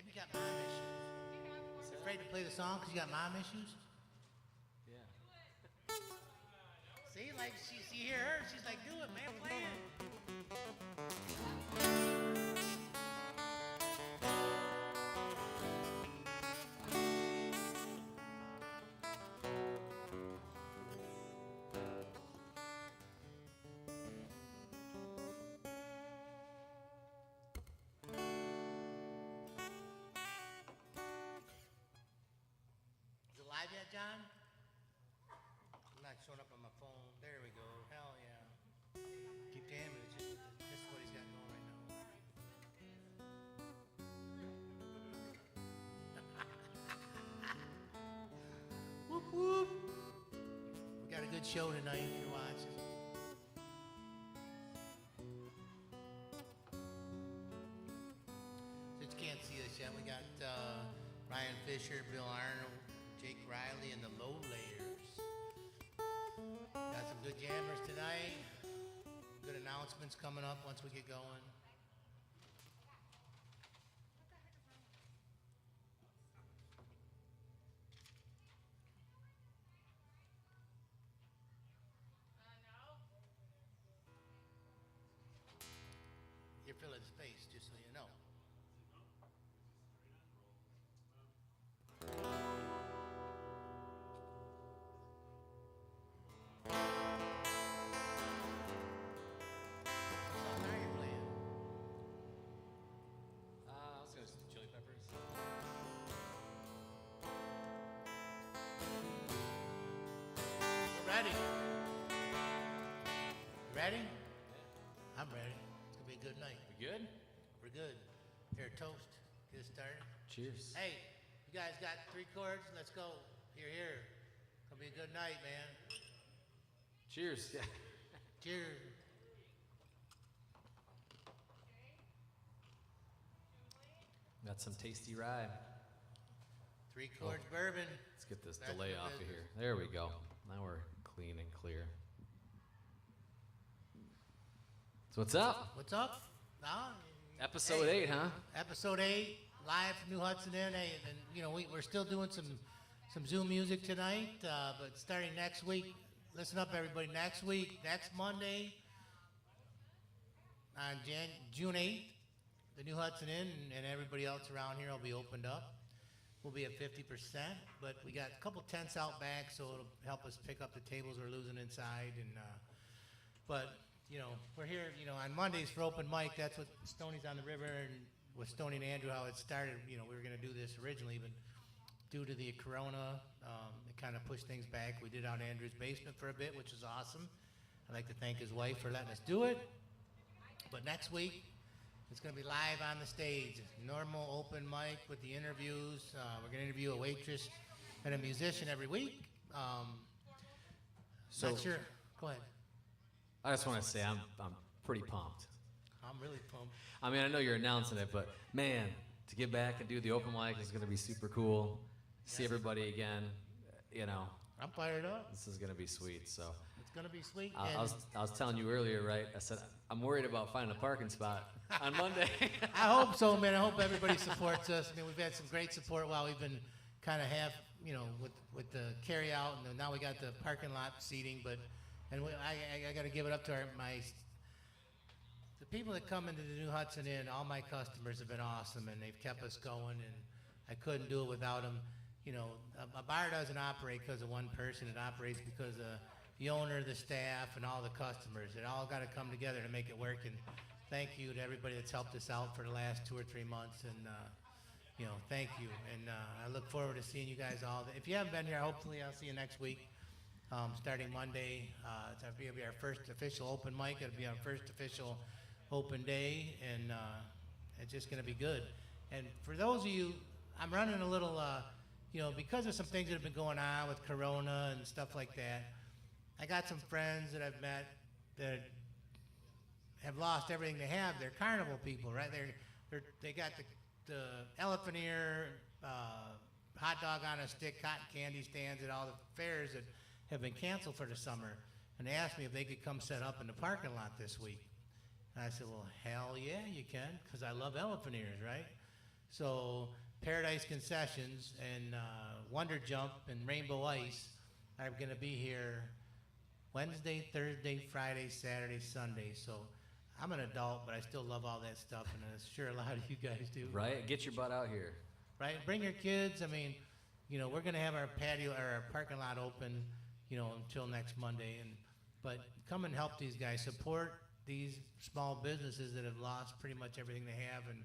Maybe you got mom issues. Afraid to play the song because you got mom issues? Yeah. See, like she hear her, she's like, do it, man, play it. Is it live yet, John? I'm not showing up on my phone. There we go. Hell yeah. Keep jamming. It's just, this is what he's got going right now. Whoop whoop. We got a good show tonight if you're watching. Since you can't see us yet, we got Ryan Fisher, Bill Arnold, Jake Riley, and the Lowlayers. Got some good jammers tonight. Good announcements coming up once we get going. You're filling space, just so you know. Chili Peppers. We're ready. Ready? Yeah. I'm ready. It's gonna be a good night. We good? We're good. Here, toast. Get us started. Cheers. Hey, you guys got 3 chords? Let's go. Here. Gonna be a good night, man. Cheers. Yeah. Cheers. Got some tasty rye. 3 chords bourbon. Let's get this delay off of here. There we go. Now we're clean and clear. So what's up? What's up? No, Episode 8, huh? Episode 8, live from New Hudson Inn. Hey, and you know we're still doing some Zoom music tonight, but starting next week. Listen up, everybody. Next week, next Monday, on June 8th. The New Hudson Inn and everybody else around here will be opened up. We'll be at 50%, but we got a couple tents out back, so it'll help us pick up the tables we're losing inside. And but you know, we're here, you know, on Mondays for open mic. That's what Stoney's on the River, and with Stoney and Andrew, how it started. You know, we were going to do this originally, but due to the corona, it kind of pushed things back. We did out in Andrew's basement for a bit, which is awesome. I'd like to thank his wife for letting us do it. But next week, it's going to be live on the stage, normal open mic with the interviews. We're going to interview a waitress and a musician every week. So, not sure. Go ahead. I just want to say I'm pretty pumped. I'm really pumped. I mean, I know you're announcing it, but man, to get back and do the open mic is going to be super cool. See everybody again, you know. I'm fired up. This is going to be sweet. So it's going to be sweet. I was telling you earlier, right? I said I'm worried about finding a parking spot on Monday. I hope so, man. I hope everybody supports us. I mean, we've had some great support while we've been kind of half, you know, with the carry out, and now we got the parking lot seating. But I got to give it up to the people that come into the New Hudson Inn. All my customers have been awesome, and they've kept us going, and I couldn't do it without them. You know, a bar doesn't operate because of one person. It operates because of the owner, the staff, and all the customers. It all got to come together to make it work. And thank you to everybody that's helped us out for the last 2 or 3 months. And, you know, thank you. And I look forward to seeing you guys all. If you haven't been here, hopefully I'll see you next week, starting Monday. It'll be our first official open mic. It'll be our first official open day. And it's just going to be good. And for those of you, I'm running a little... you know, because of some things that have been going on with Corona and stuff like that, I got some friends that I've met that have lost everything they have. They're carnival people, right? They got the elephant ear, hot dog on a stick, cotton candy stands at all the fairs that have been canceled for the summer. And they asked me if they could come set up in the parking lot this week. And I said, well, hell yeah, you can, because I love elephant ears, right? So Paradise Concessions and Wonder Jump and Rainbow Ice are going to be here Wednesday, Thursday, Friday, Saturday, Sunday. So I'm an adult, but I still love all that stuff, and I'm sure a lot of you guys do. Right? Get your butt out here. Right? Bring your kids. I mean, we're going to have our patio or our parking lot open, until next Monday. But come and help these guys. Support these small businesses that have lost pretty much everything they have. And,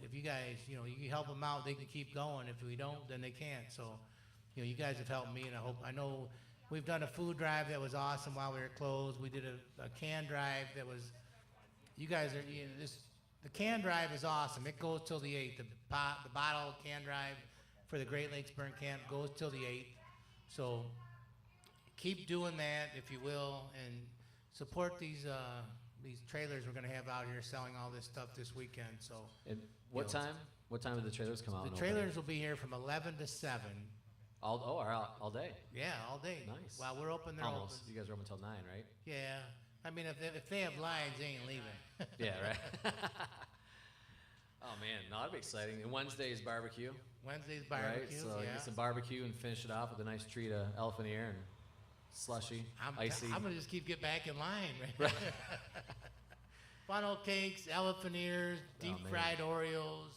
if you guys, you help them out, they can keep going. If we don't, then they can't. So, you guys have helped me, and I know we've done a food drive that was awesome while we were closed. We did a can drive that was, you guys are, the can drive is awesome. It goes till the 8th. The bottle can drive for the Great Lakes Burn Camp goes till the 8th. So keep doing that, if you will, and support these trailers we're going to have out here selling all this stuff this weekend. So. And what time? What time do the trailers come out? The trailers will be here from 11 to 7. All day. Yeah, all day. Nice. While we're open, they're Almost. open. You guys are open until 9, right? Yeah. I mean, if they have lines, they ain't leaving. Yeah, right. Oh man, no, that'd be exciting. And Wednesday's barbecue. Wednesday's barbecue. Right, so yeah. get some barbecue and finish it off with a nice treat of elephant ear and slushy, icy. I'm gonna just get back in line. Right? Funnel cakes, elephant ears, deep fried Oreos,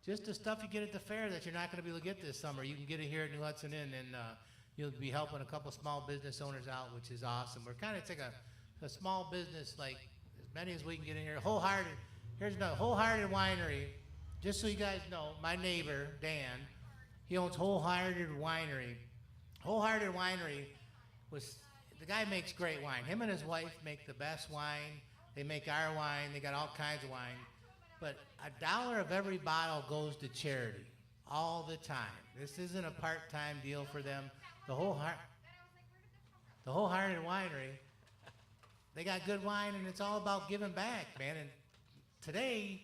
just the stuff you get at the fair that you're not gonna be able to get this summer. You can get it here at New Hudson Inn, and you'll be helping a couple small business owners out, which is awesome. We're kind of it's like a small business, like as many as we can get in here. Wholehearted. Here's another Wholehearted Winery. Just so you guys know, my neighbor Dan, he owns Wholehearted Winery. Wholehearted Winery the guy makes great wine. Him and his wife make the best wine. They make our wine. They got all kinds of wine. But $1 of every bottle goes to charity all the time. This isn't a part-time deal for them. The Wholehearted Winery, they got good wine, and it's all about giving back, man. And today,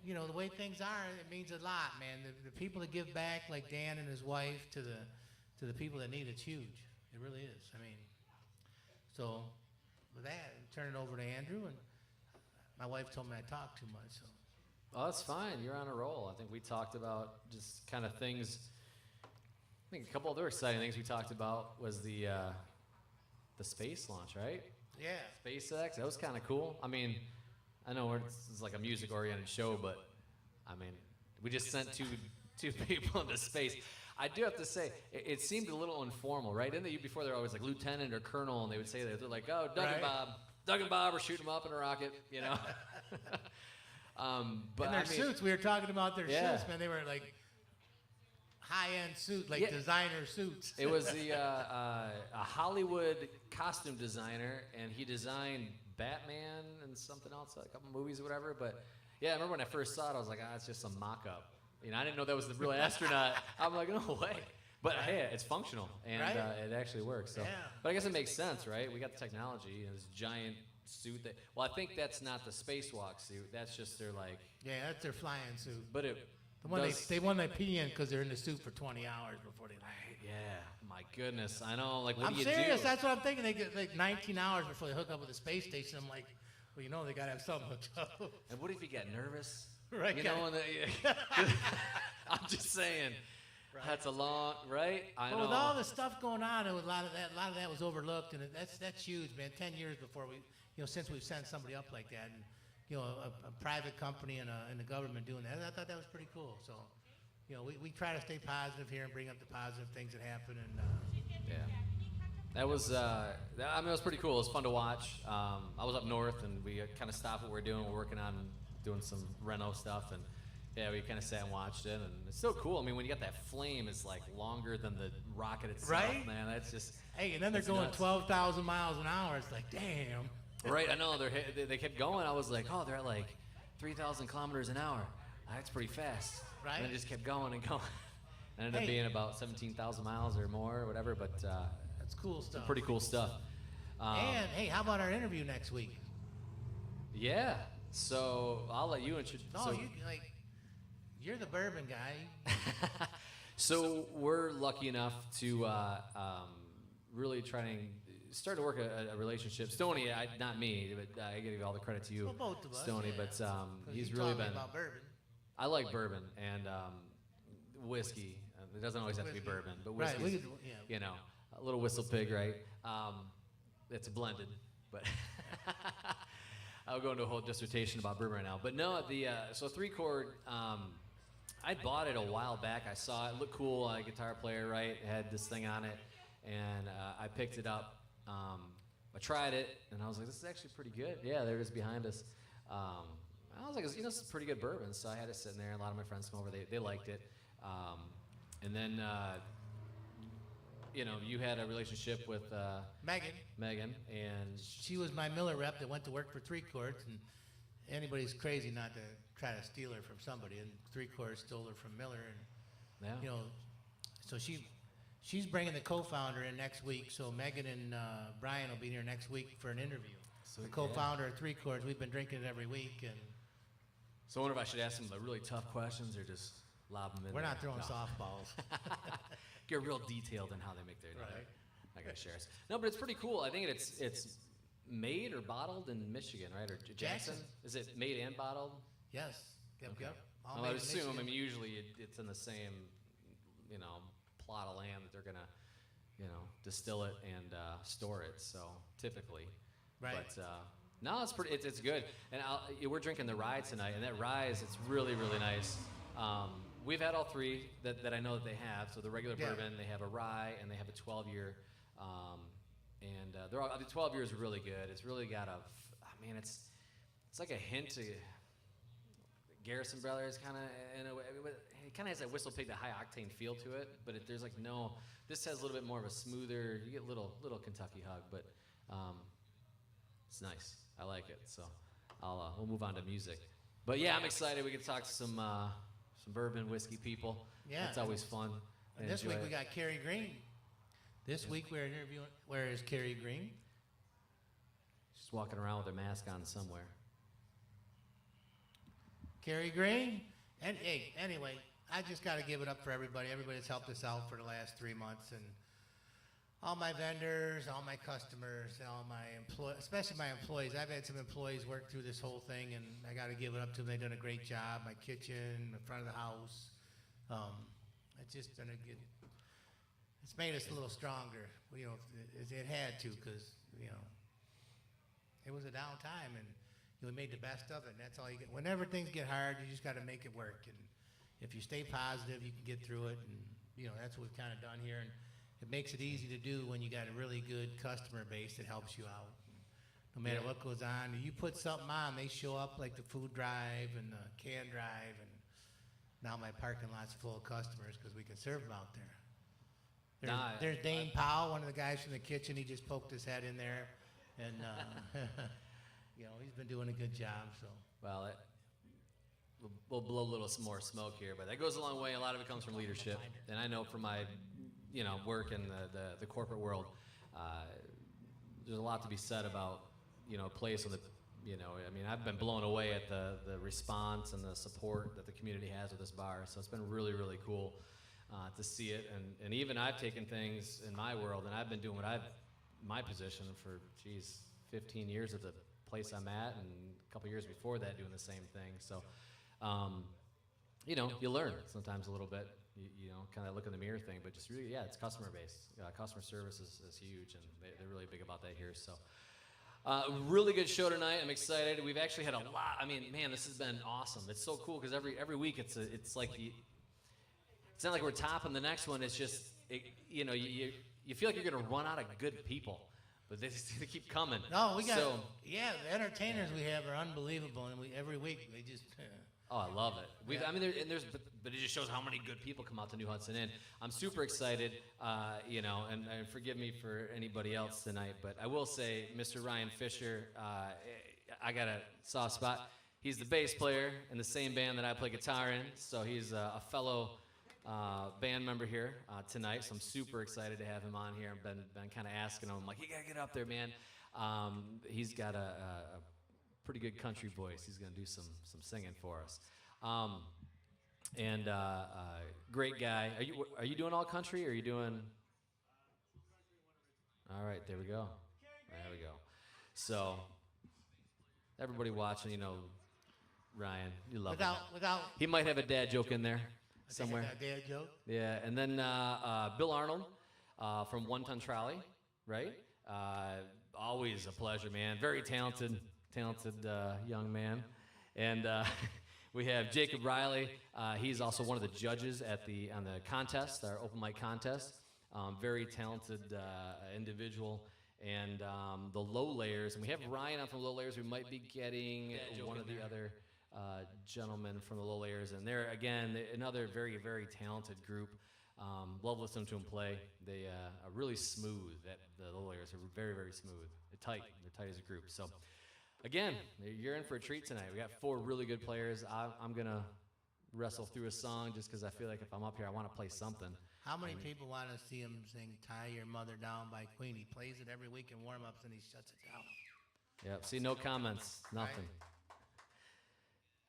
the way things are, it means a lot, man. The people that give back, like Dan and his wife, to the people that need it's huge. It really is. I mean, so with that, turn it over to Andrew. And my wife told me I talk too much. So. Oh, that's fine. You're on a roll. I think we talked about just kind of things. I think a couple other exciting things we talked about was the space launch, right? Yeah. SpaceX. That was kind of cool. I mean, I know it's like a music-oriented show, but I mean, we just sent two people into space. I do have to say, it seemed a little informal, right? Didn't they, before they were always like lieutenant or colonel, and they would say that they're like, oh, Doug and Bob are shooting them up in a rocket, But and their suits, we were talking about their suits, man. They were like high-end suit, like designer suits. It was a Hollywood costume designer, and he designed Batman and something else, a couple movies or whatever. But yeah, I remember when I first saw it, I was like, it's just some mock-up. I didn't know that was the real astronaut. I'm like, no way. But hey, it's functional, and it actually works. So, but I guess it makes sense, right? We got the technology, this giant suit. I think that's not the spacewalk suit. That's just their like. Yeah, that's their flying suit. But they want to pee in because they're in the suit for 20 hours before they land. Yeah, my goodness. I know. Like, what I'm do you serious. do? That's what I'm thinking. They get like 19 hours before they hook up with the space station. I'm like, well, they got to have something hooked up. And what if you get nervous? Right. I'm just saying. Right. That's a long, right? I know. With all the stuff going on, a lot of that was overlooked, and that's huge, man. 10 years before since we've sent somebody up like that, and a private company and the government doing that, I thought that was pretty cool. So, we try to stay positive here and bring up the positive things that happen, and that was, it was pretty cool. It was fun to watch. I was up north, and we kind of stopped what we're doing. We're working on doing some reno stuff, and we kind of sat and watched it, and it's so cool. I mean, when you got that flame, it's like longer than the rocket itself, right? Man. That's just and then they're going 12,000 miles an hour. It's like, damn. Right, I know. They kept going. I was like, they're at like 3,000 kilometers an hour. That's pretty fast. Right. And it just kept going and going. It ended up being about 17,000 miles or more, or whatever. But that's cool stuff. Pretty cool stuff. And hey, how about our interview next week? Yeah. So I'll let you introduce. No, you're the bourbon guy. So we're lucky enough to really try and start to work a relationship. Stoney, not me, but I give all the credit to you, well, both of us, Stoney. yeah. But he's really been. About bourbon. I like bourbon and whiskey. It doesn't always have to be bourbon, but whiskey. Right, You know, a little whistle pig, right? It's blended, but I'll go into a whole dissertation about bourbon right now. But no, so 3-chord. I bought it a while back. I saw it looked cool. Guitar player, right? It had this thing on it, and I picked it up. I tried it, and I was like, "This is actually pretty good." Yeah, there it is behind us. I was like, "You know, this is pretty good bourbon." So I had it sitting there. A lot of my friends come over. They liked it, and then you know, you had a relationship with Megan, and she was my Miller rep that went to work for 3-chords, and anybody's crazy not to try to steal her from somebody, and 3-chords stole her from Miller, and you know, so she's bringing the co-founder in next week. So Megan and Brian will be here next week for an interview. So the co-founder of 3-chords. We've been drinking it every week, and so I wonder if I should ask them the really tough questions or just lob them in. We're there. not throwing softballs. Get real detailed in how they make their. Right. I gotta share it. No, but it's pretty cool. I think it's made or bottled in Michigan, right? Or Jackson? Is it made and bottled? Yes. Yep. Okay. Yep. Well, I would assume. I mean, usually it's in the same, you know, plot of land that they're gonna, you know, distill it and store it. So typically, right. But no, it's pretty. It's good. And we're drinking the rye tonight, and that rye is really really nice. We've had all three that I know that they have. So the regular bourbon, they have a rye, and they have a 12-year. And they're all, the 12 years are really good. It's really got it's like a hint to Garrison Brothers kind of in a way. It kind of has that whistle pig, that high octane feel to it. But there's like no. This has a little bit more of a smoother. You get a little Kentucky hug, but it's nice. I like it. So we'll move on to music. But yeah, I'm excited. We can talk to some bourbon whiskey people. Yeah, it's always fun. And this week we got Karrie Green. This week we're interviewing. Where is Karrie Green? She's walking around with her mask on somewhere. Karrie Green. And hey, anyway, I just got to give it up for everybody. Everybody that's helped us out for the last 3 months, and all my vendors, all my customers, all my employees, especially my employees. I've had some employees work through this whole thing, and I got to give it up to them. They've done a great job. My kitchen, the front of the house. It's just done a good. It's made us a little stronger. You know, it had to, because you know, it was a down time, and we made the best of it. And that's all you get. Whenever things get hard, you just got to make it work. And if you stay positive, you can get through it. And you know, that's what we've kind of done here. And it makes it easy to do when you got a really good customer base that helps you out. No matter what goes on, you put something on, they show up, like the food drive and the can drive, and now my parking lot's full of customers because we can serve them out there. There's Dane Powell, one of the guys from the kitchen. He just poked his head in there, and you know, he's been doing a good job. So well, we'll blow a little more smoke here, but that goes a long way. A lot of it comes from leadership, and I know from my work in the corporate world, there's a lot to be said about a place with I mean, I've been blown away at the response and the support that the community has with this bar. So it's been really really cool to see it, and even I've taken things in my world, and I've been doing my position for 15 years at the place I'm at, and a couple years before that doing the same thing. So you learn sometimes a little bit. You kind of look in the mirror thing, but just really, it's customer base. Customer service is huge, and they're really big about that here. So, really good show tonight. I'm excited. We've actually had a lot. I mean, man, this has been awesome. It's so cool because every week it's like it's not like we're topping the next one. It's just you feel like you're gonna run out of good people, but they keep coming. No, we got the entertainers we have are unbelievable, and every week they just. Oh, I love it. I mean, but it just shows how many good people come out to New Hudson Inn. I'm super excited, and forgive me for anybody else tonight, but I will say, Mr. Ryan Fisher, I got a soft spot. He's the bass player in the same band that I play guitar in, so he's a fellow band member here tonight. So I'm super excited to have him on here. I've been kind of asking him, like, you gotta get up there, man. He's got a pretty good country voice. He's going to do some singing for us, and great guy. Are you doing all country, or are you doing? All right, there we go. There we go. So everybody watching, Ryan. You love Without him. He might have a dad joke in there somewhere. a dad joke. Yeah, and then Bill Arnold from One Ton Trolley, right? Always a pleasure, man. Very talented young man. And we have Jacob Riley. He's also one of the judges on the contest, our open mic contest. Very talented individual. And the Lowlayers, and we have Ryan on from Lowlayers. We might be getting one of the other gentlemen from the Lowlayers, and they're again another very, very talented group. Love listening to them play. They are really smooth. The Lowlayers are very, very smooth. They're tight. They're tight as a group. So again, you're in for a treat tonight. We got 4 really good players. I'm gonna wrestle through a song just because I feel like if I'm up here, I want to play something. How many people want to see him sing "Tie Your Mother Down" by Queen? He plays it every week in warm-ups, and he shuts it down. Yep. See, no comments. Nothing.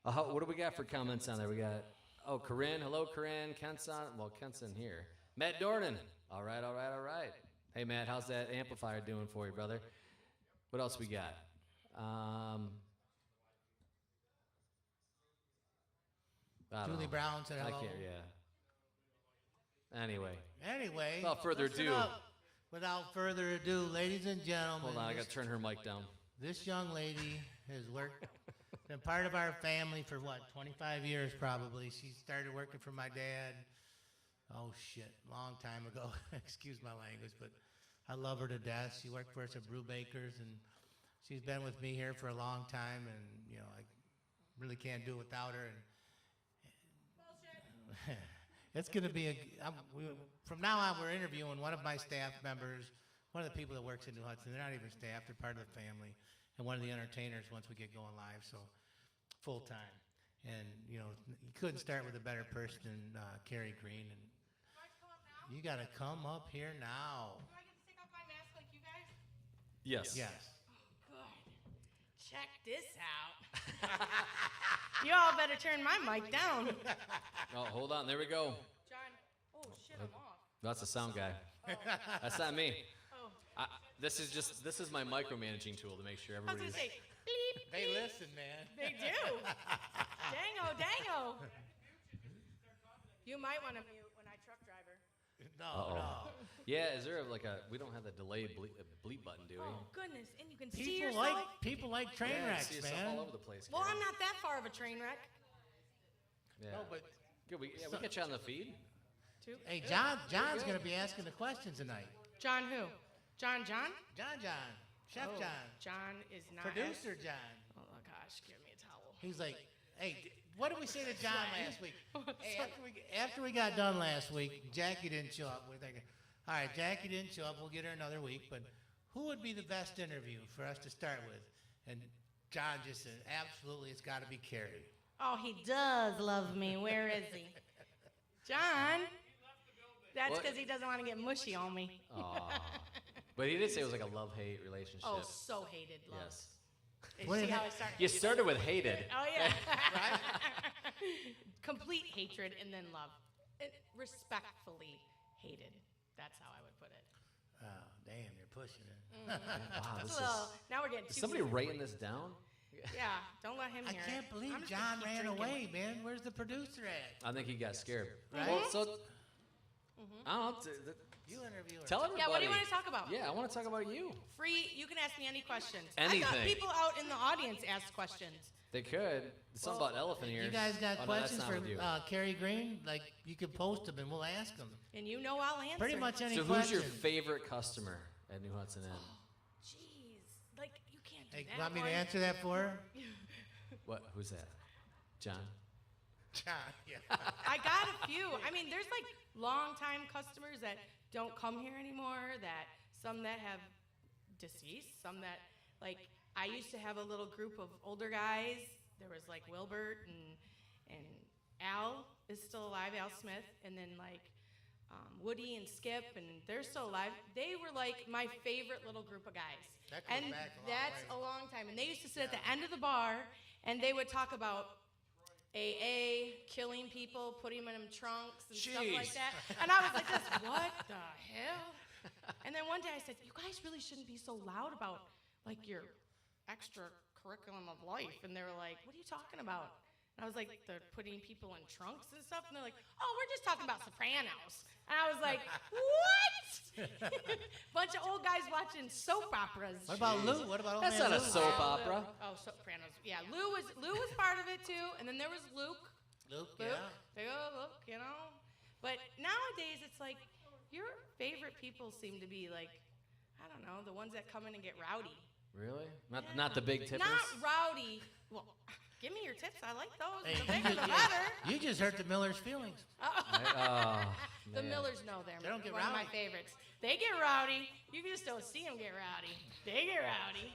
What do we got for comments on there? We got, Corinne. Hello, Corinne. Kent's on. Well, Kent's in here. Matt Dornan. All right. Hey, Matt, how's that amplifier doing for you, brother? What else we got? Julie Brown said hello. I can't, yeah. Anyway, without further ado, ladies and gentlemen. Hold on, I got to turn her mic down. This young lady has been part of our family for 25 years probably. She started working for my dad. Oh shit, long time ago. Excuse my language, but I love her to death. She worked for us at Brewbakers, and she's been with me here for a long time, and I really can't do it without her. And it's going to be from now on, we're interviewing one of my staff members, one of the people that works in New Hudson. They're not even staff, they're part of the family, and one of the entertainers once we get going live, so full time. And, you couldn't start with a better person than Karrie Green. And you got to come up here now. Do I get to take off my mask like you guys? Yes. Yes. Good. Check this out. You all better turn my mic down. Oh, hold on. There we go. John. Oh, shit, I'm off. That's the sound guy. That's not me. Oh. This is my micromanaging tool to make sure I was going everybody's. to say, bleep, They bleep. listen, man. They do. Dango. You might want to mute when I truck driver. No. Yeah, is there we don't have the delay bleep button, do we? Oh, goodness. And you can see yourself. People like train Yeah, wrecks, see yourself man. all over the place. Well, Karrie. I'm not that far of a train wreck. Yeah. No, but Good. We get you on the feed. Too. hey, John's going to be asking the questions tonight. John who? John? John, Chef Oh, John, John is not. producer John. Oh, gosh. Give me a towel. He's like, hey, what did we say to John last week? Oh, Hey, after we got done last week, Jackie didn't show up. We're thinking, all right, Jackie didn't show up. We'll get her another week. But who would be the best interview for us to start with? And John just said, absolutely, it's got to be Karrie. Oh, he does love me. Where is he? John? That's What? because he doesn't want to get mushy on me. Aw. But he did say it was like a love-hate relationship. Oh, so hated love. Yes. You What see is how it? I started? You started with hated. Oh, yeah. Right? Complete hatred and then love. Respectfully hated. That's how I would put it. Oh, damn, you're pushing it. Wow, this Well, now we're getting is too somebody serious. waiting this down? Yeah, don't let him I hear can't it. believe I'm just gonna John keep ran drinking. away, man. Where's the producer at? I think he got scared. Right? Well, so I don't know. You interview her. Tell everybody. Yeah, what do you want to talk about? Yeah, I want to talk about you. Free, you can ask me any questions. I thought Anything. people out in the audience asked questions. They could. There's something about elephant ears. You guys got Oh, no, that's questions not for with you. Karrie Green? Like, you can post them and we'll ask them. And you know I'll answer. Pretty much any So who's question. your favorite customer at New Hudson Inn? Jeez. Like, you can't do Hey, that want me to one. answer that for her? What? Who's that? John? John, yeah. I got a few. I mean, there's like long-time customers that don't come here anymore, that some that have deceased, some that, like, I used to have a little group of older guys. There was like Wilbert and Al is still alive, Al Smith, and then like Woody and Skip, and they're still alive. They were like my favorite little group of guys. That goes And back a long that's way. a long time. And they used to sit at the end of the bar, and they would talk about AA, killing people, putting them in trunks and stuff like Jeez. that. And I was like, this, what the hell? And then one day I said, you guys really shouldn't be so loud about like your extra curriculum of life. And they were like, what are you talking about? And I was like, they're putting people in trunks and stuff. And they're like, oh, we're just talking about Sopranos. And I was like, what? Bunch of old guys watching soap operas. What about Lou? What about old That's man not a Lou? soap opera. Oh, Sopranos. Yeah, Lou was part of it too. And then there was Luke. Luke, Luke. yeah. Big old Luke, you know. But nowadays, it's like your favorite people seem to be like, I don't know, the ones that come in and get rowdy. Really? Not the big tippers? Not rowdy. Well, give me your tips. I like those. Hey, The bigger, the better. You just hurt the Miller's feelings. The man. Millers know they're They don't get one of my rowdy. favorites. They get rowdy. You just don't see them get rowdy. They get rowdy.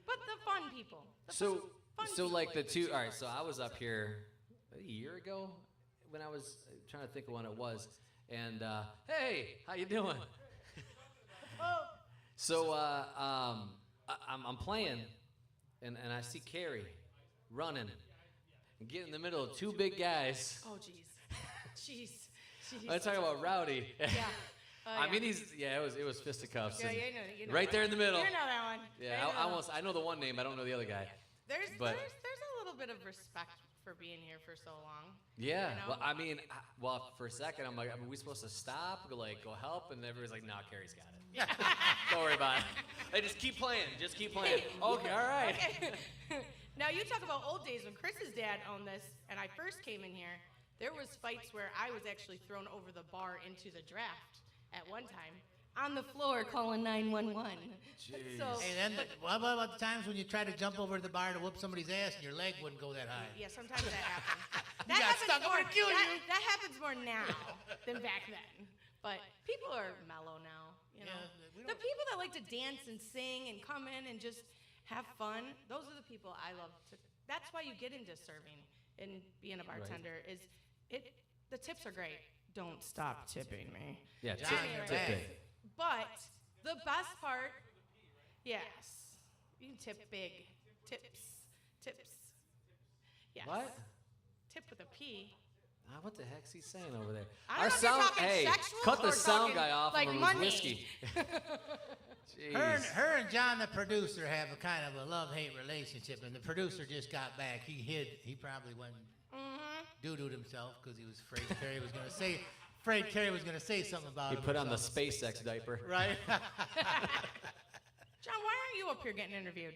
But the fun people. The So fun so people. like the two. All right. So I was up here a year ago when I was trying to think of when it was, and hey, how you doing? So I'm playing, and I see Karrie running and get in the middle of two big guys. Oh, jeez. I'm talking about rowdy. Yeah. I mean, it was fisticuffs. Yeah, and you know right that there in the middle. You know that one. Yeah, I know the one name, but I don't know the other guy. There's but- a little bit of respect for being here for so long. Yeah, You know? well, I mean, for a second, I'm like, are we supposed to stop, go help? And everybody's like, nah, Karrie's got it. Don't worry about it. Hey, just keep playing. Okay, all right. Okay. Now you talk about old days when Chris's dad owned this, and I first came in here. There was fights where I was actually thrown over the bar into the draft at one time on the floor calling 911. Jeez. So, Hey, then what about the times when you try to jump over the bar to whoop somebody's ass and your leg wouldn't go that high? yeah, sometimes that happens. You got stuck more, over to kill you. that happens more now than back then. But people are mellow now. You know, Yeah, we the don't- people that like to dance and sing and come in and just have fun. Those are the people I love to. That's why you get into serving and being a bartender. The tips are great. Don't stop tipping me. Yeah, John, Anyway, you're bad. but the best part, yes, you can tip big. Tips. Yes. What? Tip with a P. What the heck's he saying over there? I don't know if you're talking hey, sexual cut the or sound talking guy off like of money. whiskey. Jeez. Her and John, the producer, have a kind of a love-hate relationship, and the producer just got back. He probably went doo-dooed himself because he was afraid Karrie was going to say something about He him. put or on the something. SpaceX diaper. Right? John, why aren't you up here getting interviewed?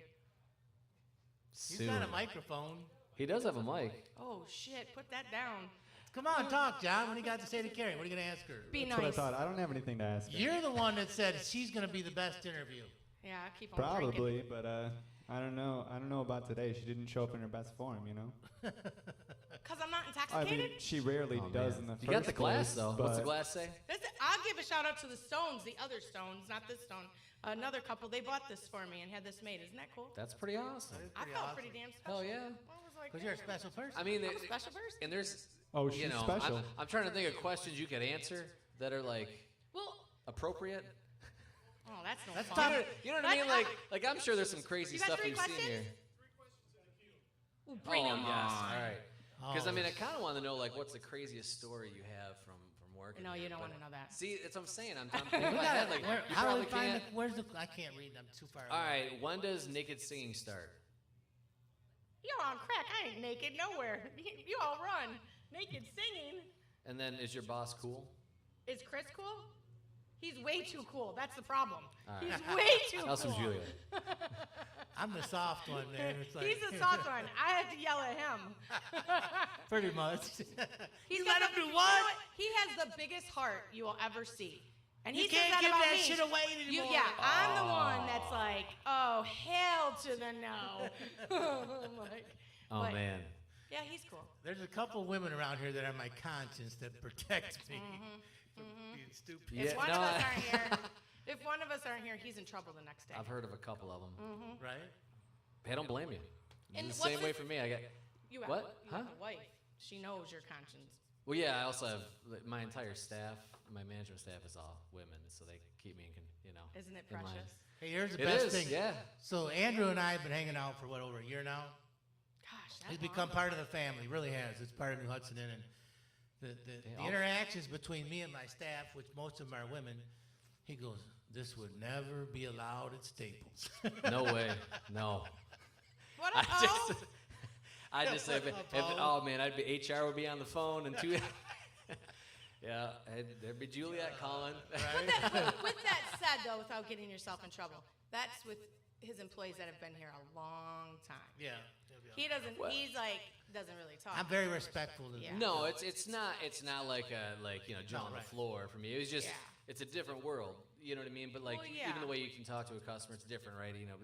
He's Soon. got a microphone. He does have a mic. Oh shit! Put that down. Come on, talk, John. What do you got to say to Karrie? What are you going to ask her? Be That's what I nice. thought. I don't have anything to ask her. You're the one that said she's going to be the best interview. Yeah, keep on drinking. Probably, but I don't know. I don't know about today. She didn't show up in her best form, you know. Cause I'm not I intoxicated. mean, she rarely does in the first You got the glass, place, though. What's the but- glass say? I'll give a shout out to the Stones, the other Stones, not this Stone. Another couple. They bought this for me and had this made. Isn't that cool? That's pretty awesome. I felt pretty damn special. Hell yeah. I was like, Because you're a special person. I mean, I'm a special person. and there's, Oh, you she's know, special. I'm trying to think of questions you could answer that are like Well, appropriate. oh, that's no Let's fun. talk- You know what I mean? Like I'm sure there's some crazy You got stuff 3 you've seen questions? here. Ooh, bring oh, 'em yes. on. All right. Oh, Because I mean, I kind of want to know like what's the craziest story you have from working. No, you here, don't but- wanna know that. See, that's what I'm saying. I'm thinking in We my gotta- head, like where- you how do we probably find can't. where's the? I can't read. I'm too far. All away. right. When does naked singing start? You're on crack. I ain't naked nowhere. You all run naked singing. And then is your boss cool? Is Chris cool? He's way too cool. That's the problem. All right. He's way too That's cool. from Julia. I'm the soft one, man. It's like, He's the soft one. I had to yell at him. pretty much. He's You got let him the- do you know what? He has the biggest heart you will ever see. And he You says can't that give about that me. shit away anymore. Yeah, I'm the one that's like, oh, hell to the no. I'm like, Oh but, man. Yeah, he's cool. There's a couple women around here that are my conscience that protect me Mm-hmm. from being stupid. Yeah, If one no, of us I- aren't here, if one of us aren't here, he's in trouble the next day. I've heard of a couple of them. Right? Hey, I don't blame you. And It's the what's same way this- for me. I got. You have, What? You have Huh? a wife. She knows your conscience. Well, yeah. I also have like, my entire staff. My management staff is all women, so they keep me in. Isn't it in line. precious? Hey, here's the It best is, thing. yeah. So Andrew and I have been hanging out for over a year now. Gosh, He's that's become part of the family. Really has. It's part of New Hudson Inn, and the all- interactions between me and my staff, which most of them are women. He goes, "This would never be allowed at Staples." No way. No. What I up, O? just, I just say, What up, if, O? oh man, I'd be HR would be on the phone and two. Yeah, there'd be Juliet calling. With that said, though, without getting yourself in trouble, that's with his employees that have been here a long time. Yeah. He doesn't. Well- He's like doesn't really talk. I'm very respectful to Yeah. them. No, it's not like a Joe on right. the floor for me. It was just Yeah. it's a different world. You know what I mean? But like Well, yeah. even the way you can talk to a customer, it's different, right? You know,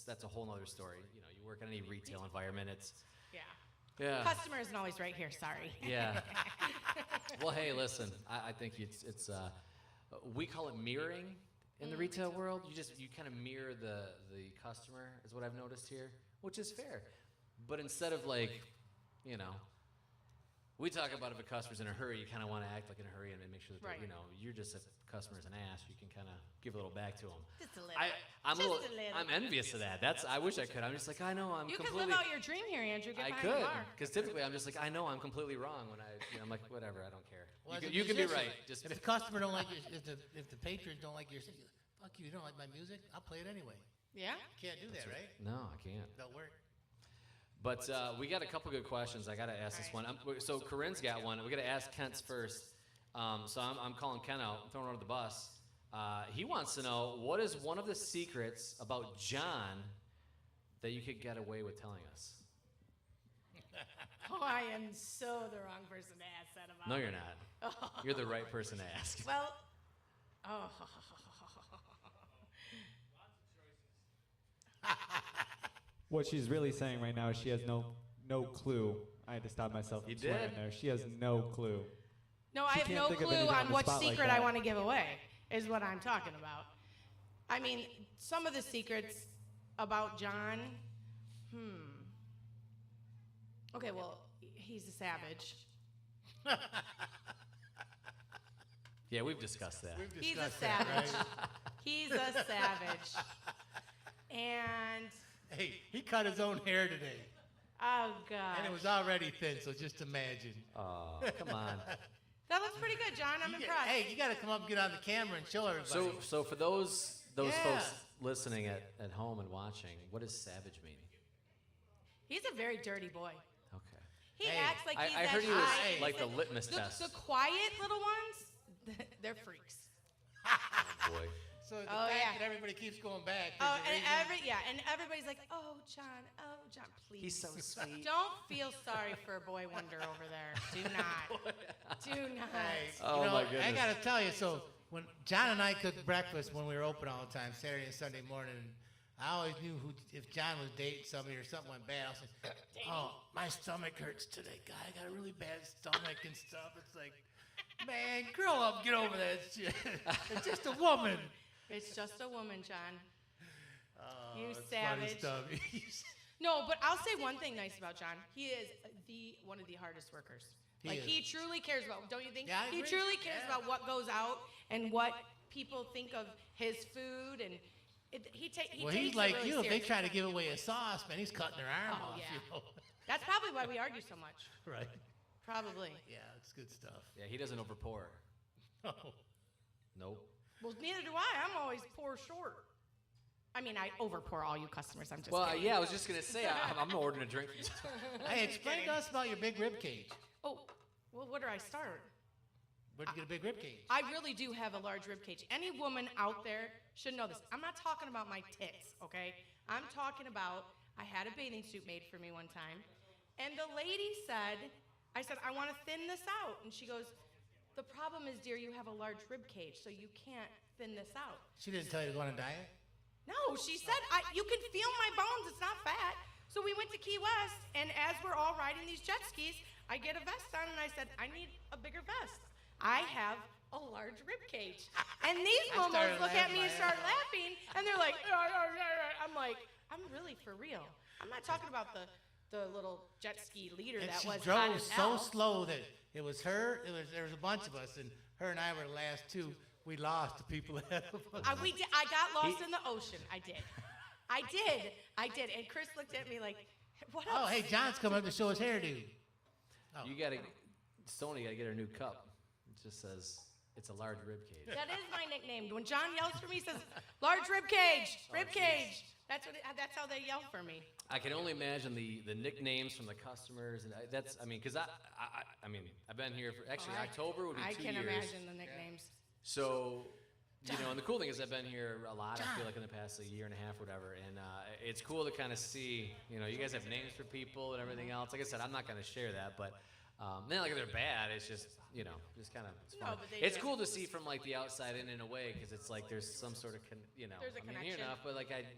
that's a whole nother story. You know, you work in any retail environment, it's Yeah. Customer isn't always right here. Sorry. yeah. Well, hey, listen, I think it's we call it mirroring in the retail world. You kind of mirror the customer is what I've noticed here, which is fair. But instead of we talk about if a customer's in a hurry, you kind of want to act like in a hurry and make sure that Right. you're just if the customer's an ass, you can kind of give a little back to them. Just a little. I'm Just a a little, little. I'm envious of that. I wish I could. I'm just like I know I'm You could completely. live out your dream here, Andrew. Get I behind could, the bar. because typically I'm just like I know I'm completely wrong when I'm like whatever, I don't care. Well, as a You can be musician, right. Just if the customer don't like your, if the patrons don't like your, fuck you don't like my music, I'll play it anyway. Yeah. Can't do that, right? no, I can't. Don't work. But we got a couple good questions. I got to ask this one. So Corinne's got one. We got to ask Kent's first. So I'm calling Kent out, I'm throwing him under the bus. He wants to know what is one of the secrets about John that you could get away with telling us. Oh, I am so the wrong person to ask that about. No, you're not. You're the right person to ask. Well, oh. What she's really saying right now is she has no clue. I had to stop myself from You swearing did? there. She has no clue. No, I She have can't no think of clue anything on on the what spot like secret I that. want to give away, is what I'm talking about. I mean, some of the secrets about John, Okay, well, he's a savage. Yeah, we've discussed that. We've He's a discussed that, savage. right? He's a savage. And, Hey, he cut his own hair today, oh, God. and it was already thin. So just imagine. Oh, come on. That looks pretty good, John. I'm impressed. Hey, you got to come up and get on the camera and show everybody. So for those Yeah. folks listening at home and watching, what does savage mean? He's a very dirty boy. Okay. He Hey, acts like he's I that heard he was shy. like the litmus The test. quiet little ones, they're freaks. Oh, boy. So the Oh, fact yeah. that everybody keeps going back. Oh, there's a and reason. and everybody's like, oh, John, please. He's so sweet. Don't feel sorry for Boy Wonder over there. Do not. Do not. Hey, Oh, my goodness. I gotta tell you, so when John and I cooked breakfast when we were open all the time, Saturday and Sunday morning, I always knew if John was dating somebody or something went bad, I was like, oh, my stomach hurts today, guy. I got a really bad stomach and stuff. It's like, man, grow up, get over that shit. It's just a woman. It's just a woman, John. Oh, You it's funny savage. stuff. No, but I'll say one thing nice about John. He is one of the hardest workers. He is. He truly cares about. Don't you think? Yeah, I he agree. truly cares Yeah. about what goes out and what people think of his food, and he takes Well, it he's like really you. If they seriously. try to give away a sauce, man, he's cutting their arm Oh, off. yeah. You know? That's probably why we argue so much. Right. Probably. Yeah, it's good stuff. Yeah, he doesn't overpour. Oh. Nope. Well, neither do I. I'm always pour short. I mean, I overpour all you customers. I'm just Well, kidding. yeah, I was just gonna say I'm ordering a drink. Hey, explain to us about your big rib cage. Oh, well, where do I start? Where'd you get a big rib cage? I really do have a large rib cage. Any woman out there should know this. I'm not talking about my tits, okay? I'm talking about I had a bathing suit made for me one time, and the lady said, I said, I want to thin this out. And she goes, the problem is, dear, you have a large rib cage, so you can't thin this out. She didn't tell you to go on a diet? No, she said, you can feel my bones. It's not fat. So we went to Key West, and as we're all riding these jet skis, I get a vest on, and I said, I need a bigger vest. I have a large rib cage. And these I momos started look at me laughing and my start ass off. laughing, and they're like, I'm like, I'm really for real. I'm not talking about the little jet ski leader And that she was hot drove as so hell. slow that it was her. There was a bunch of us, and her and I were the last two. We lost the people ahead of us. I got lost in the ocean. I did. And Chris looked at me like, what Oh, up? hey, John's coming up to show his hairdo. Oh. You gotta, Stoney gotta get her new cup. It just says It's a large rib cage. That is my nickname. When John yells for me, he says, "Large rib cage, rib cage." That's how they yell for me. I can only imagine the nicknames from the customers, and because I've been here for October would be 2 years. I can imagine the nicknames. So, and the cool thing is I've been here a lot. I feel like in the past year and a half, whatever, and it's cool to kind of see. You guys have names for people and everything else. Like I said, I'm not going to share that, but not like they're bad. It's just just kind of. No, but it's cool to see from like the outside in a way, because it's like there's some sort of There's a I mean, here connection. enough, but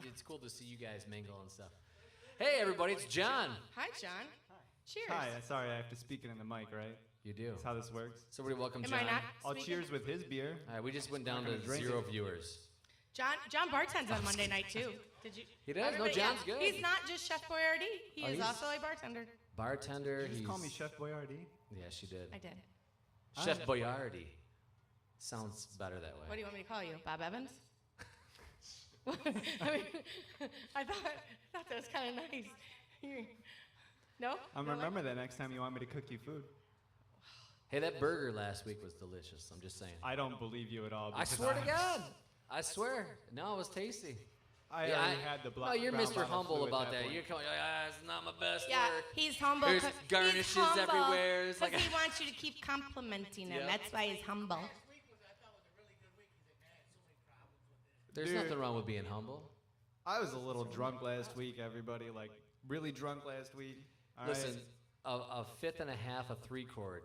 it's cool to see you guys mingle and stuff. Hey everybody, it's John. Hi, John. Cheers. Hi, sorry, I have to speak it in the mic, right? You do. That's how this works. Somebody welcome Am John. I not I'll speaking? cheers with his beer. All right, we just went down I'm not to gonna drink 0 it. viewers. John bartends on Monday night too. Did you? He does? No, Everybody- John's good. He's not just Chef Boyardee. He Oh, is he's- also a bartender. Bartender. You just He's call me Chef Boyardee. Yeah, she did. I did. Chef Boyardee. Sounds better that way. What do you want me to call you? Bob Evans? I thought that was kind of nice. No? I'm You don't like- remember that next time you want me to cook you food. Hey, that burger last week was delicious. I'm just saying. I don't believe you at all. I because swear to God. I swear. No, it was tasty. I already had the No, you're brown Mr. bottle Humble flu at about that that. point. You're coming, it's not my best Yeah, work. he's humble. There's 'cause garnishes he's humble everywhere. It's 'cause like- he wants you to keep complimenting him. Yep. That's why he's humble. Last week I thought was a really good week. He's like, man, I had so many problems with it. There's Dude. nothing wrong with being humble. I was a little drunk last week, everybody. Like, really drunk last week. All right? Listen, a fifth and a half, a 3-chord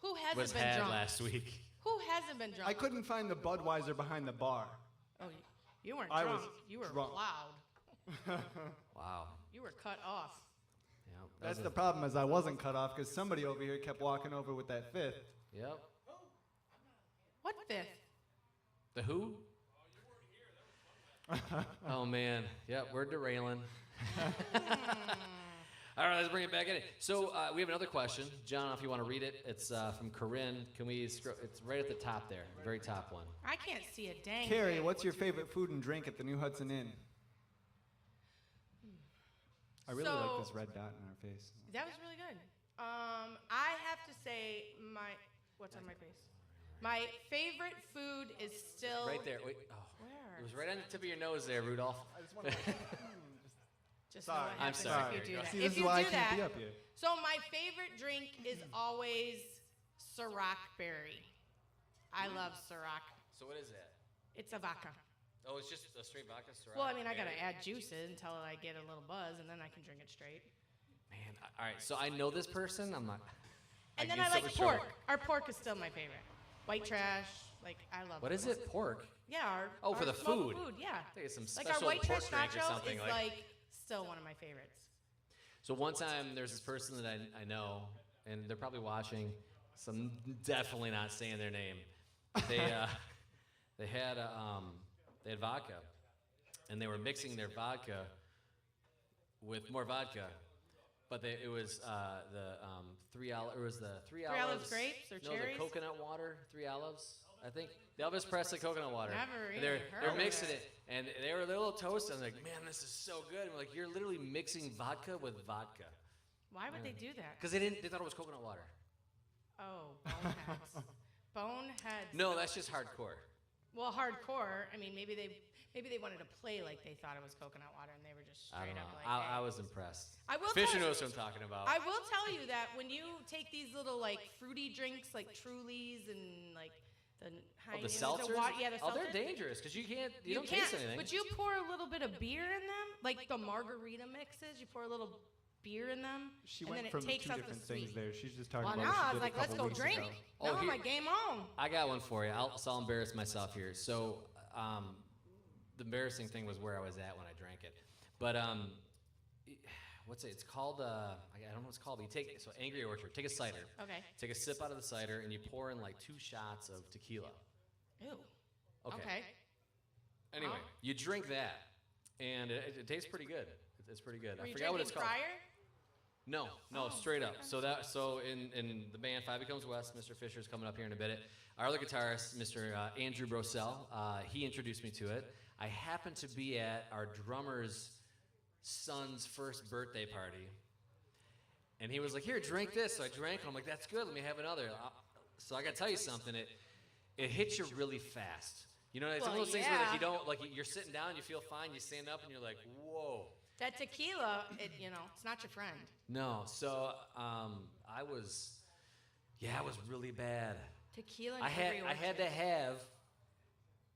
Who hasn't was been had drunk? last week. Who hasn't been drunk? I couldn't find the Budweiser behind the bar. Oh, you weren't I drunk. was You were drunk. plowed. Wow. You were cut off. Yeah, that That's was the problem, is I wasn't cut off because somebody over here kept walking over with that fifth. Yep. What fifth? The who? Oh man, yep, we're derailing. All right, let's bring it back in. So we have another question, John. If you want to read it, it's from Corinne. Can we? It's right at the top there, very top one. I can't see a dang Karrie, thing. what's your favorite food and drink at the New Hudson Inn? I really like So- this red dot in our face. That was really good. I have to say what's on my face? My favorite food is still Right there. Wait. Oh, Where? it was right on the tip of your nose there, Rudolph. Just Sorry. know what I'm happens sorry. if you do that. See, if this is you why I do can't that, be up here. So my favorite drink is always Ciroc berry. I love Ciroc. So what is that? It's a vodka. Oh, it's just a straight vodka. Ciroc Well, I mean, I gotta berry? add juices until I get a little buzz, and then I can drink it straight. Man, all right. So I know this person. I'm not. And then get I so like much pork. trouble. Our pork is still my favorite. White trash, like I love. What is it? Pork. Yeah. Our, Oh, for our the smoked food. Yeah. I think it's some Like special our white trash pork drink or nacho something. is like still one of my favorites. So one time, there's this person that I know, and they're probably watching, so I'm definitely not saying their name. They had vodka, and they were mixing their vodka with more vodka, but it was the 3 olive. It was the 3 olives. Olives grapes or no, cherries? the coconut water. 3 olives. I think the Elvis Presley coconut water. Never And even they're heard they're of mixing that. it, and they were a little toasted. I was like, man, this is so good. And we're like, you're literally mixing vodka with vodka. Why would they do that? Because they thought it was coconut water. Oh, boneheads. Boneheads. No, that's just hardcore. Well, hardcore. I mean, maybe they wanted to play like they thought it was coconut water, and they were just I straight don't up know. like. I hey. was impressed. I will Fisher tell- knows what I'm talking about. I will tell you that when you take these little like fruity drinks, like Trulies and like the Oh, the Heinekens, seltzers? yeah, the Oh, seltzers. they're dangerous because you can't don't can't, taste anything. but you pour a little bit of beer in them, like the margarita mixes. You pour a little beer in them, She and went then from it takes two out different the things sweet. there. She's just talking Well, about now what she I was did like, a let's couple go weeks drink. ago. Oh, Now I'm here- like, game on. I got one for you. I'll embarrass myself here. So, the embarrassing thing was where I was at when I drank it. But what's it? It's called. I don't know what it's called. But you take Angry Orchard. Take a cider. Okay. Take a sip out of the cider, and you pour in like 2 shots of tequila. Ew. Okay. Okay. Anyway, Oh. you drink that, and it tastes pretty good. It's pretty good. Were I you forgot what drinking it's called. prior? No, Oh, straight up. So in the band Five Becomes West, Mr. Fisher's coming up here in a bit. Our other guitarist, Mr. Andrew Brosell, he introduced me to it. I happened to be at our drummer's son's first birthday party, and he was like, "Here, drink this." So I drank it. I'm like, "That's good. Let me have another." So I got to tell you something. it hits you really fast. You know, it's Well, one of those things where like, yeah. you don't, like you're sitting down, you feel fine, you stand up, and you're like, whoa. That tequila, it's not your friend. No, so I was really bad. Tequila and I had Angry to Orchard. have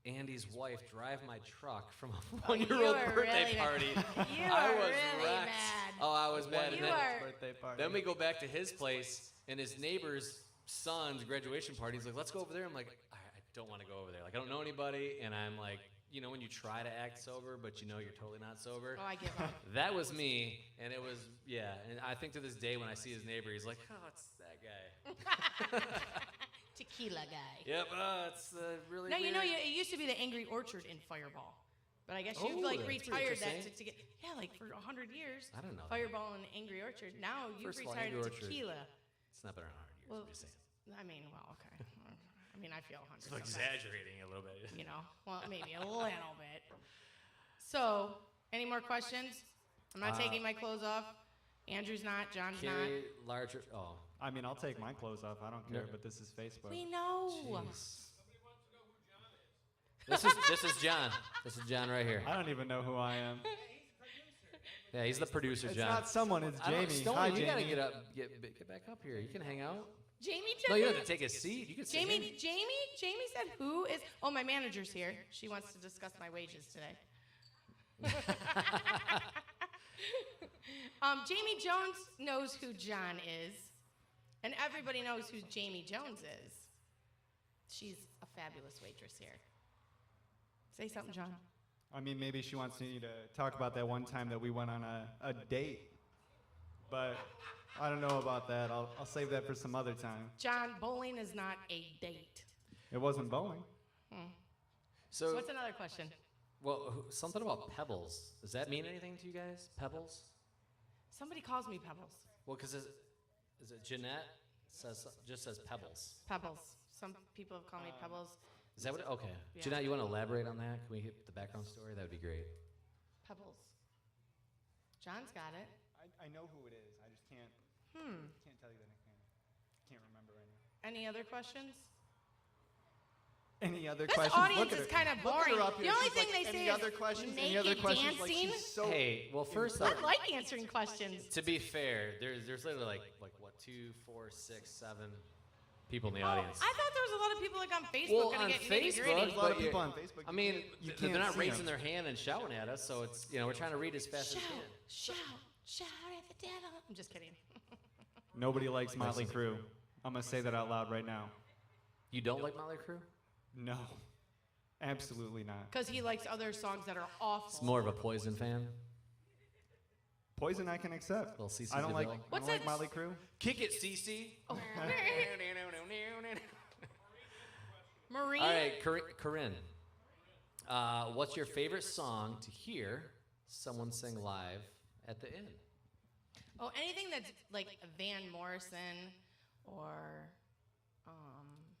Andy's wife drive my truck from a Oh, you one-year-old were birthday really party. mad. You I were was really wrecked. mad. Oh, I was mad. You And then, are- Birthday party. then we go back to his place, and his neighbor's son's graduation party. He's like, let's go over there. I'm like, I don't want to go over there. Like, I don't know anybody, and I'm like, you know when you try to act sober, but you know you're totally not sober? Oh, I give up. That was me, and it was, yeah. And I think to this day when I see his neighbor, he's like, oh, it's that guy. Tequila guy. Yep, it's really No, you know, weird. it used to be the Angry Orchard in Fireball. But I guess Oh, you've like that's pretty retired that interesting. to get, yeah, like for 100 years. I don't know that. Fireball and Angry Orchard. Now you've First of all, retired Angry to Orchard. tequila. It's not been 100 years, Well, I'm just saying. I mean, well, okay. I mean, I feel 100. I'm sometimes, exaggerating a little bit. You know, well, maybe a little bit. So, any more questions? I'm not taking my clothes off. Andrew's not. John's Carrie, larger, oh. I mean, I'll take my clothes off. I don't care, No. but this is Facebook. not. We know. Jeez. This is John. This is John right here. I don't even know who I am. Yeah, he's the producer, It's John. not someone. It's I don't- Jamie. Stoney, Hi, you Jamie. gotta get up, get back up here. You can hang out. Jamie No, took you it. don't have to take a seat. You can sit in. Jamie said who is, oh, my manager's here. She wants to discuss my wages today. Jamie Jones knows who John is, and everybody knows who Jamie Jones is. She's a fabulous waitress here. Say something, John. I mean, maybe she wants me to talk about that one time that we went on a date. But I don't know about that. I'll save that for some other time. John, bowling is not a date. It wasn't bowling. So So, what's another question? well, something about pebbles. Does that mean anything to you guys? Pebbles? Somebody calls me Pebbles. Well, because is it Jeanette? Just says pebbles. Pebbles. Some people have called me Pebbles. Is that what? Okay. Yeah. Jeanette, you want to elaborate on that? Can we hit the background story? That would be great. Pebbles. John's got it. I know who it is. I just can't tell you the nickname. Can't remember right now. Any other questions? Any other This questions? audience Look at is her. kind of Look at her boring. up The here. only She's thing like, they say any other is questions? naked Any other questions? Like, dancing. she's so Hey, well, first off, I like answering questions. to be fair, there's literally like what 2, 4, 6, 7 people in the Oh, audience. I thought there was a lot of people like on Facebook Well, gonna on get Facebook, nitty-gritty. There's a lot but of people you- on Facebook. I mean, you they're can't not see raising them. their hand and shouting at us, so it's we're trying to read as fast as we can. Shout at the devil. I'm just kidding. Nobody likes Motley Crue. I'm gonna say that out loud right now. You don't like Motley Crue? No, absolutely not. Because he likes other songs that are awful. It's more of a Poison fan. Poison I can accept. Little CC I don't like. DeVille. I What's don't like that- Motley Crue. Kick it, CC. Marie. All right, Corinne. What's your favorite song to hear someone sing live at the inn? Oh, anything that's like Van Morrison or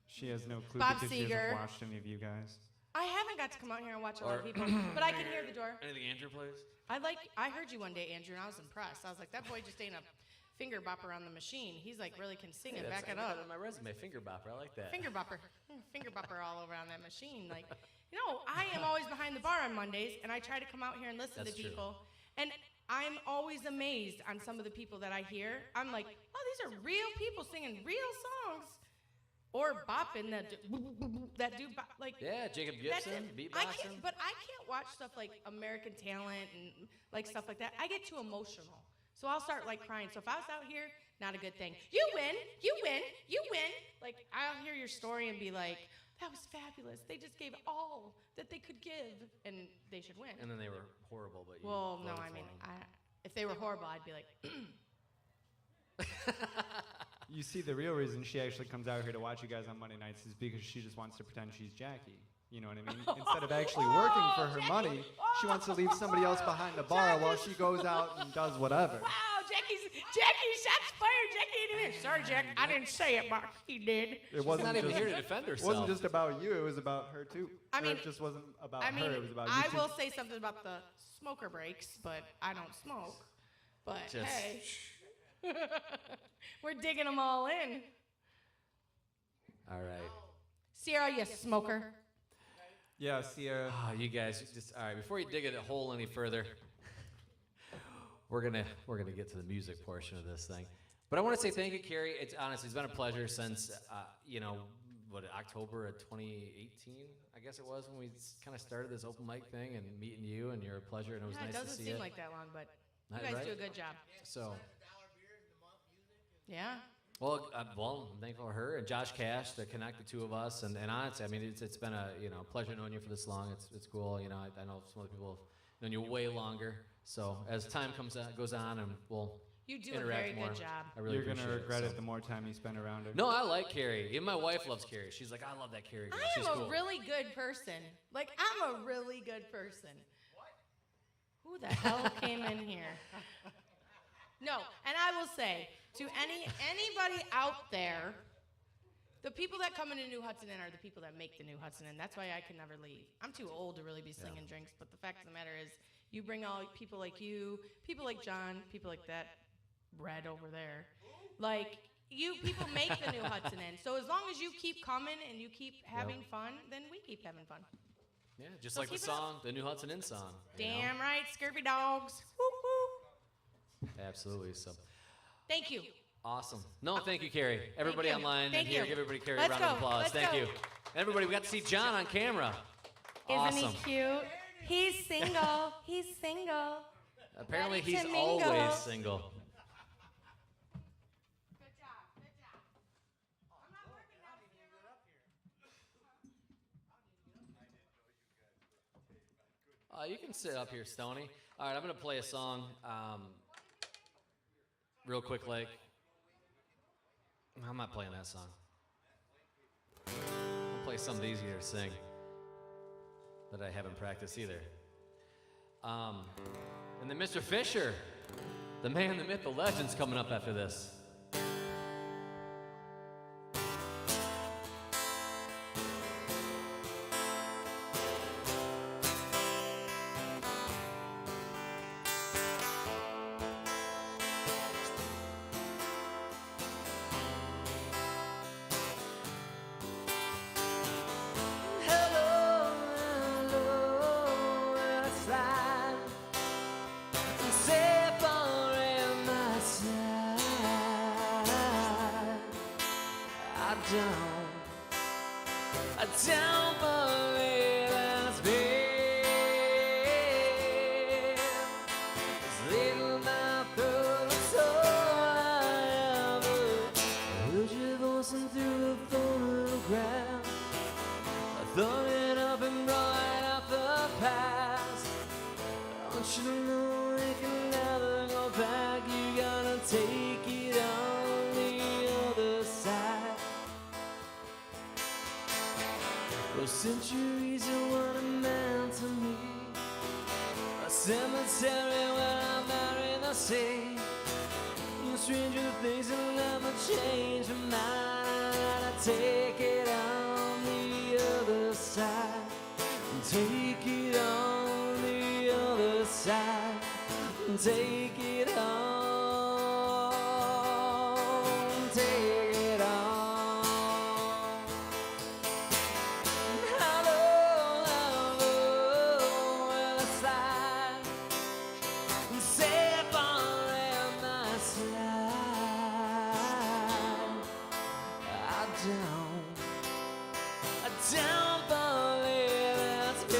She has no clue Bob because she Seger. hasn't watched any of you guys. I haven't got to come out here and watch a lot of Or- people, but I can hear the door. Anything Andrew plays? I heard you one day, Andrew, and I was impressed. I was like, that boy just ain't a finger bopper on the machine. He's like really can sing and That's- back it I got up. that on my resume, finger bopper. I like that. Finger bopper. Finger bopper all over on that machine. Like, you know, I am always behind the bar on Mondays, and I try to come out here and listen That's to true. people. And I'm always amazed on some of the people that I hear. I'm like, oh, these are real people singing real songs. Or bopping that dude, like, Yeah, Jacob that's Gibson, it. I beatboxing. can't, but I can't watch stuff like American Talent and like stuff like that. I get too emotional. So I'll start like crying. So if I was out here, not a good thing. You win, you win, you win. Like I'll hear your story and be like, that was fabulous. They just gave all that they could give, and they should win. And then they were horrible, but you Well, no, voted I for mean, them. if they were horrible, I'd be like, You see, the real reason she actually comes out here to watch you guys on Monday nights is because she just wants to pretend she's Jackie. You know what I mean? Instead of actually working for her money, she wants to leave somebody else behind the bar while she goes out and does whatever. wow, Jackie, shots fired. Jackie ain't in there. Sorry, Jack, I didn't say it, but he did. It She's wasn't not even just, here to defend it herself. wasn't just about you, it was about her too. I Or mean- it just wasn't about I mean, her, it was about you I too. will say something about the smoker breaks, but I don't smoke. But Just- hey, we're digging them all in. All right. Sierra, you smoker. Yeah, Sierra. Oh, you guys, just all right. Before you dig a hole any further, we're gonna get to the music portion of this thing. But I want to say thank you, Karrie. It's honestly, it's been a pleasure since October of 2018, I guess it was when we kind of started this open mic thing and meeting you, and you're a pleasure, and it was Yeah, nice it to doesn't see seem you. like that long, but Right, you guys right? do a good job. So, Yeah. well, I'm thankful for her and Josh Cash to connect the two of us, and honestly, I mean, it's been a pleasure knowing you for this long. It's cool. I know some other people have known you way longer. So as time goes on, and we'll You do a interact very more. good job. I really You're going to appreciate regret so. it the more time you spend around her. No, I like Karrie. Even my wife loves Karrie. She's like, I love that Karrie girl. She's I am cool. a really good person. Like, I'm a really good person. Who the hell came in here? No, and I will say, to anybody out there, the people that come into New Hudson Inn are the people that make the New Hudson Inn. That's why I can never leave. I'm too old to really be slinging drinks, but the fact of the matter is, you bring all people like you, people like John, people like that Red over there. Like, you people make the New Hudson Inn. So as long as you keep coming and you keep having fun, then we keep having fun. Yeah, just So like the keep it up. song, the New Hudson Inn song. Damn right, Scurvy dogs. Whoop, whoop. Absolutely. So Thank you. awesome. No, thank you, Karrie. Everybody you. online Thank and here, you. give everybody Karrie a Let's round of go. applause. Let's Thank go. you. And everybody, we got to see John on camera. Isn't Awesome. he cute? He's single. He's single. Apparently, Ready he's to mingle. always single. Good job. Good job. I'm not working now, Sierra. You can sit up here, Stoney. All right, I'm going to play a song real quick, like. I'm not playing that song. I'll play something easier to sing that I haven't practiced either. And then Mr. Fisher, the man, the myth, the legend's coming up after this. Don't believe it's been this little mouth that's all I ever heard your voice and through a phonograph. I thought it up and brought up the past. I want you to know we can never go back. You gotta take it on the other side. For centuries you were a man to me, a cemetery where I buried the sea. You stranger things will never change your mind. I gotta take it on the other side. Take it on the other side. Take it on. Take it on. Don't believe it's been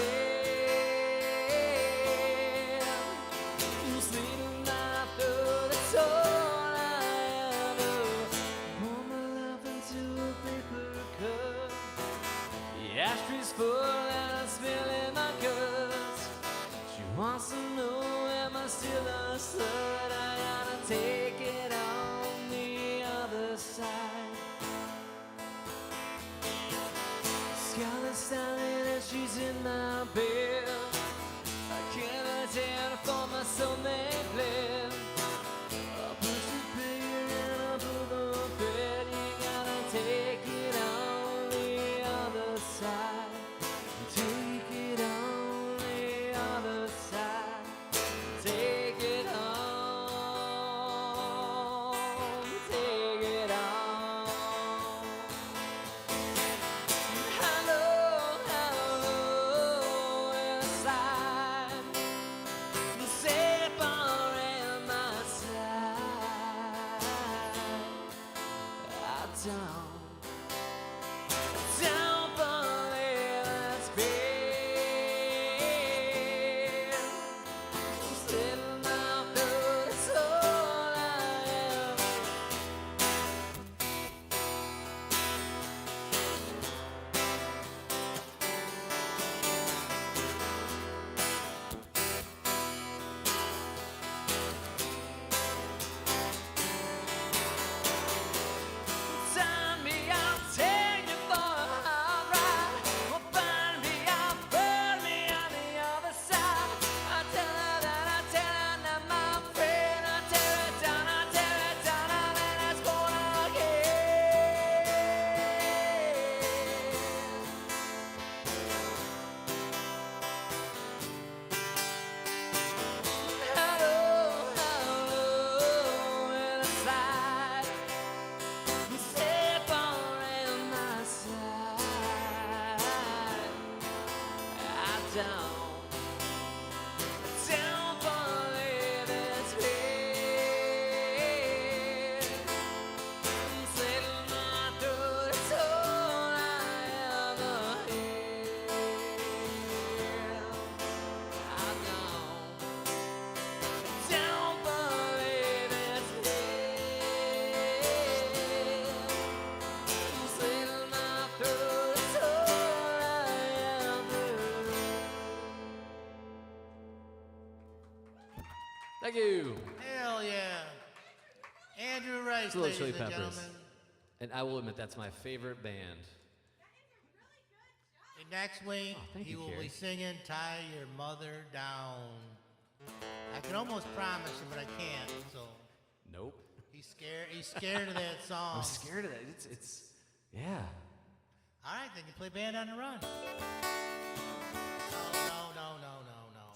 this little knife through the soul I ever pour my life into a paper cup. The ashtray's full and I'm spilling my guts. She wants to know, am I still a slut? I gotta take it on the other side. Scarlet standing and she's in my bed. I can't attend for my soulmate bled. I push the bed and I pull the bed. You gotta take it on the other side. Take it on the other side. Take it on. Take it on. I down. Don't believe it's real. Slit my throat, it's all I ever hear. I know. Don't believe it's real. Slit my throat, it's all I ever. Thank you. Hell yeah. Andrew Rice, Little ladies Chili and Peppers. gentlemen. And I will admit, that's my favorite band. And next week, thank he you, will Karrie. be singing Tie Your Mother Down. I can almost promise you, but I can't. So Nope. he's scared. He's scared of that song. I'm scared of that. It's yeah. All right, then you play Band on the Run. No.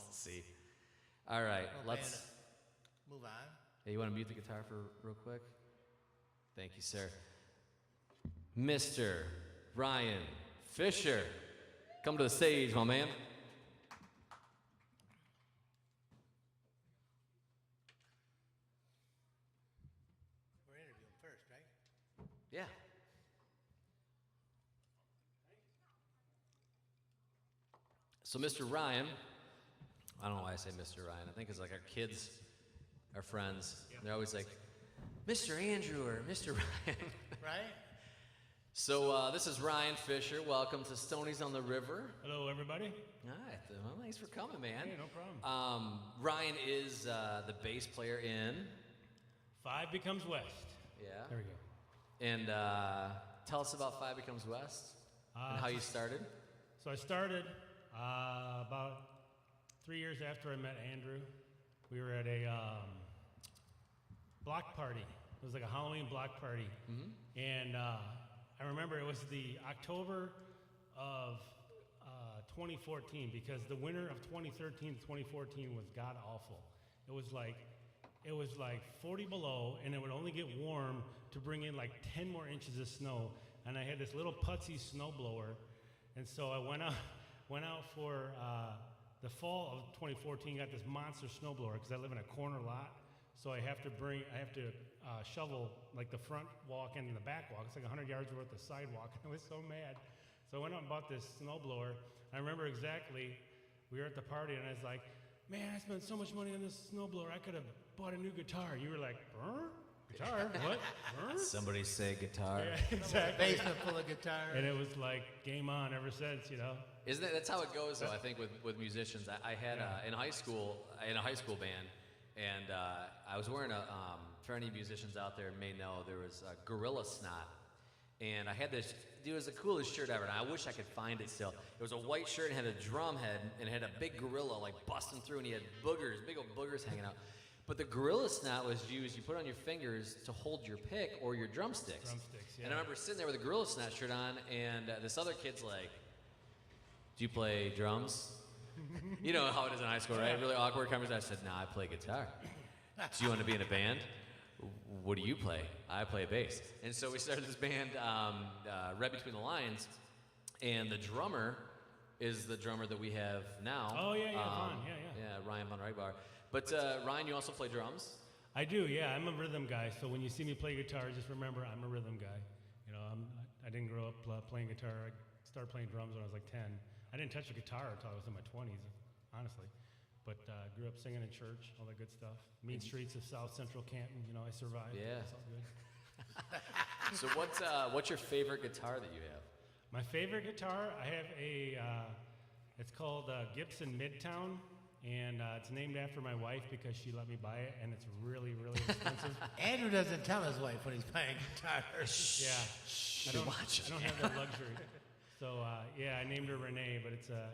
Let's see. All right, No, let's. Band. Move on. Hey, you want to mute the guitar for real quick? Thank you, sir. Mr. Ryan Fisher, come to the stage, my man. We're interviewing first, right? Yeah. So, Mr. Ryan, I don't know why I say Mr. Ryan. I think it's like our kids, our friends. They're always like, Mr. Andrew or Mr. Ryan. Right? So, this is Ryan Fisher. Welcome to Stoney's on the River. Hello, everybody. All right. Well, thanks for coming, man. Hey, no problem. Ryan is the bass player in. Five Becomes West. Yeah. There we go. And tell us about Five Becomes West and how you started. So I started about 3 years after I met Andrew. We were at a block party. It was like a Halloween block party. And I remember it was the October of 2014 because the winter of 2013 to 2014 was god awful. It was like 40 below, and it would only get warm to bring in like 10 more inches of snow. And I had this little putsy snowblower, and so I went out for the fall of 2014. Got this monster snowblower because I live in a corner lot, so I have to shovel like the front walk and the back walk. It's like 100 yards worth of sidewalk. I was so mad, so I went out and bought this snowblower. I remember exactly. We were at the party, and I was like, "Man, I spent so much money on this snowblower. I could have bought a new guitar." You were like, "Guitar? What? Somebody say guitar. Yeah, exactly. Basement full of guitars. And it was like game on ever since, you know. Isn't that's how it goes, though, I think, with musicians. I had in high school band, and I was wearing a, for any musicians out there may know, there was a Gorilla Snot. And I had this, dude, it was the coolest shirt ever, and I wish I could find it still. It was a white shirt and had a drum head, and it had a big gorilla like busting through, and he had boogers, big old boogers hanging out. But the Gorilla Snot was used, you put it on your fingers to hold your pick or your drumsticks. Drumsticks, yeah. And I remember sitting there with a Gorilla Snot shirt on, and this other kid's like, "Do you play drums?" You know how it is in high school, right? Really awkward conversation. I said, "No, I play guitar." "Do you want to be in a band?" "What do you play?" "I play bass." And so we started this band, Read Between the Lines, and the drummer is the drummer that we have now. Oh, yeah, Von, yeah. Yeah, Ryan Von Reichbauer. But Ryan, you also play drums? I do, yeah. I'm a rhythm guy, so when you see me play guitar, just remember I'm a rhythm guy. You know, I didn't grow up playing guitar. I started playing drums when I was like 10. I didn't touch a guitar until I was in my 20s, honestly. But grew up singing in church, all that good stuff. Mean streets of South Central Canton, you know, I survived. Yeah. It's all good. So what's your favorite guitar that you have? My favorite guitar, I have it's called Gibson Midtown. And it's named after my wife because she let me buy it, and it's really, really expensive. Andrew doesn't tell his wife when he's playing guitar. Yeah, I don't have that luxury. So I named her Renee, but it's a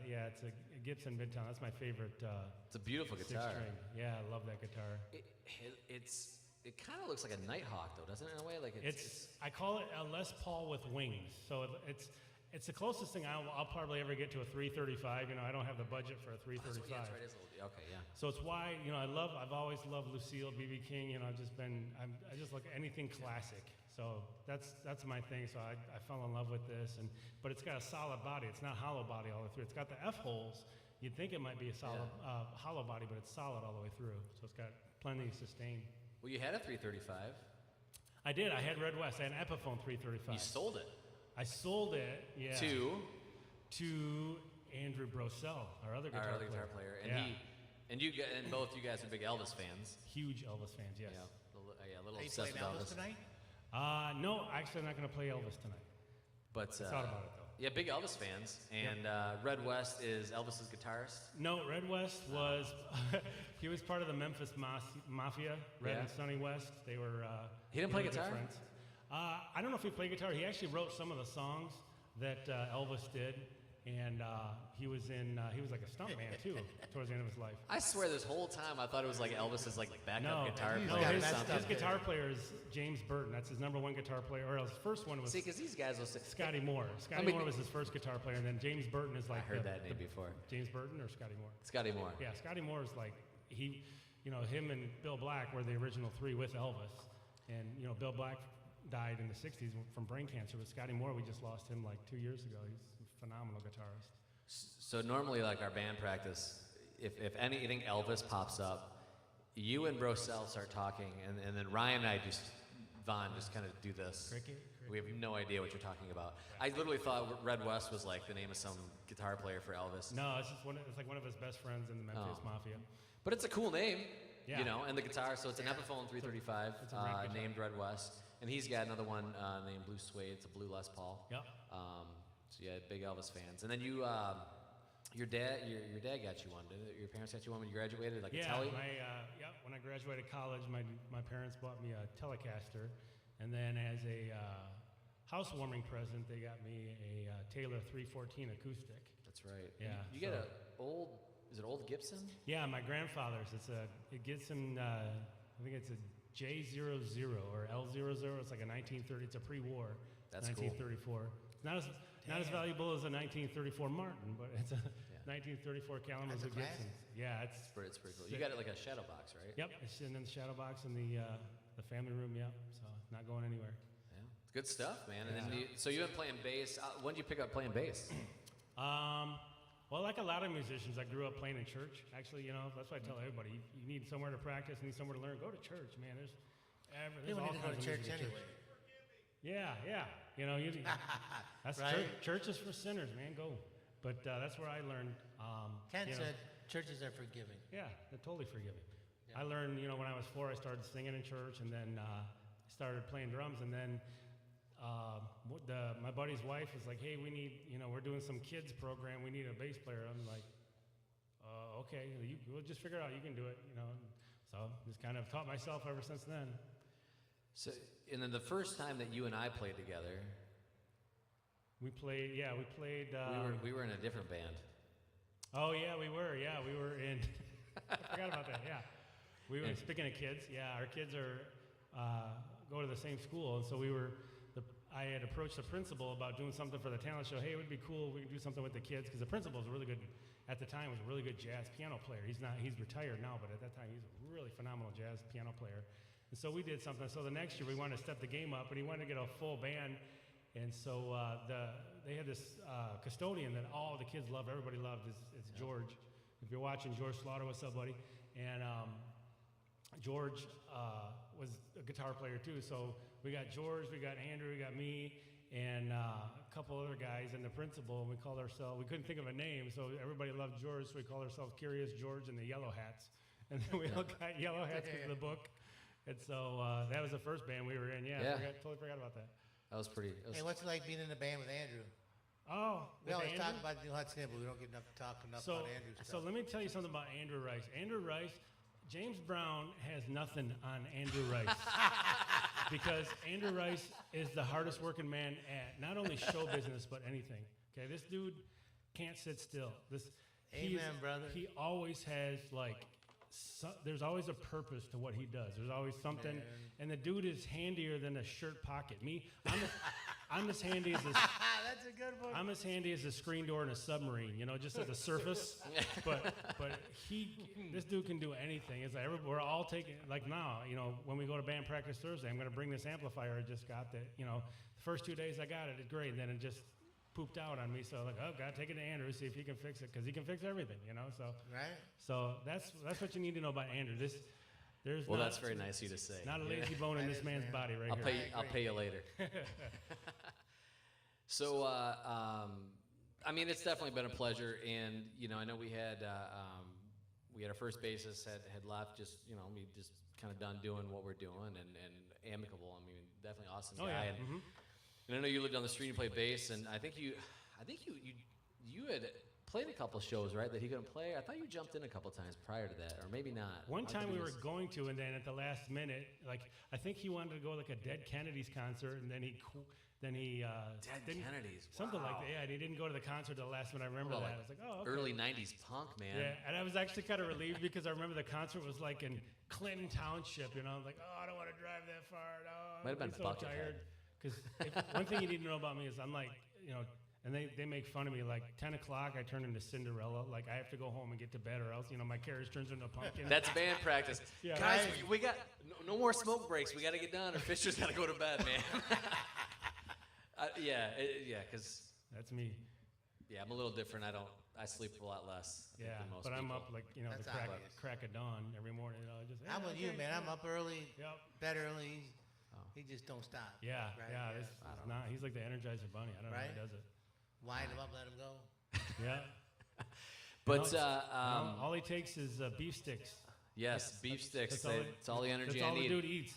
Gibson Midtown. That's my favorite. It's a beautiful guitar. Six-string. Yeah, I love that guitar. It kind of looks like a Nighthawk, though, doesn't it? In a way, like it's I call it a Les Paul with wings. So it's the closest thing I'll probably ever get to a 335. You know, I don't have the budget for a 335. Yeah, that's right. It's a little, okay, yeah. So it's why, you know, I've always loved Lucille, B.B. King. You know, I just like anything classic. So that's my thing. So I fell in love with this, but it's got a solid body. It's not hollow body all the way through. It's got the F holes, You'd think it might be a solid hollow body, but it's solid all the way through. So it's got plenty of sustain. Well, you had a 335. I did. I had Red West. I had an Epiphone 335. You sold it. I sold it, yeah. To Andrew Brosell, our other guitar player. And and both you guys are big Elvis fans. Huge Elvis fans, yes. Yeah, a little Are you obsessed playing with Elvis tonight? No, actually, I'm not going to play Elvis tonight. But I thought about it though. Yeah, big Elvis fans. And Red West is Elvis's guitarist. No, Red West was he was part of the Memphis Mafia. Red and Stoney West. They were. He didn't play good guitar? friends. I don't know if he played guitar. He actually wrote some of the songs that Elvis did, and he was like a stuntman too towards the end of his life. I swear this whole time I thought it was like Elvis's like backup No, guitar no, player. his guitar player is James Burton. That's his number one guitar player. Or his first one was See, because these guys will say Scotty Moore. Scotty Moore was his first guitar player, and then James Burton is like I heard that name before. James Burton or Scotty Moore? Scotty Moore. Yeah, Scotty Moore is like him and Bill Black were the original three with Elvis, and Bill Black died in the '60s from brain cancer. But Scotty Moore, we just lost him like 2 years ago. He's a phenomenal guitarist. So normally, like our band practice, if anything Elvis pops up, you and Brosell start talking, and then Ryan and I Vaughn just kind of do this. Cricket. We have no idea what you're talking about. I literally thought Red West was like the name of some guitar player for Elvis. No, it's just it's like one of his best friends in the Memphis Mafia. But it's a cool name, Yeah. and the guitar. So it's an Epiphone 335 It's a great guitar. named Red West, and he's got another one named Blue Suede. It's a blue Les Paul. Yep. So yeah, big Elvis fans. And then you, your dad got you one, didn't it? Your parents got you one when you graduated, like a Tele? When I graduated college, my parents bought me a Telecaster, and then as a housewarming present, they got me a Taylor 314 acoustic. That's right. Yeah, You get a old, is it old Gibson? Yeah, my grandfather's. It's a Gibson. I think it's a J00 or L00. It's like a 1930. It's a pre-war. That's cool. 1934. It's not as valuable as a 1934 Martin, but it's a 1934 Kalamazoo That's a Gibson. Yeah, it's It's pretty cool. You got it like a shadow box, right? Yep, it's sitting in the shadow box in the family room. Yep, so not going anywhere. Yeah. It's good stuff, man. And then so you've been playing bass. When did you pick up playing bass? Well, like a lot of musicians, I grew up playing in church. Actually, that's why I tell everybody, you need somewhere to practice, you need somewhere to learn. Go to church, man. There's People all need to go to kinds of church music at anyway. Yeah. That's Right? church is for sinners, man. Go. But that's where I learned. Ken said churches are forgiving. Yeah, they're totally forgiving. I learned, when I was 4, I started singing in church, and then started playing drums, and then my buddy's wife was like, hey, we need, we're doing some kids program, we need a bass player. I'm like, okay, we'll just figure it out, you can do it, So just kind of taught myself ever since then. So, and then the first time that you and I played together, we played. we were in a different band. Oh yeah, we were in. I forgot about that. Yeah, we were. Speaking of kids, our kids are go to the same school, and so I had approached the principal about doing something for the talent show. Hey, it would be cool if we could do something with the kids, because the principal was a really good, at the time, was a really good jazz piano player. He's retired now, but at that time, he's a really phenomenal jazz piano player. And so we did something. So the next year, we wanted to step the game up, and he wanted to get a full band. And so they had this custodian that all the kids loved, everybody loved. It's George. If you're watching, George Slaughter, what's up, buddy? And George was a guitar player too. So we got George, we got Andrew, we got me, and a couple other guys, and the principal. And we called ourselves. We couldn't think of a name, so everybody loved George. So we called ourselves Curious George and the Yellow Hats. And then we all got yellow hats because of the book. And so that was the first band we were in. Yeah. Totally forgot about that. That was pretty. Hey, what's it like being in a band with Andrew? Oh, We always Andrew? talk about New Hudson, but we don't get enough about Andrew stuff. So let me tell you something about Andrew Rice. Andrew Rice, James Brown has nothing on Andrew Rice. Because Andrew Rice is the hardest working man at not only show business, but anything. Okay, this dude can't sit still. Amen, brother. He always has there's always a purpose to what he does. There's always something, and the dude is handier than a shirt pocket. I'm as handy as That's a good one. I'm as handy as a screen door in a submarine, just as a surface. but this dude can do anything. It's like we're all taking, like now, when we go to band practice Thursday, I'm going to bring this amplifier I just got that, the first 2 days I got it, it's great, and then it just pooped out on me. So like, oh, gotta take it to Andrew, see if he can fix it, because he can fix everything, you know. So Right. so that's what you need to know about Andrew. Well, that's very nice of you to say. Not a lazy bone in That this is, man's man. body right I'll here. pay. I'll pay you later. So, I mean, it's definitely been a pleasure, and I know we had our first bassist had left, just we just kind of done doing what we're doing, and amicable. I mean, definitely awesome guy. Yeah. And I know you lived on the street and played bass, and I think you had played a couple shows, right? That he couldn't play. I thought you jumped in a couple times prior to that, or maybe not. One time we were going to, and then at the last minute, like I think he wanted to go like a Dead Kennedys concert, and then he Dead Kennedys, something wow. like that. Yeah, and he didn't go to the concert at the last minute. I remember Well, that. I was like, oh, okay. Early '90s punk, man. Yeah, and I was actually kind of relieved because I remember the concert was like in Clinton Township. I was like, oh, I don't want to drive that far. No, Might have been I'm so Buckethead. tired. Because one thing you need to know about me is I'm like, and they make fun of me. Like 10 o'clock, I turn into Cinderella. Like I have to go home and get to bed, or else my carriage turns into a pumpkin. That's band practice. Yeah. Guys, we got no more smoke breaks. We got to get done, or Fisher's got to go to bed, man. Because That's me. I'm a little different. I sleep a lot less. I think, Yeah, than most but I'm people. up like That's the obvious. crack of dawn every morning. Just I'm with you, okay, man. I'm up early, Yep. bed early. He just don't stop. Yeah, Right, yeah. yeah. He's like the Energizer Bunny. I don't know Right? how he does it. Wind him up, let him go. Yeah. But All he takes is beef sticks. yes, beef sticks. That's It's all the energy That's I all the need. dude eats.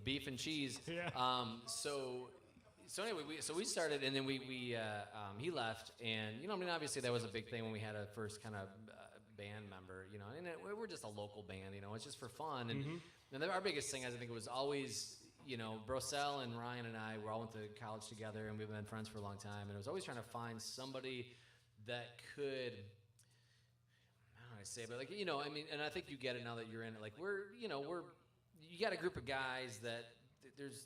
Beef and cheese. Yeah. So anyway, we started, and then he left, and I mean, obviously that was a big thing when we had a first kind of band member, and we're just a local band, it's just for fun, and our biggest thing, I think, it was always, Brosel and Ryan and I, we all went to college together, and we've been friends for a long time, and it was always trying to find somebody that could. I don't know how to say it, but like, I mean, and I think you get it now that you're in it. Like you got a group of guys that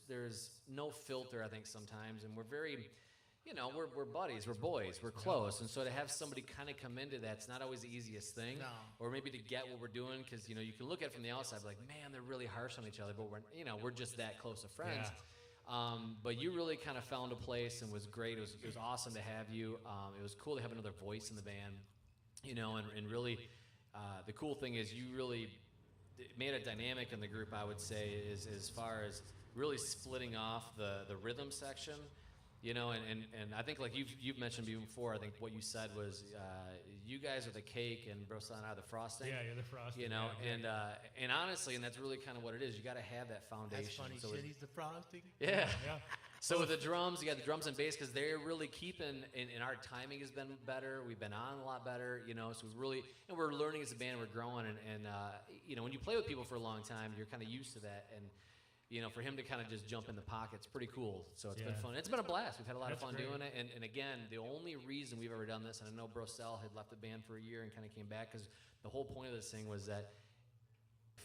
there's no filter, I think, sometimes, and we're very, we're buddies, we're boys, we're close, and so to have somebody kind of come into that's not always the easiest thing, No. or maybe to get what we're doing, because you can look at it from the outside, like, man, they're really harsh on each other, but we're just that close of friends. Yeah. But you really kind of found a place and was great. It was awesome to have you. It was cool to have another voice in the band, and really, the cool thing is you really made a dynamic in the group, I would say, is as far as really splitting off the rhythm section, and I think, like you've mentioned before, I think what you said was you guys are the cake and Brosel and I are the frosting. Yeah, you're the frosting. And honestly, and that's really kind of what it is. You got to have that foundation. That's funny So shit. He's the frosting. yeah. Yeah. So with the drums, you got the drums and bass, because they're really keeping, and our timing has been better. We've been on a lot better, so we've really, and we're learning as a band, we're growing, and when you play with people for a long time, you're kind of used to that, and for him to kind of just jump in the pocket, it's pretty cool. So it's been fun. It's been a blast. We've had a lot of That's fun great. doing it, and again, the only reason we've ever done this, and I know Brosel had left the band for a year and kind of came back, because the whole point of this thing was that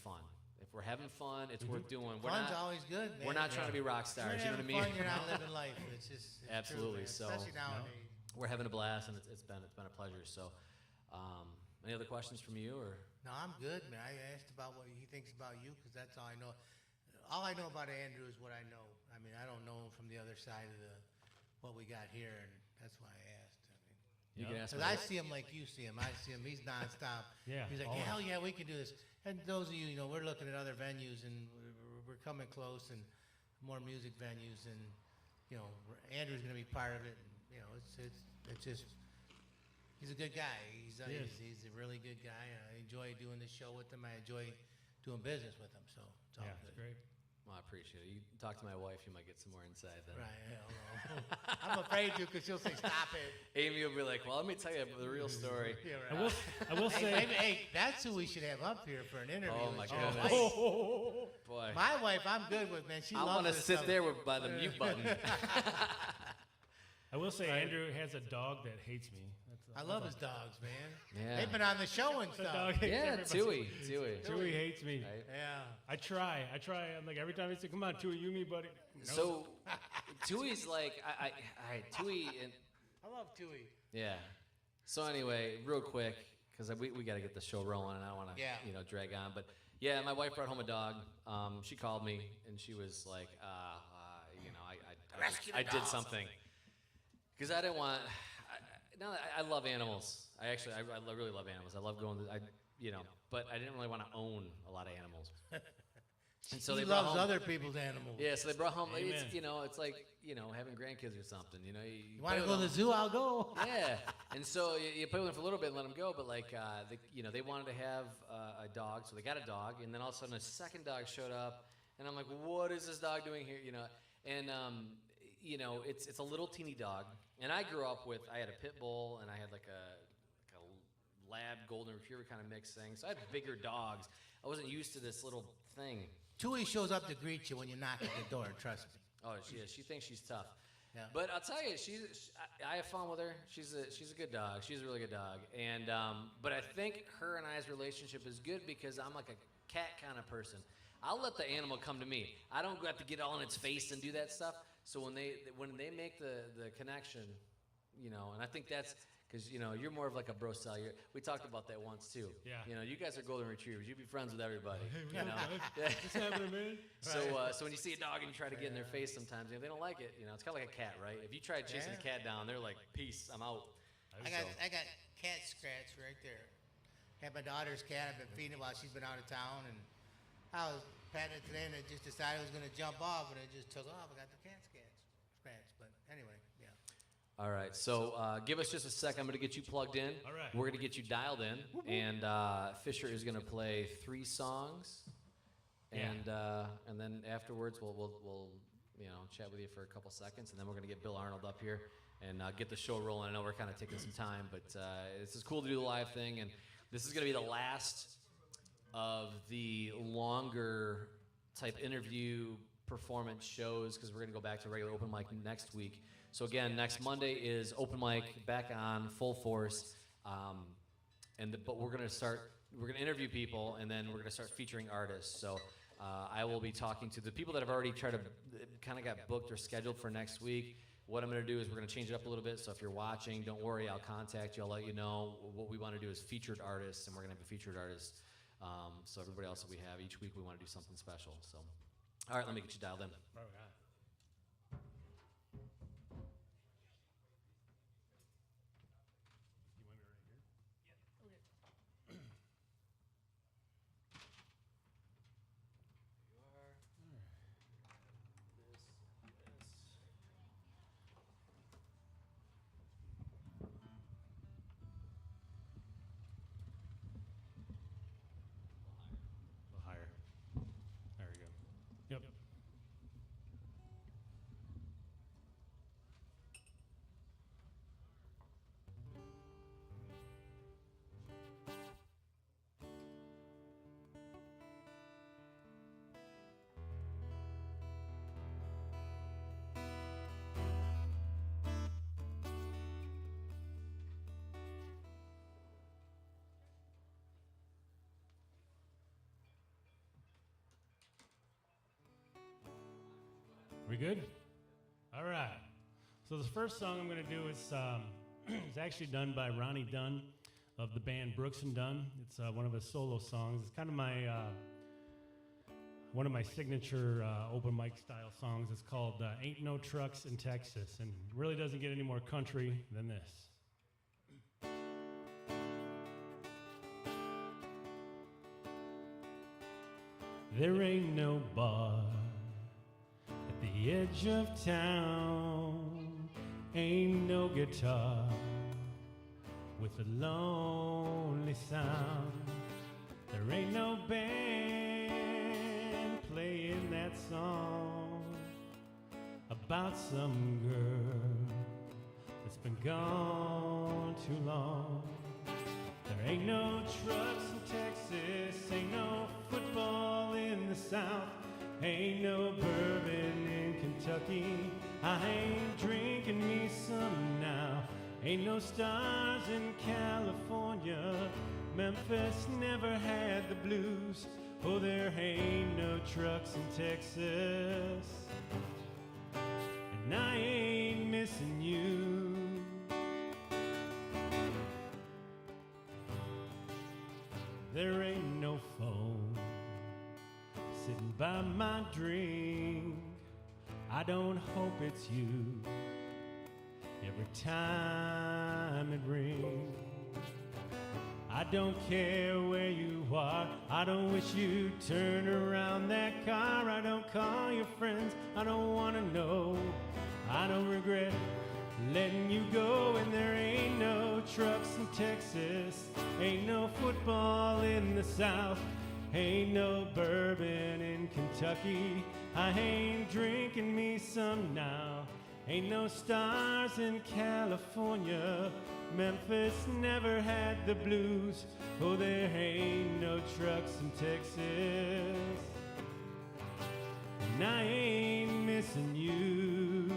fun. If we're having fun, it's worth doing. We're Fun's not, always good, man. we're not trying to be rock If you're stars, you know what I having mean? fun, you're not living life. It's just it's Absolutely, true, man. so- Especially nowadays. We're having a blast, and it's been a pleasure. So, any other questions from you, or? No, I'm good, man. I asked about what he thinks about you because that's all I know. All I know about Andrew is what I know. I mean, I don't know him from the other side of what we got here, and that's why I asked. You can ask Because me. I see him like you see him. I see him. He's nonstop. Yeah, He's like, always. hell yeah, we can do this. And those of you, we're looking at other venues, and we're coming close, and more music venues, and Andrew's going to be part of it. And, it's just. He's a good guy. He's a really good guy. I enjoy doing this show with him. I enjoy doing business with him. So it's all Yeah, good. it's great. Well, I appreciate it. You talk to my wife, you might get some more insight then. Right. Yeah, I'm afraid to because she'll say, "Stop it." Amy will be like, "Well, let me tell you the real story." Yeah, I right. will say. Hey, that's who we should have up here for an interview. Oh, my is your goodness. wife. Boy, My wife, I'm good with, man. She I loves want to this sit stuff. there by the mute button. I will say, Andrew has a dog that hates me. I love his dogs, man. Yeah. They've been on the show and The stuff. dog hates Yeah, everybody. Tui. Tui hates me. Right? Yeah. I try. I'm like, every time he says, "Come on, Tui, you me, buddy." No. So, Tui's like, Tui, and I love Tui. yeah. So anyway, real quick, because we got to get the show rolling, and I don't want to, Yeah. drag on. But yeah, my wife brought home a dog. She called me, and she was like, Rescue the I did dog. something. Because I didn't want. I love animals. I really love animals. I love going. But I didn't really want to own a lot of animals. And so he they brought loves home, other people's animals. Yeah, so they brought home. Amen. It's like having grandkids or something. You You want to go to the zoo? I'll go. Yeah, and so you play with them for a little bit and let them go. But they wanted to have a dog, so they got a dog, and then all of a sudden a second dog showed up, and I'm like, what is this dog doing here? And it's a little teeny dog, and I grew up with. I had a pit bull, and I had like a lab golden retriever kind of mix thing. So I had bigger dogs. I wasn't used to this little thing. Chewy shows up to greet you when you knock at the door. Trust me. Oh, she thinks she's tough. Yeah. But I'll tell you, I have fun with her. She's a good dog. She's a really good dog. And but I think her and I's relationship is good because I'm like a cat kind of person. I'll let the animal come to me. I don't have to get all in its face and do that stuff. So when they make the connection, and I think that's because you're more of like a bro style. We talked about that once too. Yeah. You guys are golden retrievers. You'd be friends with everybody. What's happening, man? So when you see a dog and you try to get in their face, sometimes they don't like it. It's kind of like a cat, right? If you try chasing a cat down, they're like, "Peace, I'm out." I got cat scratch right there. Had my daughter's cat. I've been feeding it while she's been out of town, and I was patting it today, and it just decided it was going to jump off, and it just took off. I got the cat scratch. But anyway, yeah. All right, so give us just a second. I'm going to get you plugged in. All right. We're going to get you dialed in, and Fisher is going to play 3 songs, and then afterwards we'll chat with you for a couple seconds, and then we're going to get Bill Arnold up here and get the show rolling. I know we're kind of taking some time, but this is cool to do the live thing, and this is going to be the last of the longer type interview performance shows because we're going to go back to regular open mic next week. So again, next Monday is open mic back on full force, but we're going to interview people, and then we're going to start featuring artists. So I will be talking to the people that have already kind of got booked or scheduled for next week. What I'm going to do is we're going to change it up a little bit. So if you're watching, don't worry, I'll contact you. I'll let you know. What we want to do is featured artists, and we're going to have a featured artist. So everybody else that we have, each week we want to do something special. So, all right, let me get you dialed in. All right. Higher. There we go. Yep. We good? All right. So the first song I'm going to do is it's actually done by Ronnie Dunn of the band Brooks and Dunn. It's one of his solo songs. It's kind of my one of my signature open mic style songs. It's called "Ain't No Trucks in Texas," and it really doesn't get any more country than this. There ain't no bar at the edge of town, ain't no guitar with a lonely sound. There ain't no band playing that song about some girl that's been gone too long. There ain't no trucks in Texas, ain't no football in the South, ain't no bourbon in Kentucky, I ain't drinking me some now. Ain't no stars in California, Memphis never had the blues. Oh, there ain't no trucks in Texas, and I ain't missing you. There ain't no phone sitting by my drink, I don't hope it's you. Every time it rings. I don't care where you are, I don't wish you'd turn around that car. I don't call your friends, I don't wanna know. I don't regret letting you go, and there ain't no trucks in Texas, ain't no football in the South, ain't no bourbon in Kentucky. I ain't drinking me some now. Ain't no stars in California. Memphis never had the blues. Oh, there ain't no trucks in Texas, and I ain't missing you.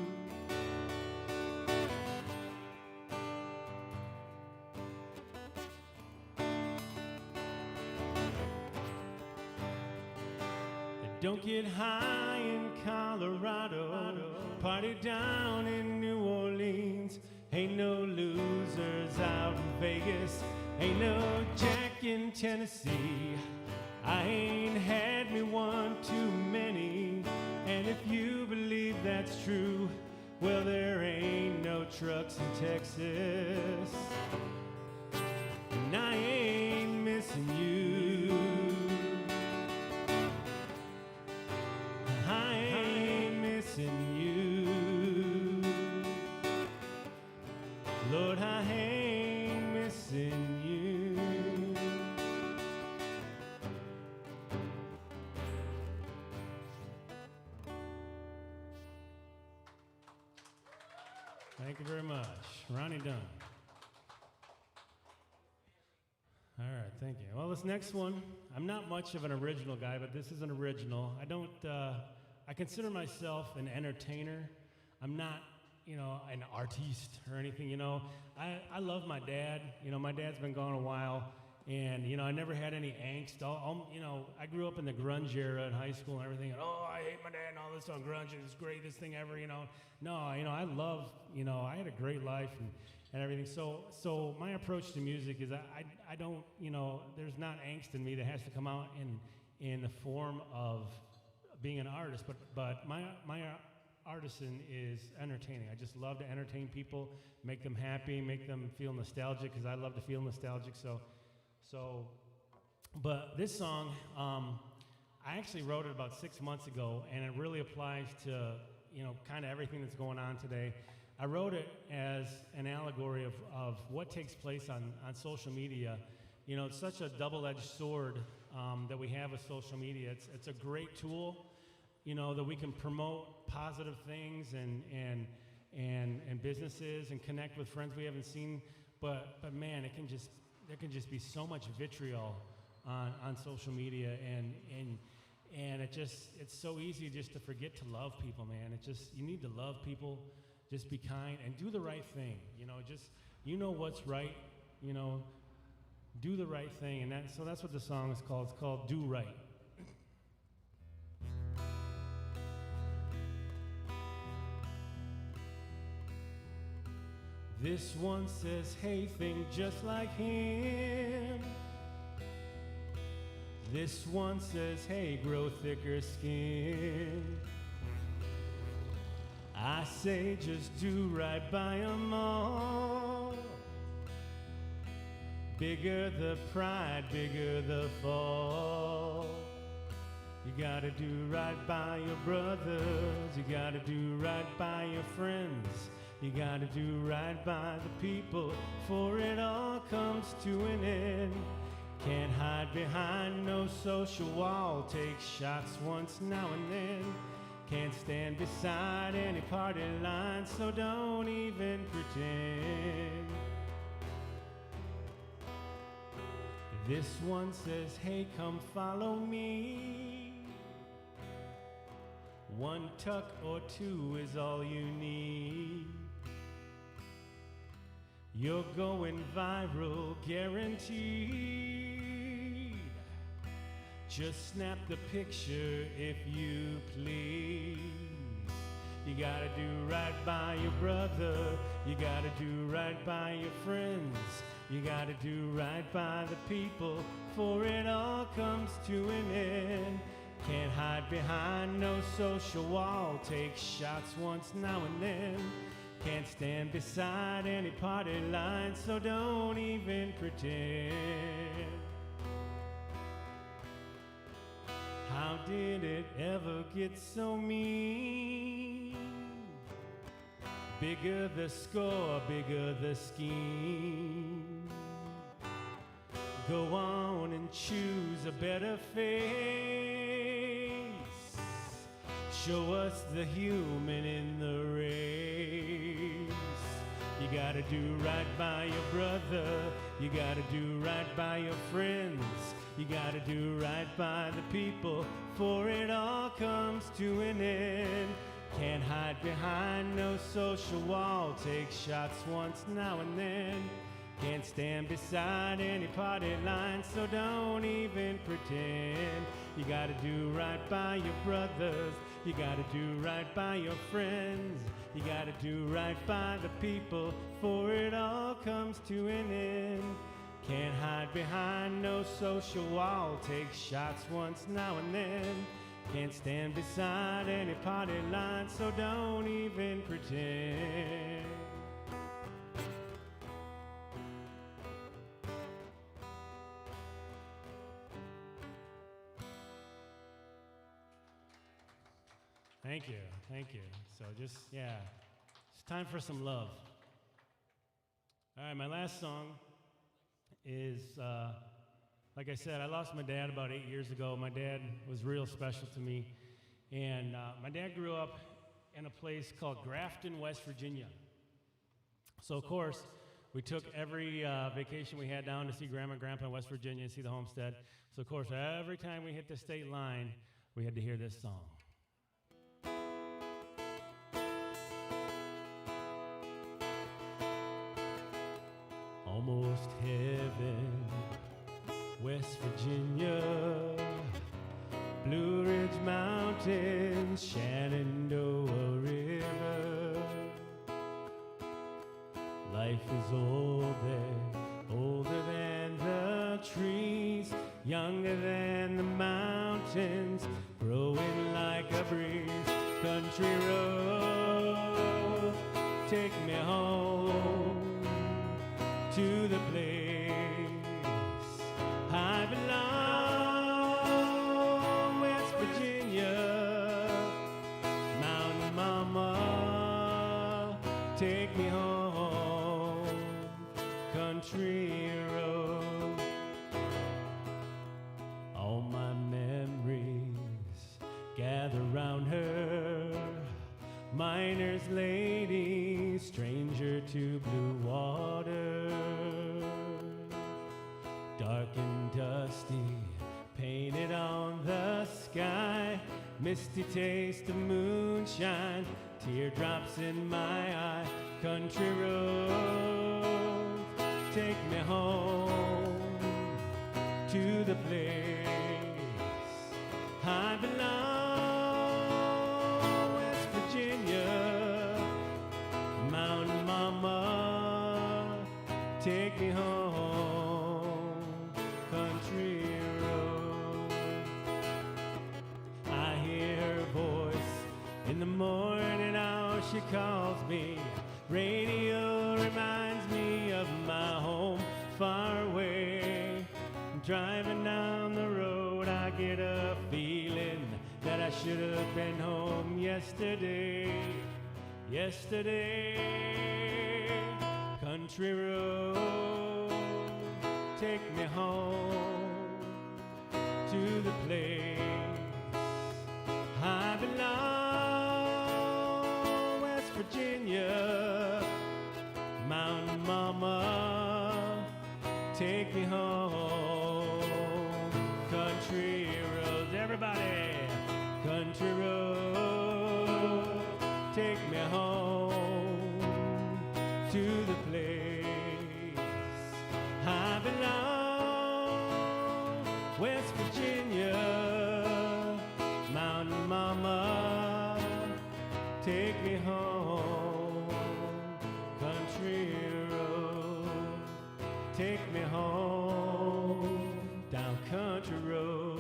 Don't get high in Colorado, party down in New Orleans. Ain't no losers out in Vegas, ain't no Jack in Tennessee. I ain't had me one too many, and if you believe that's true, well, there ain't no trucks in Texas, and I ain't missing you. I ain't missing you. Lord, I ain't missing you. Thank you very much. Ronnie Dunn. All right, thank you. Well, this next one, I'm not much of an original guy, but this is an original. I consider myself an entertainer. I'm not, an artiste or anything, I love my dad. My dad's been gone a while, and, I never had any angst. I grew up in the grunge era in high school and everything. And, I hate my dad and all this on grunge. It's the greatest thing ever, No, I love, I had a great life and everything. So my approach to music is I don't, there's not angst in me that has to come out in the form of being an artist, but my artisan is entertaining. I just love to entertain people, make them happy, make them feel nostalgic, because I love to feel nostalgic. But this song, I actually wrote it about 6 months ago, and it really applies to kind of everything that's going on today. I wrote it as an allegory of what takes place on social media. It's such a double-edged sword that we have with social media. It's a great tool, that we can promote positive things and businesses and connect with friends we haven't seen. But man, there can just be so much vitriol on social media, and it's so easy just to forget to love people, man. You need to love people, just be kind and do the right thing. What's right, do the right thing, and so that's what the song is called. It's called Do Right. This one says, hey, think just like him. This one says, hey, grow thicker skin. I say just do right by 'em all. Bigger the pride, bigger the fall. You gotta do right by your brothers. You gotta do right by your friends. You gotta do right by the people, for it all comes to an end. Can't hide behind no social wall. Take shots once now and then. Can't stand beside any party line, so don't even pretend. This one says, hey, come follow me. One tuck or two is all you need. You're going viral, guaranteed. Just snap the picture if you please. You gotta do right by your brother. You gotta do right by your friends. You gotta do right by the people, for it all comes to an end. Can't hide behind no social wall. Take shots once now and then. Can't stand beside any party line, so don't even pretend. How did it ever get so mean? Bigger the score, bigger the scheme. Go on and choose a better face. Show us the human in the race. You gotta do right by your brother. You gotta do right by your friends. You gotta do right by the people, for it all comes to an end. Can't hide behind no social wall. Take shots once now and then. Can't stand beside any party line, so don't even pretend. You gotta do right by your brothers. You gotta do right by your friends. You gotta do right by the people, for it all comes to an end. Can't hide behind no social wall. Take shots once now and then. Can't stand beside any party line, so don't even pretend. Thank you, thank you. So just, yeah, it's time for some love. All right, my last song is, like I said, I lost my dad about 8 years ago. My dad was real special to me. And my dad grew up in a place called Grafton, West Virginia. So, of course, we took every vacation we had down to see Grandma and Grandpa in West Virginia and see the homestead. So, of course, every time we hit the state line, we had to hear this song. Almost heaven, West Virginia, Blue Ridge Mountains, Shenandoah River. Life is old there, older than the trees, younger than the mountains, growing like a breeze. Country road, take me home to the place I belong, West Virginia. Mountain Mama, take me home, country road. All my memories gather round her, miner's lady, stranger to blue water. Dark and dusty, painted on the sky, misty taste of moonshine, teardrops in my eye. Country road, take me home to the place I belong, West Virginia. Mountain Mama, take me home, country road. I hear her voice in the morning hour, she calls me. Radio reminds me of my home far away. Driving down the road, I get a feeling that I should have been home yesterday. Yesterday, country road, take me home to the place I belong, West Virginia. Mountain Mama, take me home, country roads. Everybody, country road, take me home to the place I belong, West Virginia. Mountain Mama, take me home, country road, take me home, down country road.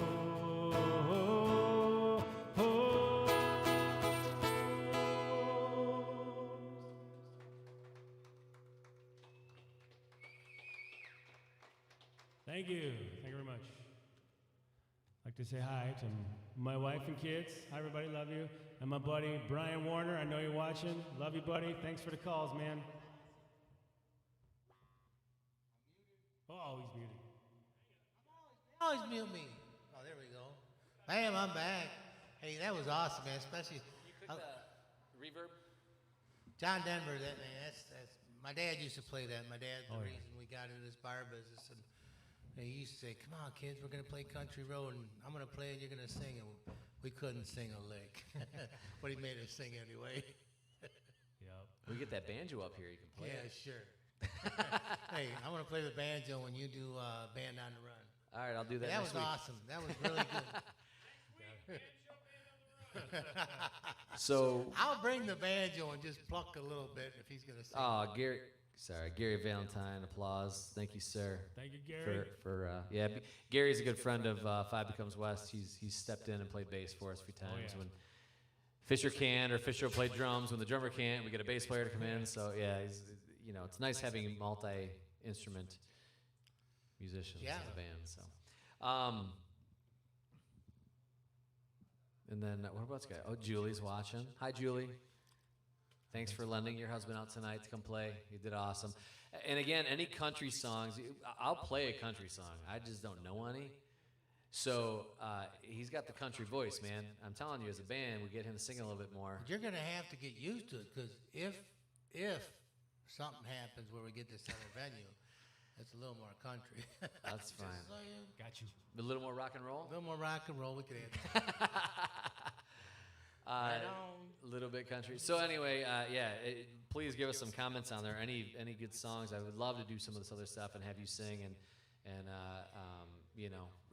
Thank you. Thank you very much. I'd like to say hi to my wife and kids. Hi, everybody. Love you. And my buddy, Brian Warner. I know you're watching. Love you, buddy. Thanks for the calls, man. Oh, he's muted. Always mute me. Oh, there we go. Bam, I'm back. Hey, that was awesome, man. Especially You click the reverb? John Denver. That man. That's my dad used to play that. My dad's the Oh, yeah. reason we got into this bar business. And he used to say, "Come on, kids, we're gonna play Country Road, and I'm gonna play, and you're gonna sing." And we couldn't sing a lick, but he made us sing anyway. Yep. We get that banjo up here. You can play Yeah, it. sure. Hey, I'm gonna play the banjo when you do Band on the Run. All right, I'll do that That next was week. awesome. That was really good. So, I'll bring the banjo and just pluck a little bit if he's gonna sing. Gary Valentine, applause. Thank you, sir. Thank you, Gary. Gary's a good friend of Five Becomes West. He's stepped in and played bass for us a few times yeah. when Fisher can't, or Fisher will play drums when the drummer can't. We get a bass player to come in. So yeah, it's nice having multi-instrument musicians in the band. So, and then what about this guy? Oh, Julie's watching. Hi, Julie. Thanks for lending your husband out tonight to come play. You did awesome. And again, any country songs, I'll play a country song. I just don't know any. So he's got the country voice, man. I'm telling you, as a band, we get him to sing a little bit more. You're gonna have to get used to it, because if something happens where we get this other venue, it's a little more country. That's fine. So, Got you. A little more rock and roll? a little more rock and roll. We could add that. Right on. A little bit country. So anyway, please give us some comments on there. Any good songs? I would love to do some of this other stuff and have you sing and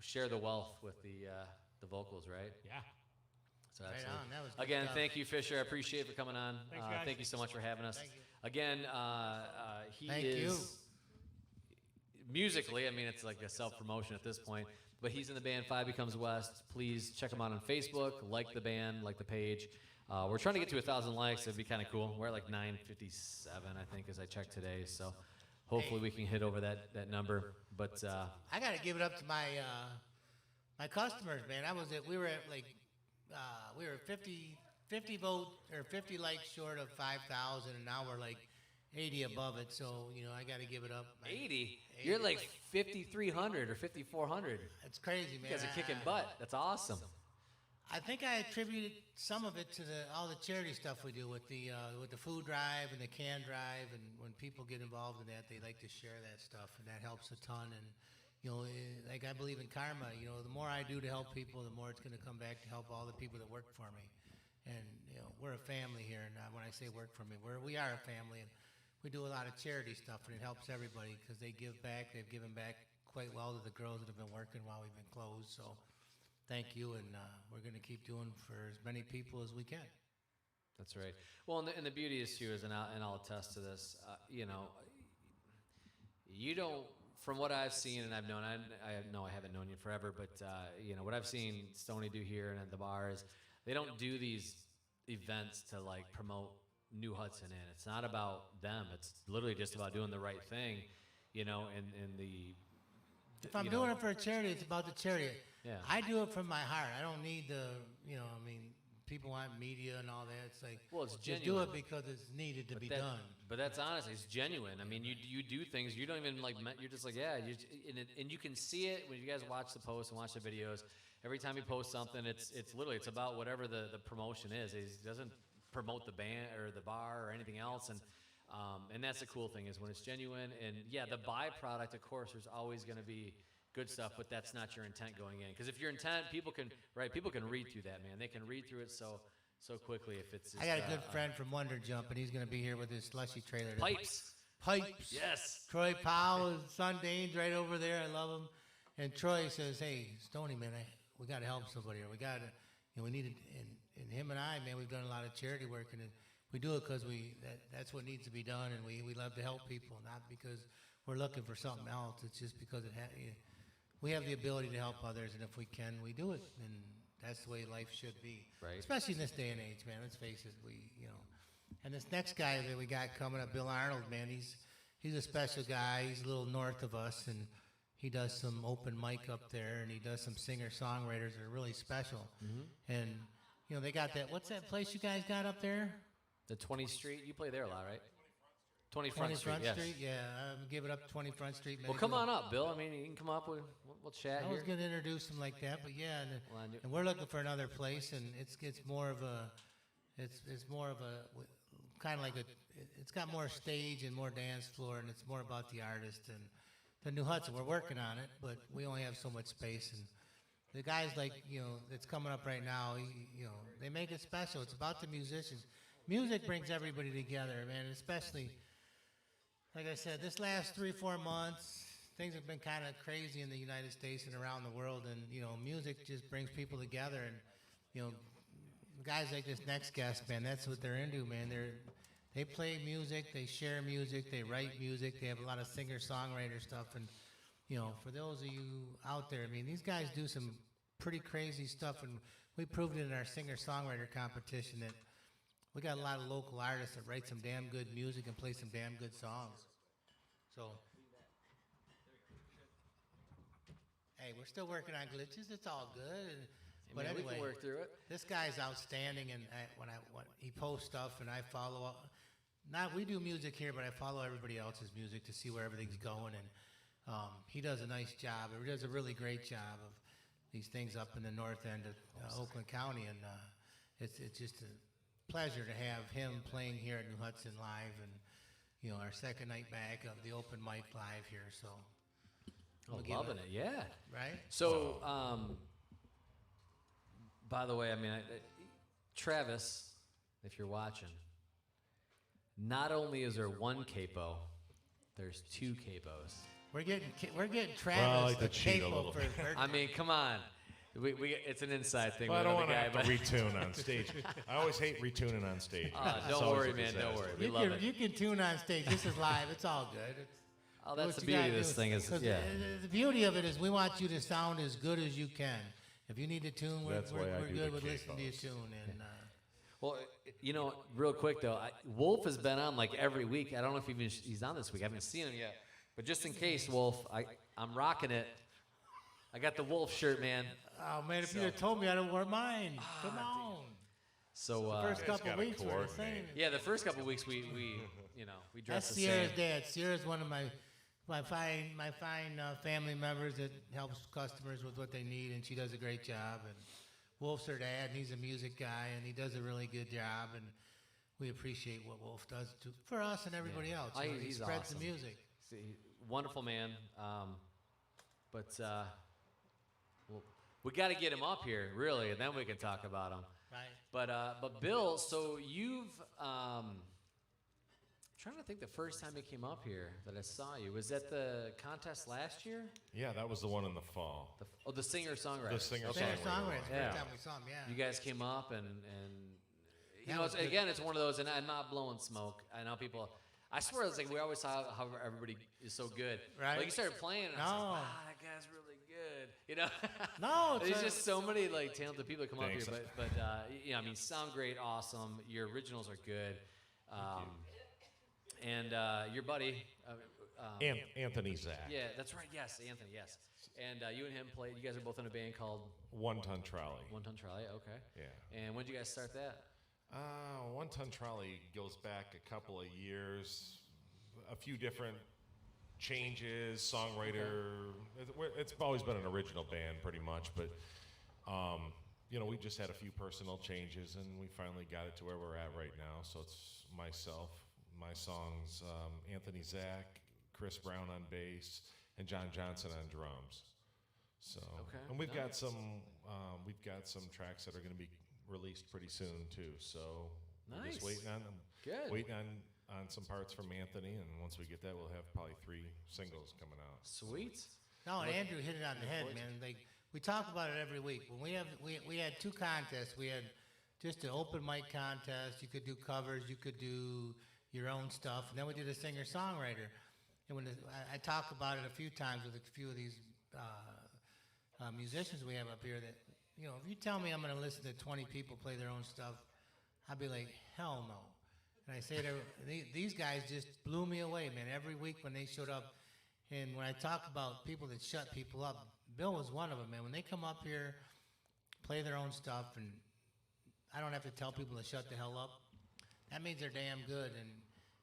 share the wealth with the vocals, right? Yeah. Right So absolutely. on. That was good Again, stuff. thank you, Fisher. I appreciate it for coming on. Thanks, guys. Thank you so much for having us. Thank you. Again, he Thank is you. musically. I mean, it's like a self-promotion at this point. But he's in the band Five Becomes West. Please check him out on Facebook. Like the band, like the page. We're trying to get to 1,000 likes. It'd be kind of cool. We're at like 957, I think, as I checked today. So hopefully we can hit over that number. But I got to give it up to my my customers, man. We were at like we were 50 vote or 50 likes short of 5,000, and now we're like 80 above it. So I got to give it up. 80? You're like 5,300 or 5,400. It's crazy, man. You guys are kicking butt. That's awesome. I think I attributed some of it to all the charity stuff we do with the food drive and the can drive, and when people get involved in that, they like to share that stuff, and that helps a ton. And like I believe in karma. The more I do to help people, the more it's going to come back to help all the people that work for me. And we're a family here, and when I say work for me, we are a family, and we do a lot of charity stuff, and it helps everybody because they give back. They've given back quite well to the girls that have been working while we've been closed. So thank you, and we're going to keep doing for as many people as we can. That's right. Well, and the beauty is too, and I'll attest to this. You don't, from what I've seen and I've known, I know I haven't known you forever, but what I've seen Stoney do here and at the bar is they don't do these events to like promote New Hudson in. It's not about them. It's literally just about doing the right thing, and the. If I'm doing it for a charity, it's about the charity. Yeah. I do it from my heart. I don't need people want media and all that. It's like, Well, it's just do genuine. it because it's needed to be that- done. But that's honestly, it's genuine. I mean, you do things you don't even like. You're just like, yeah, and you can see it when you guys watch the posts and watch the videos. Every time you post something, it's literally about whatever the promotion is. He doesn't promote the band or the bar or anything else, and that's the cool thing is when it's genuine. And yeah, the byproduct, of course, there's always going to be good stuff, but that's not your intent going in. Because if your intent, people can read through that, man. They can read through it so quickly if it's. Just, I got a good friend from Wonder Jump, and he's going to be here with his slushy trailer. Pipes. Pipes. Yes. Troy Powell, his son Dane's right over there. I love him. And Troy says, "Hey, Stoney, man, we got to help somebody here. We got to, we need it." And him and I, man, we've done a lot of charity work, and we do it because that's what needs to be done, and we love to help people, not because we're looking for something else. It's just because we have the ability to help others, and if we can, we do it, and that's the way life should be. Right. Especially in this day and age, man. Let's face it, And this next guy that we got coming up, Bill Arnold, man, he's a special guy. He's a little north of us, and he does some open mic up there, and he does some singer-songwriters that are really special. And, you know, they got that, what's that place you guys got up there? The 20th Street. You play there a lot, right? 20 Front 20 Street. Front Yes. Street? Yeah, give it up 20 Front Street. Well, come on up, Bill. I mean, you can come up. We'll chat I was here. going to introduce him like that, but yeah, Well, I knew- and we're looking for another place, and it's more of a, it's more of a, kind of like a, it's got more stage and more dance floor, and it's more about the artist and the New Hudson. We're working on it, but we only have so much space, and the guys like, you know, that's coming up right now, you know, they make it special. It's about the musicians. Music brings everybody together, man, especially, like I said, this last 3-4 months, things have been kind of crazy in the United States and around the world, and, you know, music just brings people together, and, you know, guys like this next guest, man, that's what they're into, man. They play music, they share music, they write music, they have a lot of singer-songwriter stuff, and, you know, for those of you out there, I mean, these guys do some pretty crazy stuff, and we proved it in our singer-songwriter competition that we got a lot of local artists that write some damn good music and play some damn good songs. So, hey, we're still working on glitches. It's all good. But Man, we anyway, can work through it. this guy's outstanding, and when he posts stuff, and I follow up. Not we do music here, but I follow everybody else's music to see where everything's going, and he does a nice job. He does a really great job of these things up in the north end of Oakland County, and it's just a pleasure to have him playing here at New Hudson Live, and you know, our second night back of the open mic live here. So, we'll give Loving it. Yeah. right? So, by the way, I mean, Travis, if you're watching, not only is there one capo, there's two capos. We're getting I Travis like to the cheat a capo little for his birthday. I mean, come on. It's an inside thing. Well, I with don't another want to guy, have to retune on stage. I always hate retuning on stage. It's don't always worry, a man. Don't disaster. worry. We love it. You can tune on stage. This is live. It's all good. Oh, Do that's the what you beauty of gotta this do. thing is, 'Cause yeah. the beauty of it is we want you to sound as good as you can. If you need to tune, we're That's why I do good the with listening to you capos. tune. And Well, you know, real quick though, Wolf has been on like every week. I don't know if he's on this week. I haven't seen him yet. But just in case, Wolf, I'm rocking it. I got the Wolf shirt, man. oh man, if you'd have told me, I'd have worn mine. Come on. So First guys couple gotta weeks were the same. coordinate. yeah, the first couple weeks we you know we That's dressed the Sierra's same. dad. Sierra's one of my fine family members that helps customers with what they need, and she does a great job. And Wolf's her dad, and he's a music guy, and he does a really good job. And we appreciate what Wolf does for us and everybody else. You know, he He's spreads awesome. the music. Wonderful man. But we got to get him up here, really, and then we can talk about him. Right. But Bill, so you've trying to think the first time you came up here that I saw you was that the contest last year. Yeah, that was the one in the fall. The singer-songwriter. The singer-songwriter. Singer-songwriter. Yeah. First time we saw him, yeah. You guys came up and you That know, was good. it's one of those, and I'm not blowing smoke. I know people. I swear, it's like we always saw how everybody is so good. Right. Like you started playing, and I was like, No. wow, that guy's really good. You know. No, There's just so many like talented people that come Thanks. up here, but you know, I mean, sound great, awesome. Your originals are good. And your buddy. Anthony Zach. Yeah, that's right. Yes, Anthony. Yes. And you and him played. You guys are both in a band called One Ton Trolley. One Ton Trolley. Okay. Yeah. And when did you guys start that? One Ton Trolley goes back a couple of years, a few different changes, songwriter. It's always been an original band pretty much, but you know, we just had a few personal changes, and we finally got it to where we're at right now. So it's myself, my songs, Anthony Zach, Chris Brown on bass, and John Johnson on drums. So, Okay, and we've got nice. some tracks that are going to be released pretty soon too. So we're Nice. just waiting on them. Good. Waiting on some parts from Anthony, and once we get that, we'll have probably 3 singles coming out. Sweet. No, and Andrew hit it on the head, man. Like we talk about it every week. When we had 2 contests. We had just an open mic contest. You could do covers. You could do your own stuff, and then we did a singer-songwriter. And when I talked about it a few times with a few of these musicians we have up here, that you know, if you tell me I'm going to listen to 20 people play their own stuff, I'd be like, hell no. And I say to these guys just blew me away, man. Every week when they showed up, And when I talk about people that shut people up, Bill was one of them, man. When they come up here, play their own stuff, and I don't have to tell people to shut the hell up, that means they're damn good. And,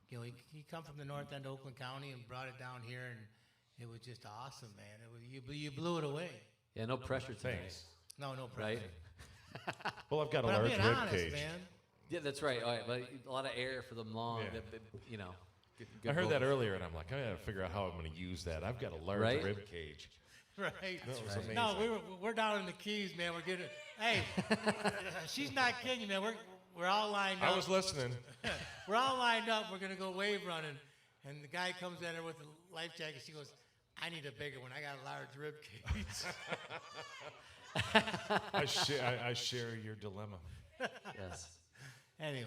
you know, he come from the north end of Oakland County and brought it down here, and it was just awesome, man. You blew it away. Yeah, no pressure tonight. Thanks. No pressure. Right? Well, I've got a But I'm large being rib honest, cage. man. Yeah, that's right. All right, but a lot of air for them long. Yeah. You know. I heard that earlier, and I'm like, I gotta figure out how I'm gonna use that. I've got a large Right? rib cage. Right. That was amazing. No, we're down in the Keys, man. We're getting. Hey, she's not kidding you, man. We're all lined up. I was listening. We're all lined up. We're gonna go wave running, and the guy comes in there with a life jacket. She goes, "I need a bigger one. I got a large rib cage." I share your dilemma. Yes. Anyway,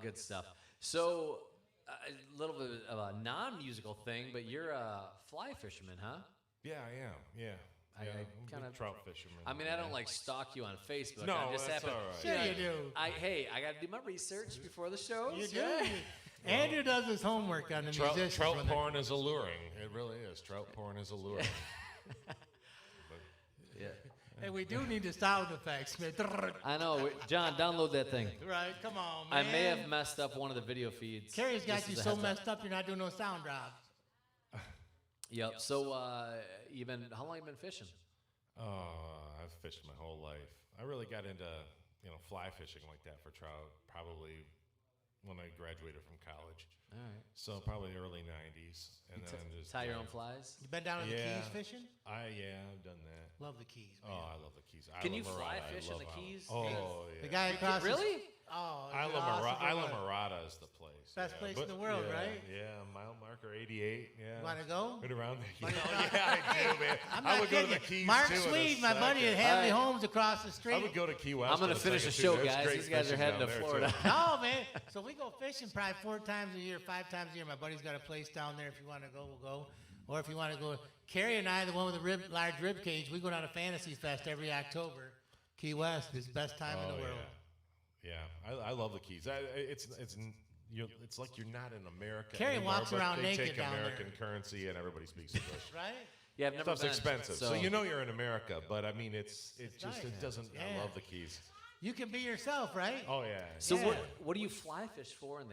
Good stuff. So, a little bit of a non-musical thing, but you're a fly fisherman, huh? Yeah, I am. Yeah. I I'm a kind big of trout fisherman. I mean, I don't like stalk you on Facebook. No, I just that's happen. all right. sure you do. I got to do my research before the show. You do. Andrew does his homework on the musicians. Trout when they're- porn is alluring. It really is. Trout porn is alluring. Yeah. Hey, we do need the sound effects, man. I know. John, download that thing. Right? Come on, I man. may have messed up one of the video feeds. Carrie's got Just you as a so heads up. messed up, you're not doing no sound drops. Yep. So, how long you been fishing? I've fished my whole life. I really got into, fly fishing like that for trout probably when I graduated from college. All right. So probably early 90s. And then just Tie your own flies. You been down in the Yeah. Keys fishing? I've done that. Love the Keys, man. Oh, I love the Keys. Can Isla you fly Mirada, I fish in love the Isla- Keys? Oh, yeah. The guy across the- Really? Oh, Isla, it's awesome to Isla look. Mirada is the place. Best place in But- the world, yeah, right? Yeah, mile marker 88. Yeah. You want to go? Right around there. Wanna go? Yeah, I do, man. I'm I not would go to kidding the you. Keys Mark too in a Sweet, my buddy at second. Hadley All right. Homes across the I street. would go to Key West. I'm gonna for finish second, the too. show, There's guys. great These guys are fishing heading down to there, Florida. too. No, man. So we go fishing probably 4 times a year, 5 times a year. My buddy's got a place down there. If you want to go, we'll go. Or if you want to go, Carrie and I, the one with the large rib cage, we go down to Fantasy Fest every October. Key West is the best time in the world. Yeah, I love the Keys. It's like you're not in America. Carrie anymore, walks but around they naked take down American there. currency and everybody speaks English. Right? Yeah, I've never Stuff's been. expensive, so you're in America. But I mean, it nice. doesn't. Yeah. I love the Keys. You can be yourself, right? Oh yeah. So Yeah. what do you fly fish for in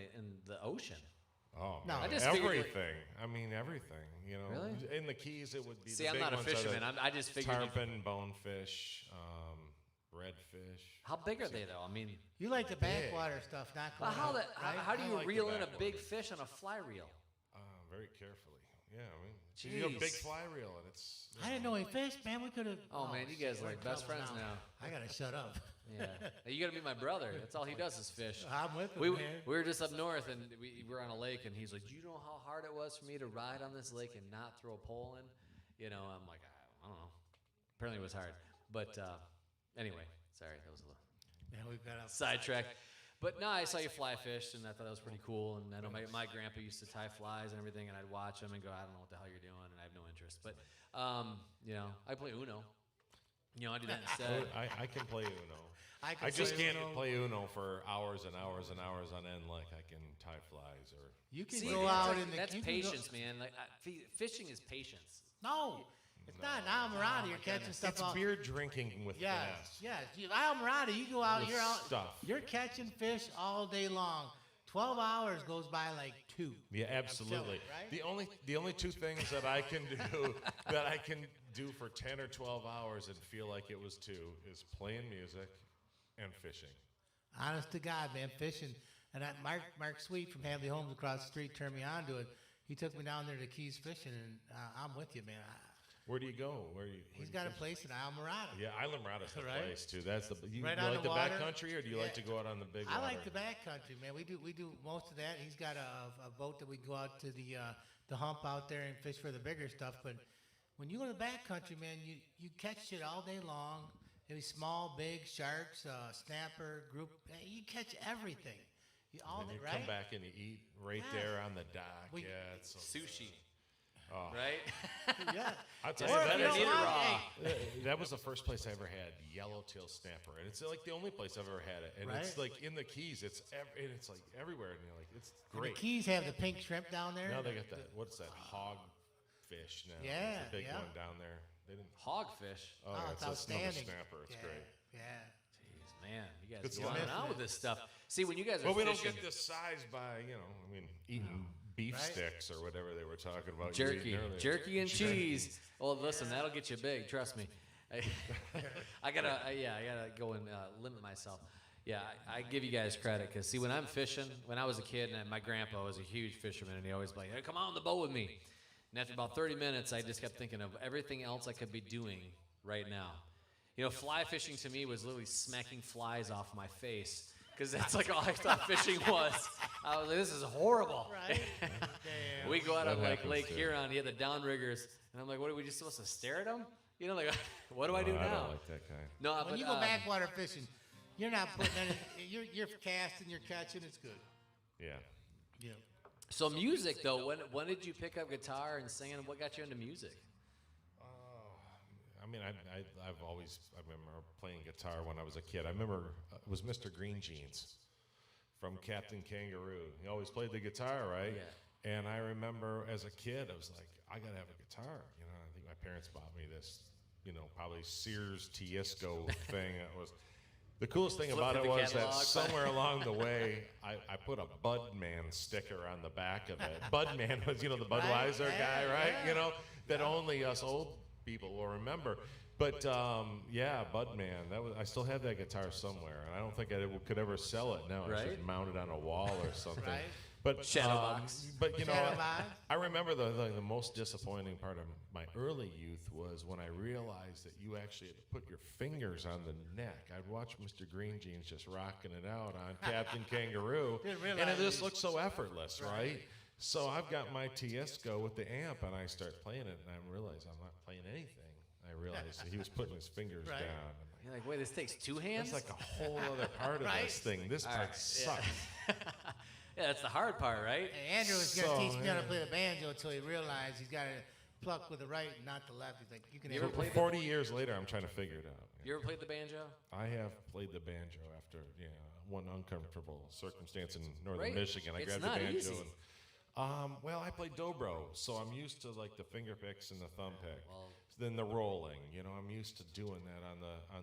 the ocean? Oh No. man. I just figured everything. I mean everything. Really? In the Keys, it would be. See, the I'm big not a ones are the fisherman. I just figured. tarpon, bonefish, redfish. How big are they though? I mean, You like the backwater stuff, not well, going out, right? how do I you like the reel in a backwater. big fish on a fly reel? Very carefully. Yeah, I mean, you have a big Jeez. fly reel, and it's. I didn't know he fished, man. We could have. Oh, man, you guys are we're like in best trouble friends now. I gotta shut up. Yeah, you got to be my brother. That's all he does is fish. I'm with him, We man. were just up north and we were on a lake and he's like, "Do you know how hard it was for me to ride on this lake and not throw a pole in?" I'm like, I don't know. Apparently it was hard, but anyway, sorry, that was a little Man, we've got a sidetrack. But no, I saw you fly fish and I thought that was pretty cool. And I know my grandpa used to tie flies and everything, and I'd watch him and go, "I don't know what the hell you're doing," and I have no interest. But I play Uno. I do that instead. I can play Uno. can I just play can't Uno. play Uno for hours and hours and hours on end like I can tie flies or. You can See, go that's out like- in the. that's you can go- patience, man. Like fishing is patience. No, it's not. Almirada, you're catching stuff It's off. beer drinking with Yes, finesse. yes. Almirada, you go out, With you're out, stuff. you're catching fish all day long. 12 hours goes by like 2. Yeah, absolutely. right? The only two things that I can do for 10 or 12 hours and feel like it was 2 is playing music and fishing. Honest to God, man, fishing. And Mark Sweet from Hadley Homes across the street turned me on to it. He took me down there to Keys fishing, and I'm with you, man. Where do you go? He's got a place in Almirada. Yeah, Isla Mirada's the Right? place too. That's you Right you on like the the water. backcountry, or do you like to Yeah. go out on the big I water? like the backcountry, man. We do most of that. He's got a boat that we go out to the hump out there and fish for the bigger stuff. But when you go to the backcountry, man, you catch shit all day long. Maybe small, big sharks, snapper, group. You catch everything. And you right? come back and you eat right Yeah. there on the dock. We- Yeah, it's so Sushi, Oh. right? Yeah. I'll tell Or you if that you is- don't Eat it want- raw. That was the first place I ever had yellowtail snapper, and it's like the only place I've ever had it. And it's Right. like in the Keys, and it's like everywhere, and you're like, it's And great. the Keys have the pink shrimp down there. Now they got that. What's that? Hog hogfish now. Yeah, It's a big yeah. one down there. They didn't. Hogfish. Oh, Oh, yeah, it's another outstanding. snapper. It's yeah, great. Yeah. Jeez, man, you guys Good go on stuff. and on with this stuff. See, when you guys are Well, we don't fishing, get this size by eating beef Right? sticks or whatever they were talking about. you jerky, eating earlier. jerky and cheese. Well, listen, that'll get you big. Trust me. I gotta go and limit myself. Yeah, I give you guys credit because see, when I'm fishing, when I was a kid, and my grandpa was a huge fisherman, and he always be like, "Hey, come on the boat with me." And after about 30 minutes, I just kept thinking of everything else I could be doing right now. You know, fly fishing to me was literally smacking flies off my face because that's like all I thought fishing was. I was like, this is horrible. Right? We go out on That like happens, Lake too. Huron, you have the downriggers, and I'm like, what are we just supposed to stare at them? You know, like, what do I do No, now? I don't like that kind. No, When but you go backwater fishing, you're not putting any. You're casting, you're catching. It's good. Yeah. Yeah. so music though, when did you pick up guitar and singing? What got you into music? I mean, I remember playing guitar when I was a kid. I remember it was Mr. Green Jeans from Captain Kangaroo. He always played the guitar, right? Yeah. And I remember as a kid, I was like, I gotta have a guitar. You know, I think my parents bought me this, probably Sears Tiesco thing. It was the coolest thing about it Flipping the was that catalog. somewhere along the way, I put a Budman sticker on the back of it. Budman was, the Budweiser guy, right? yeah. That only us old people will remember. But yeah, Budman. I still have that guitar somewhere, and I don't think I could ever sell it now. It's Right? just mounted on a wall or something. Right. But Shadowbox. But Shadowbox. I remember the most disappointing part of my early youth was when I realized that you actually had to put your fingers on the neck. I'd watch Mr. Green Jeans just rocking it out on Captain Kangaroo, Didn't and realize it just it. looked so effortless, right? So I've got my Tiesco with the amp, and I start playing it, and I realize I'm not playing anything. I realized that he was putting his fingers Right. down. You're like, wait, this takes two hands? That's like a whole other part of Right? this thing. This All part right, sucks. yeah, that's the hard part, right? Hey, Andrew was going to So, teach me how to yeah. play the banjo until he realized he's got to pluck with the right, not the left. He's like, you can You have ever it. played 40 years later, I'm trying to figure it out. You ever played the banjo? I have played the banjo after one uncomfortable circumstance in northern Right. Michigan. I It's grabbed not the banjo. easy. Well, I played dobro, so I'm used to like the finger picks and the thumb pick. Well- Then the rolling, I'm used to doing that on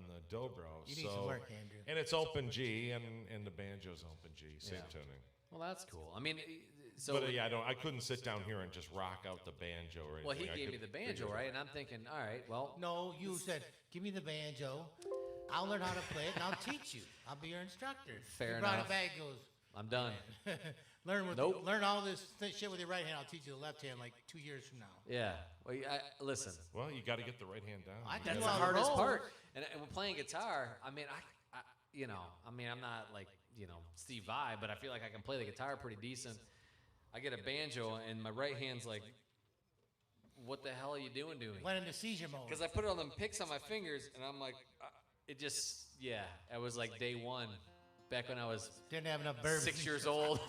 the dobro. You need some work, Andrew. And it's open G, and the banjo's open G, same Yeah. tuning. Well, that's cool. I mean, so But yeah, I couldn't sit down here and just rock out the banjo or anything. well, he I gave could me the figure banjo, it out. right? And I'm thinking, all right, well, No, you said, give me the banjo. I'll learn how to play it, and I'll teach you. I'll be your instructor. Fair he brought enough. it back, goes, I'm done. learn all this shit with your right hand. I'll teach you the left hand like 2 years from now. Yeah. Well, listen, Well, you got to get the right hand down. I You can that's do the all the hardest rolls. part. And when playing guitar, I mean, I'm not like, Steve Vai, but I feel like I can play the guitar pretty decent. I get a banjo, and my right hand's like, what the hell are you doing to me? Went into seizure mode. Because I put it on them picks on my fingers, and I'm like, it was like day one, back when I was Didn't have enough bourbon. 6 years old.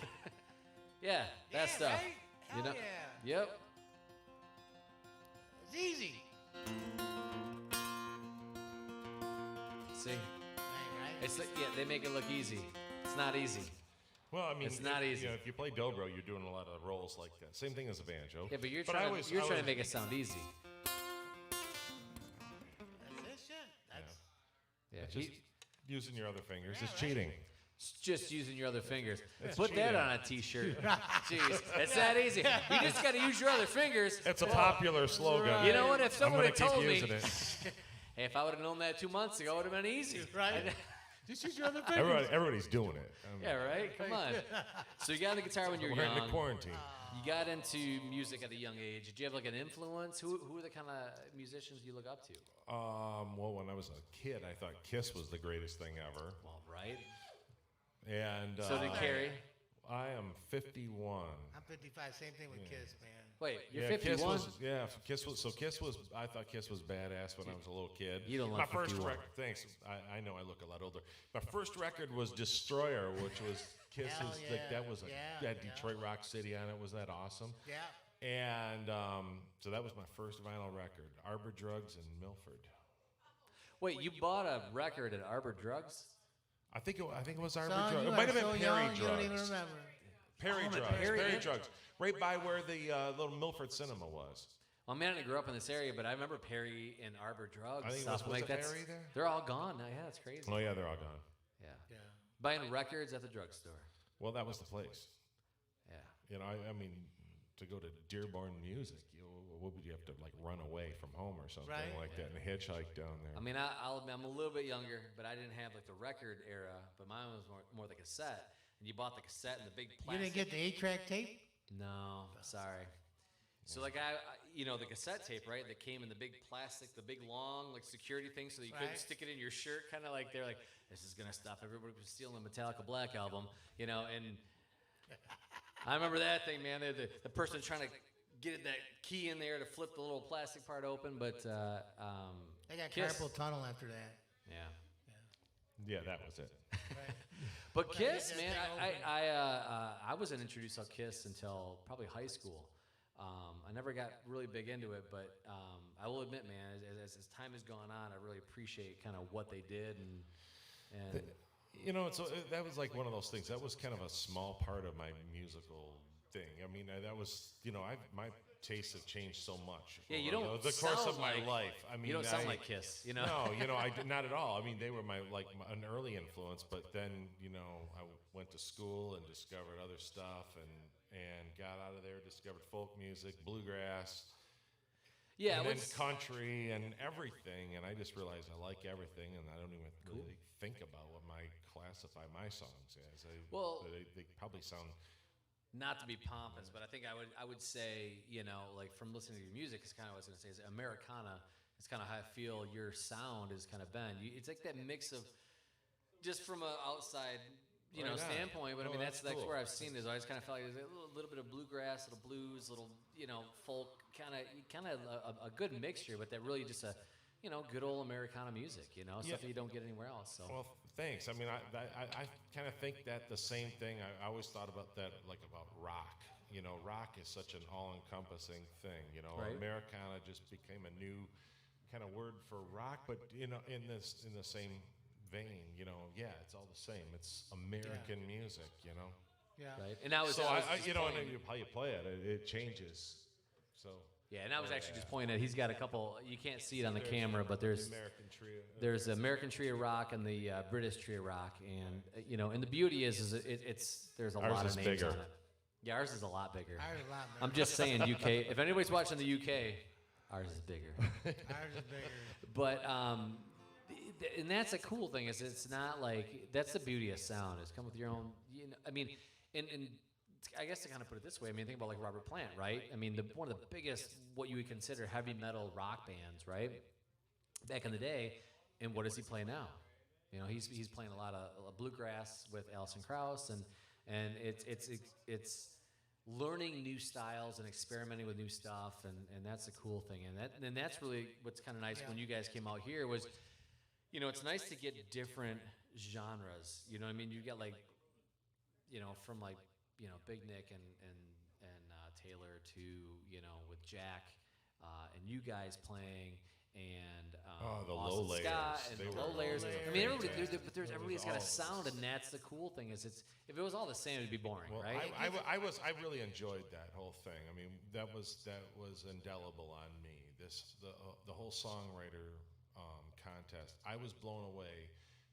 yeah, that Yeah, stuff. right? Hell yeah. Yep. It's easy. See, Right? it's like, they make it look easy. It's not easy. Well, I mean, It's not easy. If you play dobro, you're doing a lot of rolls like that. Same thing as a banjo. Yeah, but you're I trying always- to I always- make it sound easy. That's it, shit. That's, Yeah, Just using your other fingers is right. cheating. it's just using your other fingers. It's Put that cheating. on a T-shirt. Jeez, it's that easy. You just got to use your other fingers. It's a popular slogan. You know what? If I'm someone gonna had keep told me, using it. hey, if I would have known that 2 months ago, it would have been easy. Right? Just use your other fingers. Everybody's doing it. Yeah, right? Come on. So you got the guitar when you were We're in young. the quarantine. You got into music at a young age. Did you have like an influence? Who are the kind of musicians you look up to? Well, when I was a kid, I thought Kiss was the greatest thing ever. Well, right. And So did Karrie. I am 51. I'm 55. Same thing with Kiss, man. Wait, you're Yeah, 51. Kiss was. I thought Kiss was badass when I was a little kid. You don't My like first 51. record. Thanks. I know I look a lot older. My first record was Destroyer, which was Kiss's. Hell Like, yeah. that was Yeah, that Detroit Rock City on it. Was that awesome? Yeah. And so that was my first vinyl record. Arbor Drugs in Milford. Wait, you bought a record at Arbor Drugs? I think it was Arbor Son, Drugs. you It might are have been so Perry young, you don't even Drugs. remember. Perry Oh, Drugs. Perry Perry and- Drugs. Right by where the little Milford Cinema was. Well, I mean, I didn't grow up in this area, but I remember Perry and Arbor Drugs. I think stuff was like it that's. Perry there? They're all gone now. Yeah, it's crazy. Oh yeah, they're all gone. Yeah. Yeah. Buying records at the drugstore. Well, that was the place. Yeah. You know, I mean, to go to Dearborn Music, what would you have to like run away from home or something Right. like that and hitchhike down there? I mean, I'll admit I'm a little bit younger, but I didn't have like the record era, but mine was more the cassette. And you bought the cassette and the big You plastic. didn't get the 8-track tape? No, sorry. So like the cassette tape, right? That came in the big plastic, the big long like security thing, so that you couldn't Right. stick it in your shirt. Kind of like they're like, this is gonna stop everybody from stealing the Metallica Black album, you know. And I remember that thing, man. The person trying to get that key in there to flip the little plastic part open, but They got Kiss. carpal tunnel after that. Yeah. Yeah, that was it. Right. But Right, Kiss, that man, thing I wasn't introduced to Kiss until probably high school. I never got really big into it, but I will admit, man, as time has gone on, I really appreciate kind of what they did and You know, that was like one of those things. That was kind of a small part of my musical thing. I mean, that was, you know, my tastes have changed so much. Yeah, you over don't the course sound of my like- life. I mean, you don't sound like Kiss, you know? No, you know, I did not at all. I mean, they were an early influence, but then, you know, I went to school and discovered other stuff and got out of there, discovered folk music, bluegrass, Yeah, and then what's- country and everything, and I just realized I like everything, and I don't even really think about what I classify my songs as. Well- They probably sound. not to be pompous, but I think I would say, you know, like from listening to your music, it's kind of what I was gonna say is Americana. It's kind of how I feel your sound has kind of been. It's like that mix of just from an outside, you know, Right on. standpoint. But I No, mean, that's cool. where I've seen this. I always kind of felt like there's a little bit of bluegrass, little blues, little, you know, folk, kind of a good mixture, but that really just a, you know, good old Americana music, you know, stuff that you don't get anywhere else. So. Well, thanks. I mean, I kind of think that the same thing. I always thought about that, like about rock. You know, rock is such an all-encompassing thing. You know, Right. Americana just became a new kind of word for rock, but you know, in the same vein. You know, yeah, it's all the same. It's American music. You know. Yeah. Right. And I was, So I was I just you know, pointing- and how you play it, it changes. So. yeah, and I was actually just pointing at he's got a couple. You can't see it on the camera, but there's American trio. there's the American Tree of Rock and the British Tree of Rock, and you know, and the beauty is it's there's a Ours lot is of names bigger. on it. Yeah, ours is a lot bigger. Ours is a lot I'm bigger. just saying, UK. If anybody's watching the UK, ours is bigger. Ours is bigger. But and that's a cool thing is it's not like that's the beauty of sound is come with your own. You know, I mean, and I guess to kind of put it this way, I mean, think about like Robert Plant, right? I mean, one of the biggest what you would consider heavy metal rock bands, right? Back in the day, and what does he play now? You know, he's playing a lot of bluegrass with Alison Krauss, and it's learning new styles and experimenting with new stuff, and that's the cool thing, and that's really what's kind of nice when you guys came out here was, you know, it's nice to get different genres. You know what I mean? You get like, you know, from like, you know, Big Nick and Taylor to, you know, with Jack and you guys playing and the Austin Lowlayers. Scott and They the were Lowlayers. I mean, everybody, fantastic. everybody's got a sound, and that's the cool thing is if it was all the same, it'd be boring, Well, right? I really enjoyed that whole thing. I mean, that was indelible on me. The whole songwriter contest. I was blown away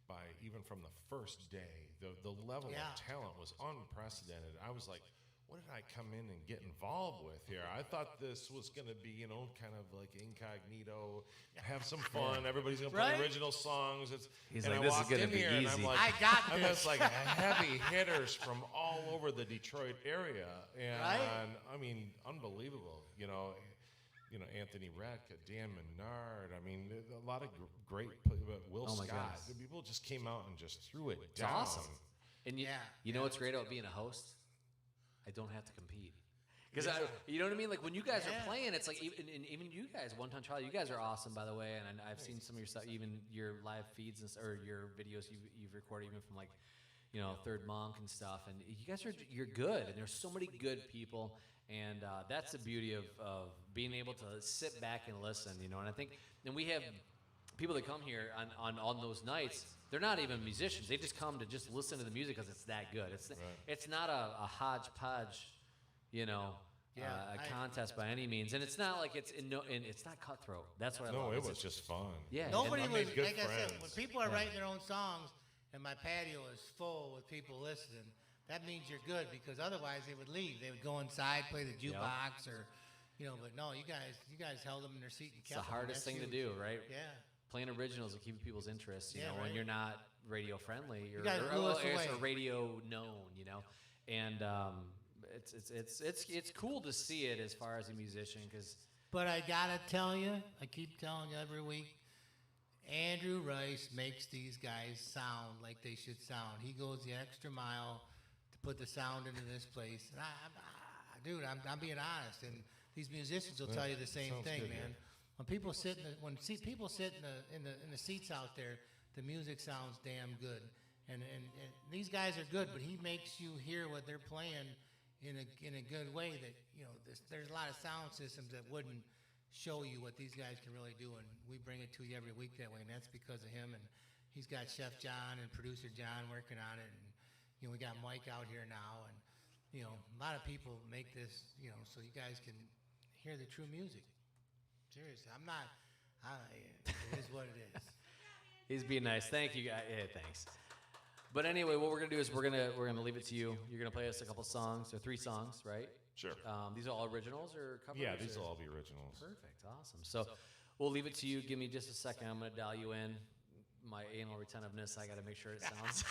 by even from the first day. The level Yeah. of talent was unprecedented. I was like, what did I come in and get involved with here? I thought this was going to be, you know, kind of like incognito, have some fun. Everybody's going to play Right? original songs. He's and like, I this is walked gonna in be here and I'm easy. like, I got I'm this. just like heavy hitters from all over the Detroit area, and Right? I mean, unbelievable. You know, Anthony Radke, Dan Menard. I mean, a lot of great. Will Oh my Scott. goodness. The people just came out and just threw it It's down. awesome. And you Yeah. know what's great about being a host? I don't have to compete. Because you know what I mean? Like when you guys are playing, it's like even you guys, One Ton Charlie, you guys are awesome, by the way. And I've seen some of your stuff, even your live feeds or your videos you've recorded, even from like, you know, Third Monk and stuff. And you guys you're good, and there's so many good people, and that's the beauty of being able to sit back and listen, you know. And I think, and we have people that come here on those nights. They're not even musicians. They just come to just listen to the music because it's that good. It's not a hodgepodge, you know, contest by any means, and it's not like it's it's not cutthroat. That's what I love. No, it was just fun. Yeah, Nobody I was, made good like I said, friends. when people are writing their own songs and my patio is full with people listening, that means you're good, because otherwise they would leave. They would go inside, play the jukebox, or, but no, you guys held them in their seat and it's kept the them. hardest That's thing to huge. do, right? Yeah. Playing originals and keeping people's interest, you Yeah, know, when right. you're not radio friendly, you're gotta blew us away. or radio known, and it's cool to see it as far as a musician, because But I gotta tell you, I keep telling you every week, Andrew Rice makes these guys sound like they should sound. He goes the extra mile to put the sound into this place. And I'm being honest, and these musicians will tell you the same sounds thing, good, man. When people sit people sit in the seats out there, the music sounds damn good. And these guys are good, but he makes you hear what they're playing in a good way. That there's a lot of sound systems that wouldn't show you what these guys can really do, and we bring it to you every week that way, and that's because of him. And he's got Chef John and producer John working on it, and we got Mike out here now, and a lot of people make this so you guys can hear the true music. Seriously, it is what it is. he's being nice. Thank you, guys. Yeah, thanks. But anyway, what we're gonna do is we're gonna leave it to you. You're gonna play us a couple songs, or 3 songs, right? Sure. These are all originals or covers? Yeah, these or? will all be originals. Perfect, awesome. So we'll leave it to you. Give me just a second. I'm gonna dial you in. My anal retentiveness, I gotta make sure it sounds.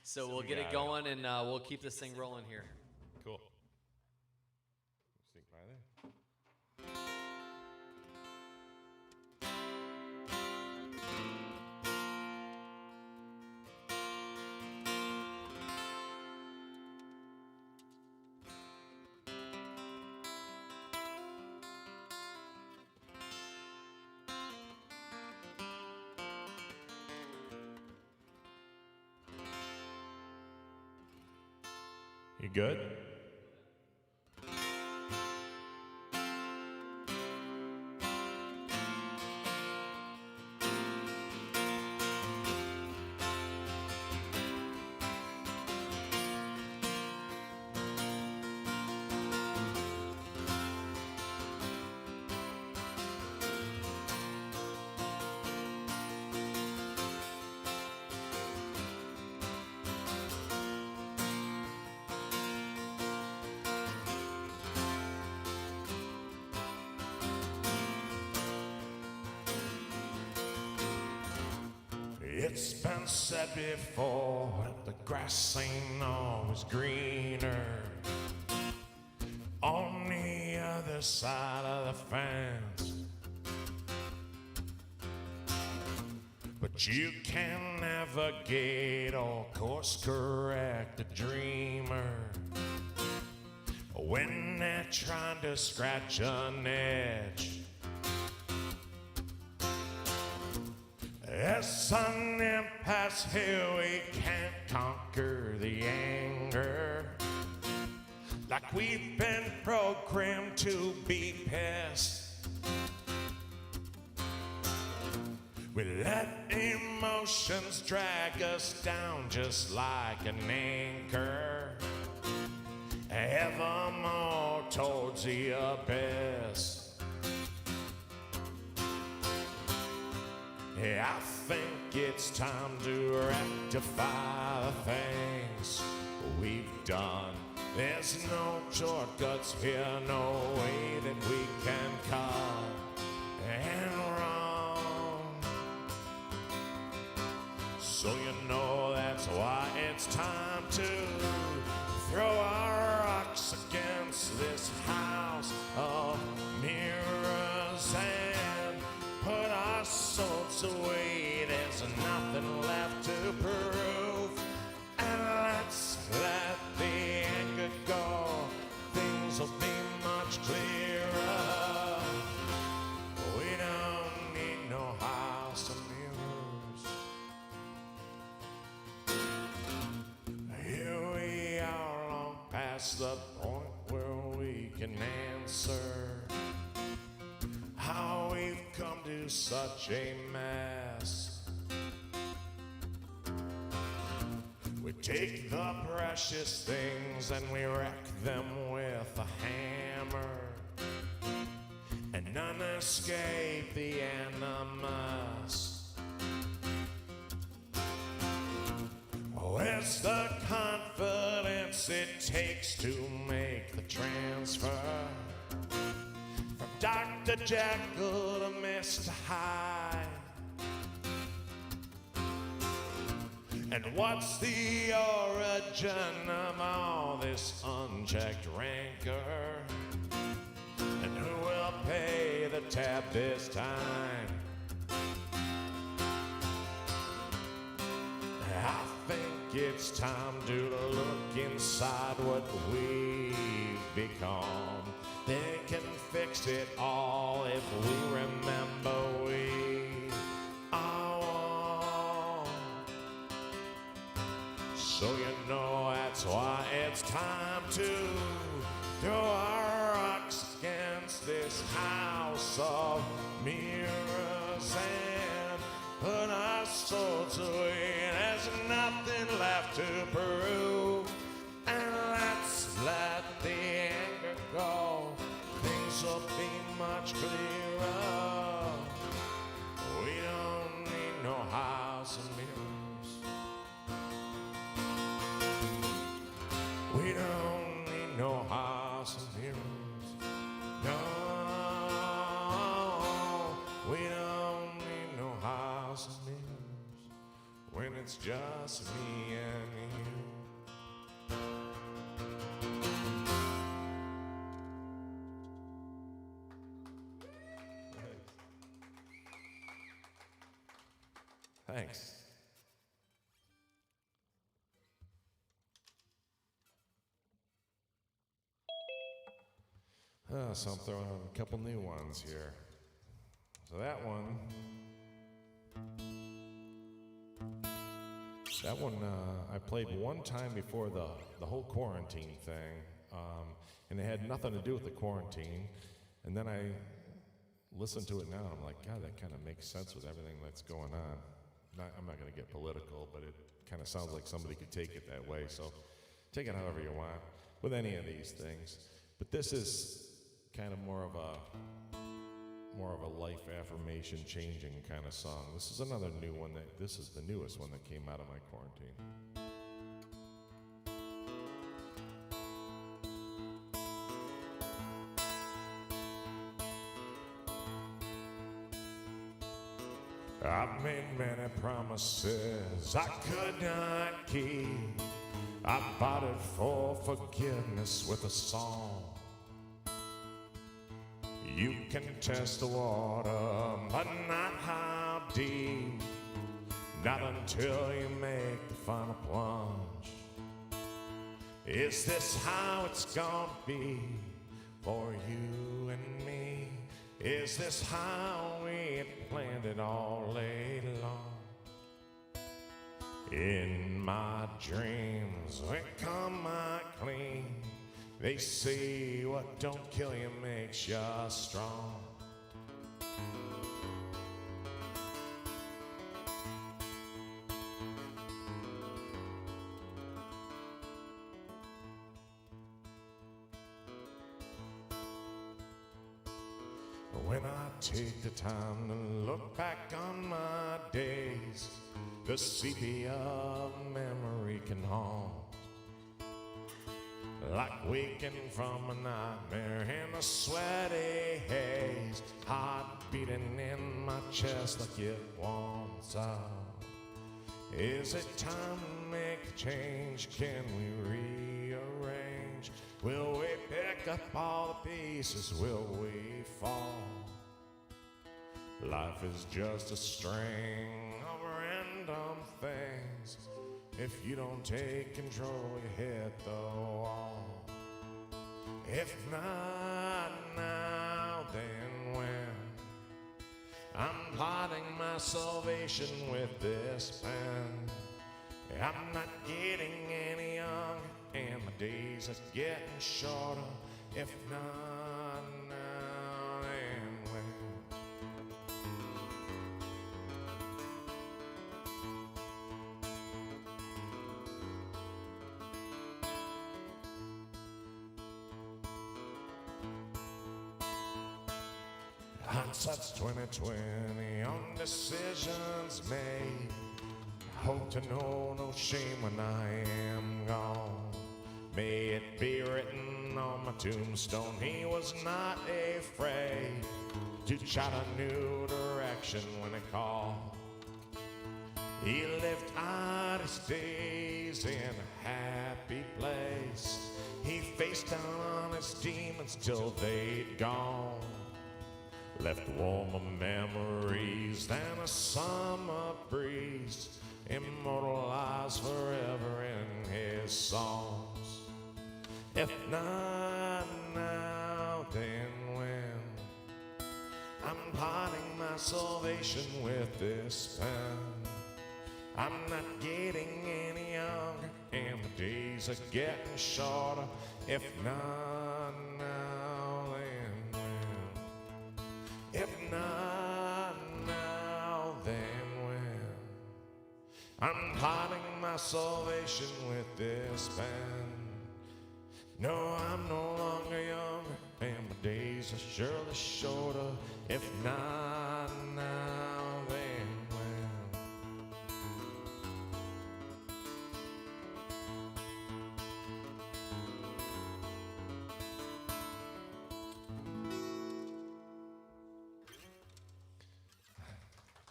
So we'll get it going, and we'll keep this thing rolling here. Cool. Sneak by there. You good? It's been said before that the grass ain't always greener on the other side of the fence. But you can navigate or course correct a dreamer when they're trying to scratch an edge. As an impasse here, we can't conquer the anger, like we've been programmed to be pissed. We let emotions drag us down just like an anchor, evermore towards the abyss. Yeah, I think it's time to rectify the things we've done. There's no shortcuts here, no way that we can cut and run. So that's why it's time to throw our rocks against this house of mirrors and put our swords away. There's nothing left to prove, and let's let the anger go. Things will be much clearer. We don't need no house of mirrors. Here we are, long past the point where we can answer how we've come to such a mess. We take the precious things and we wreck them with with a hammer, and none escape the animus. Oh, it's the confidence it takes to make the transfer from Dr. Jekyll to Mr. Hyde. And what's the origin of all this unchecked rancor? And who will pay the tab this time? I think it's time to look inside what we've become. They can fix it all if we remember we are one. So you know that's why it's time to throw our rocks against this house of mirrors and put our swords away. There's nothing left to prove, and let's let the anger go. Things will be much clearer. We don't need no house of mirrors. We don't need no house of mirrors. No, we don't need no house of mirrors when it's just me and you. Thanks. So I'm throwing out a couple new ones here. So that one I played one time before the whole quarantine thing, and it had nothing to do with the quarantine. And then I listened to it now, and I'm like, God, that kind of makes sense with everything that's going on. I'm not going to get political, but it kind of sounds like somebody could take it that way. So take it however you want with any of these things. But this is kind of more of a life affirmation changing kind of song. This is another new one this is the newest one that came out of my quarantine. I've made many promises I could not keep. I bought it for forgiveness with a song. You can test the water, but not how deep. Not until you make the final plunge. Is this how it's gonna be for you and me? Is this how we had planned it all along? In my dreams, we come out clean. They say what don't kill you makes you strong. When I take the time to look back on my days, the sepia of memory can haunt. Like waking from a nightmare in a sweaty haze, heart beating in my chest like it wants out. Is it time to make a change? Can we rearrange? Will we pick up all the pieces? Will we fall? Life is just a string of random things. If you don't take control, you hit the wall. If not now, then when? I'm plotting my salvation with this pen. I'm not getting any younger, and my days are getting shorter. If not now, then when? Hindsight's 2020 on decisions made. Hope to know no shame when I am gone. May it be written on my tombstone, he was not afraid to chart a new direction when it called. He lived out his days in a happy place. He faced down on his demons till they'd gone. Left warmer memories than a summer breeze, immortalized forever in his songs. If not now, then when? I'm parting my salvation with this pen. I'm not getting any younger, and the days are getting shorter. If not now, then when? If not now, then when? I'm parting my salvation with this pen. No, I'm no longer younger, and my days are surely shorter. If not now, then when?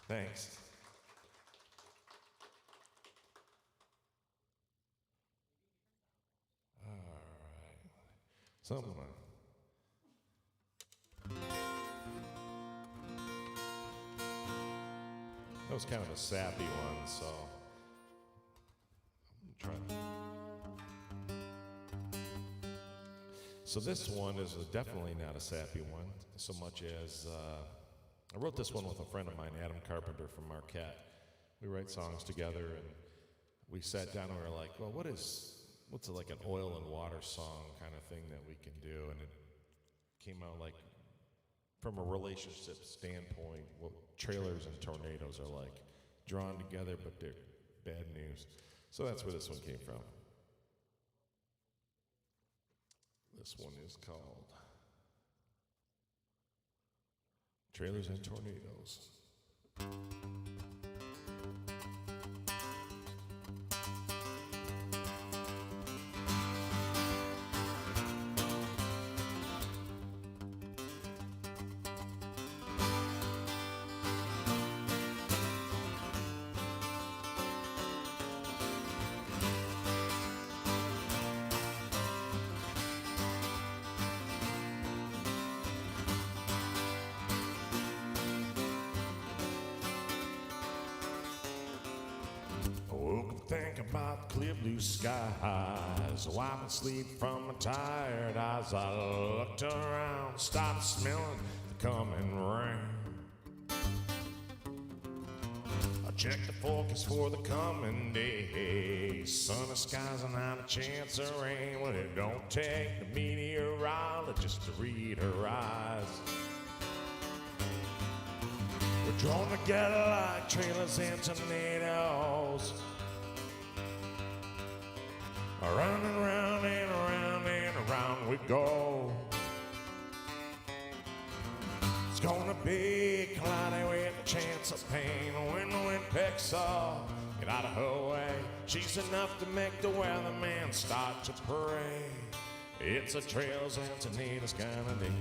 Thanks. Someone. That was kind of a sappy one, so I'm trying. So this one is definitely not a sappy one, so much as I wrote this one with a friend of mine, Adam Carpenter from Marquette. We write songs together, and we sat down and we were like, well, what's like an oil and water song kind of thing that we can do? And it came out like, from a relationship standpoint, what trailers and tornadoes are like, drawn together, but they're bad news. So that's where this one came from. This one is called Trailers and Tornadoes. Think about clear blue skies, wiping sleep from my tired eyes. I looked around, started smelling the coming rain. I checked the forecast for the coming day. Sunny skies and not a chance of rain. Well, it don't take the meteorologist to read her eyes. We're drawn together like trailers and tornadoes. Around and round and around and around we go. It's gonna be cloudy with a chance of pain. When the wind picks up, get out of her way. She's enough to make the weatherman start to pray. It's a trails and tornadoes kind of day.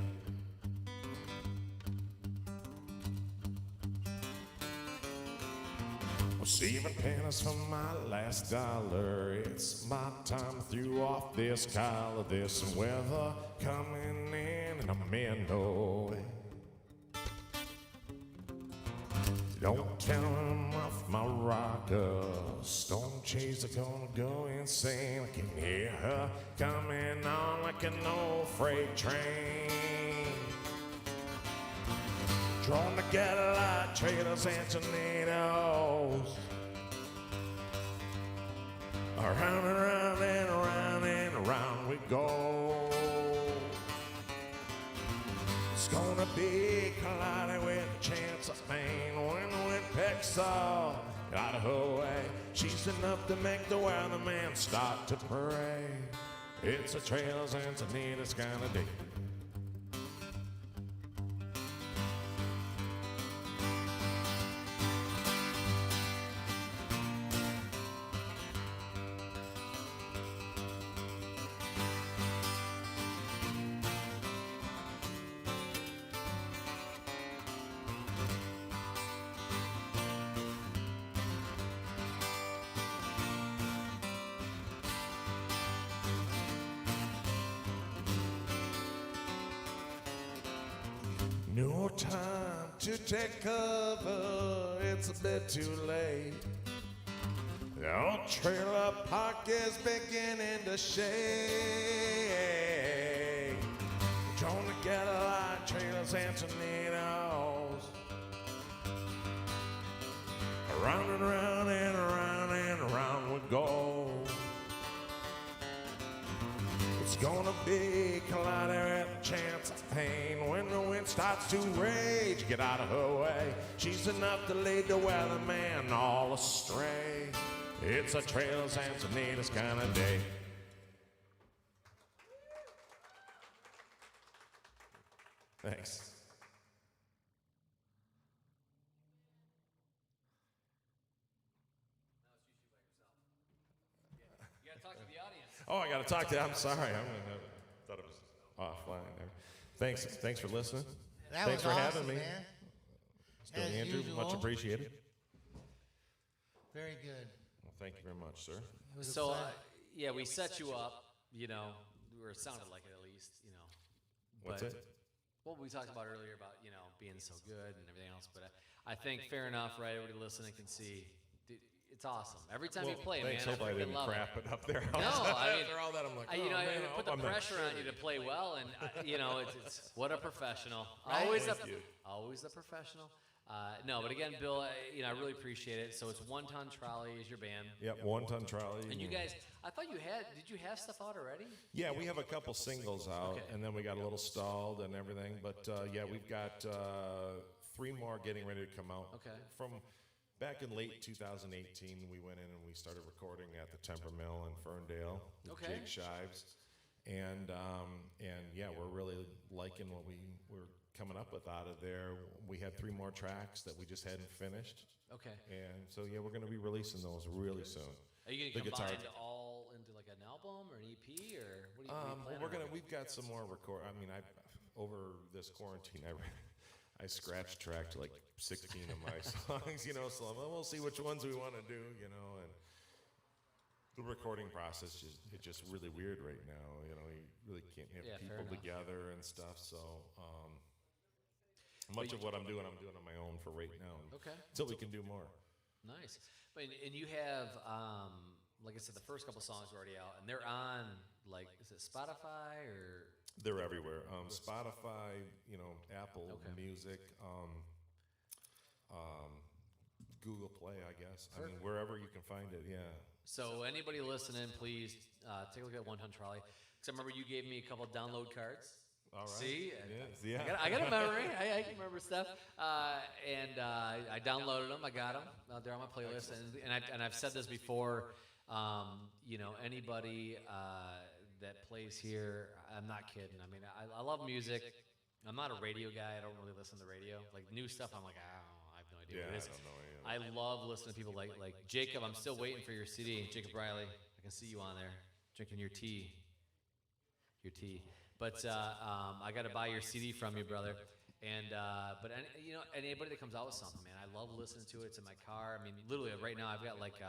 Saving pennies from my last dollar. It's my time to throw off this collar. There's some weather coming in and I'm in no way. Don't count them off my rocker. Storm chaser gonna go insane. I can hear her coming on like an old freight train. Drawn together like trailers and tornadoes. Around and around and around and around we go. It's gonna be cloudy with a chance of pain. When the wind picks up, get out of her way. She's enough to make the weatherman start to pray. It's a trails and tornadoes kind of day. No time to take cover, it's a bit too late. The old trailer park is beginning to shake. Trying to get a lot of trailers and tornadoes. Around and around and around and around we go. It's gonna be a collider at the chance of pain. When the wind starts to rage, get out of her way. She's enough to lead the weatherman all astray. It's a trails and tornadoes kind of day. Thanks. You gotta talk to the audience. Oh, I gotta talk to. I'm sorry. Thought it was offline there. Thanks for listening. That Thanks was for awesome, having me. man. Still As Andrew, much usual. appreciated. Very good. Well, thank you very much, sir. It was a So, pleasure. yeah, we set you up, or it sounded like it at least, What's but- it? Well, we talked about earlier about, being so good and everything else, but I think fair enough, right? Everybody listening can see, dude, it's awesome. Every time you play, Thanks. man, Hope I freaking didn't love it. crap it up there. No, I mean, after all that, I'm like, I put the I'm not pressure on you to play well, and it's what a professional. Always a professional. No, but again, Bill, I really appreciate it. So it's One Ton Trolley is your band, Yep, 1 ton trolley. and you guys, I thought did you have stuff out already? Yeah, we have a couple singles out, Okay. and then we got a little stalled and everything. But yeah, we've got 3 more getting ready to come out. Okay. From back in late 2018, we went in and we started recording at the Temper Mill in Ferndale with Okay. Jake Shives, and yeah, we're really liking what we're coming up with out of there. We had 3 more tracks that we just hadn't finished, Okay. and so yeah, we're going to be releasing those really soon. Are you The gonna guitar- combine it all into like an album or an EP or what do you? Well, we've got some more record. I mean, over this quarantine, I scratch tracked like 16 of my songs, so we'll see which ones we want to do, and the recording process it's just really weird right now. You really can't have Yeah, fair people enough. together and stuff. So much of what I'm doing on my own for right now. Okay. Until we can do more. Nice. And you have, like I said, the first couple songs are already out, and they're on is it Spotify or? They're everywhere. Spotify, Apple Okay. Music, Google Play, I guess. I mean, wherever you can find it, yeah. So anybody listening, please take a look at One Ton Trolley. Because I remember you gave me a couple download cards. All right. See? Yes, yeah. I got a memory. I can remember stuff. And I downloaded them. I got them. They're on my playlist. And I've said this before. Anybody that plays here, I'm not kidding. I mean, I love music. I'm not a radio guy. I don't really listen to radio. Like new stuff, I'm like, I have no idea Yeah, what it I is. don't know any of I love listening to people like Jacob. I'm still waiting for your CD. Jacob Riley, I can see you on there drinking your tea. But I got to buy your CD from you, brother. And but anybody that comes out with something, man, I love listening to it. It's in my car. I mean, literally right now, I've got like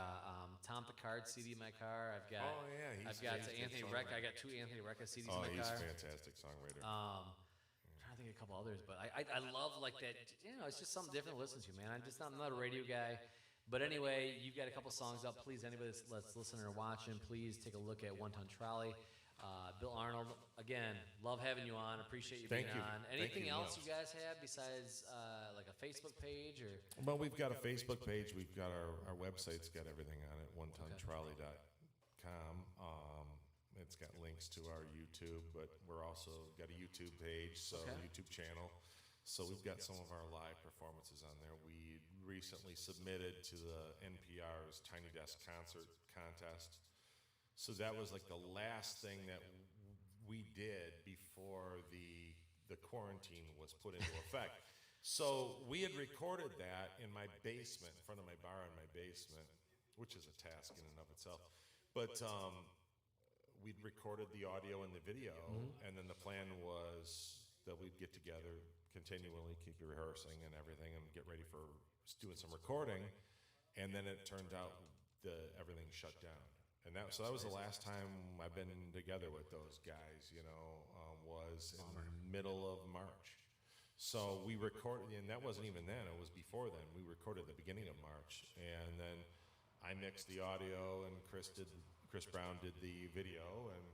Tom Picard CD in my car. I've got I've got Anthony Reca. I got 2 Anthony Reca CDs in my He's car. a fantastic songwriter. I'm trying to think of a couple others, but I love like that. It's just something different to listen to, man. I'm not a radio guy. But anyway, you've got a couple songs up. Please, anybody that's listening or watching, please take a look at One Ton Trolley. Bill Arnold, again, love having you on. Appreciate you being Thank you. on. Thank Anything you else much. you guys have besides like a Facebook page or? Well, we've got a Facebook page. We've got our website's got everything on it, onetontrolley.com. It's got links to our YouTube, but we're also got a YouTube page, so Okay. YouTube channel. So we've got some of our live performances on there. We recently submitted to the NPR's Tiny Desk Concert Contest. So that was like the last thing that we did before the quarantine was put into effect. So we had recorded that in my basement, in front of my bar in my basement, which is a task in and of itself. But we'd recorded the audio and the video, and then the plan was that we'd get together continually, keep rehearsing and everything, and get ready for doing some recording. And then it turned out everything shut down. And so that was the last time I've been together with those guys, was in the middle of March. So we recorded, and that wasn't even then. It was before then. We recorded the beginning of March, and then I mixed the audio, and Chris Brown did the video, and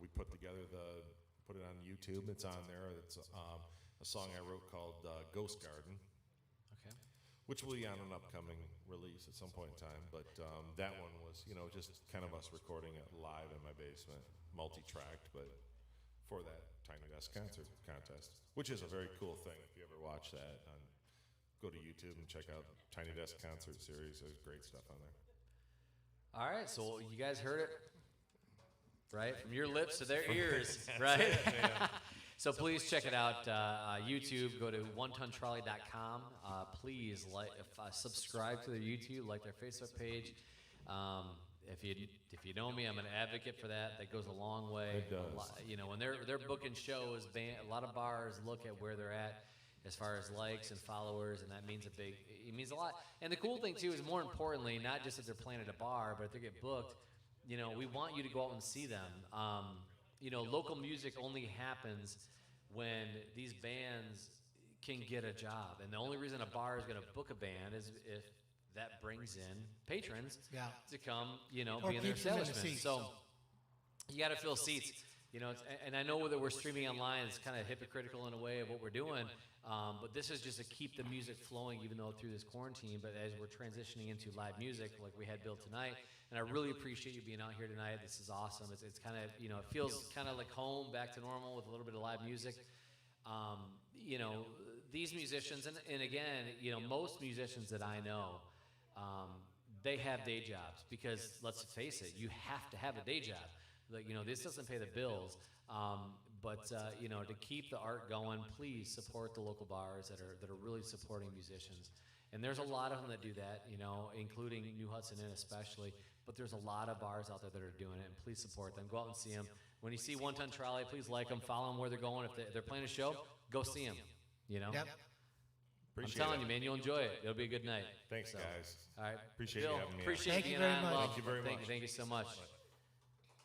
we put it on YouTube. It's on there. It's a song I wrote called Ghost Garden. Okay. Which will be on an upcoming release at some point in time. But that one was, just kind of us recording it live in my basement, multi-tracked, but for that Tiny Desk Concert Contest, which is a very cool thing. If you ever watch that, go to YouTube and check out Tiny Desk Concert Series. There's great stuff on there. All right, so you guys heard it, right? From your lips to their ears, right? So please check it out. YouTube, go to onetontrolley.com. Please subscribe to their YouTube, like their Facebook page. If you know me, I'm an advocate for that. That goes a long way. It does. When they're booking shows, a lot of bars look at where they're at as far as likes and followers, and that means it means a lot. And the cool thing too is, more importantly, not just if they're playing at a bar, but if they get booked, we want you to go out and see them. Local music only happens when these bands can get a job, and the only reason a bar is going to book a band is if that brings in patrons to come, be in their establishment. So you got to fill seats, and I know that we're streaming online. It's kind of hypocritical in a way of what we're doing, but this is just to keep the music flowing, even though through this quarantine. But as we're transitioning into live music, like we had Bill tonight, and I really appreciate you being out here tonight. This is awesome. It's kind of, it feels kind of like home, back to normal with a little bit of live music. These musicians, and again, most musicians that I know, they have day jobs, because let's face it, you have to have a day job. Like, this doesn't pay the bills. But to keep the art going, please support the local bars that are really supporting musicians. And there's a lot of them that do that, including New Hudson Inn especially. But there's a lot of bars out there that are doing it, and please support them. Go out and see them. When you see One Ton Trolley, please like them, follow them where they're going. If they're playing a show, go see them. Yep. Appreciate I'm telling it. you, man, you'll enjoy it. It'll be a good night. Thanks, guys. All right. Appreciate Bill, you having me on. Appreciate Thank you you being very on. much. Love. Thank you very much. Thank you so much.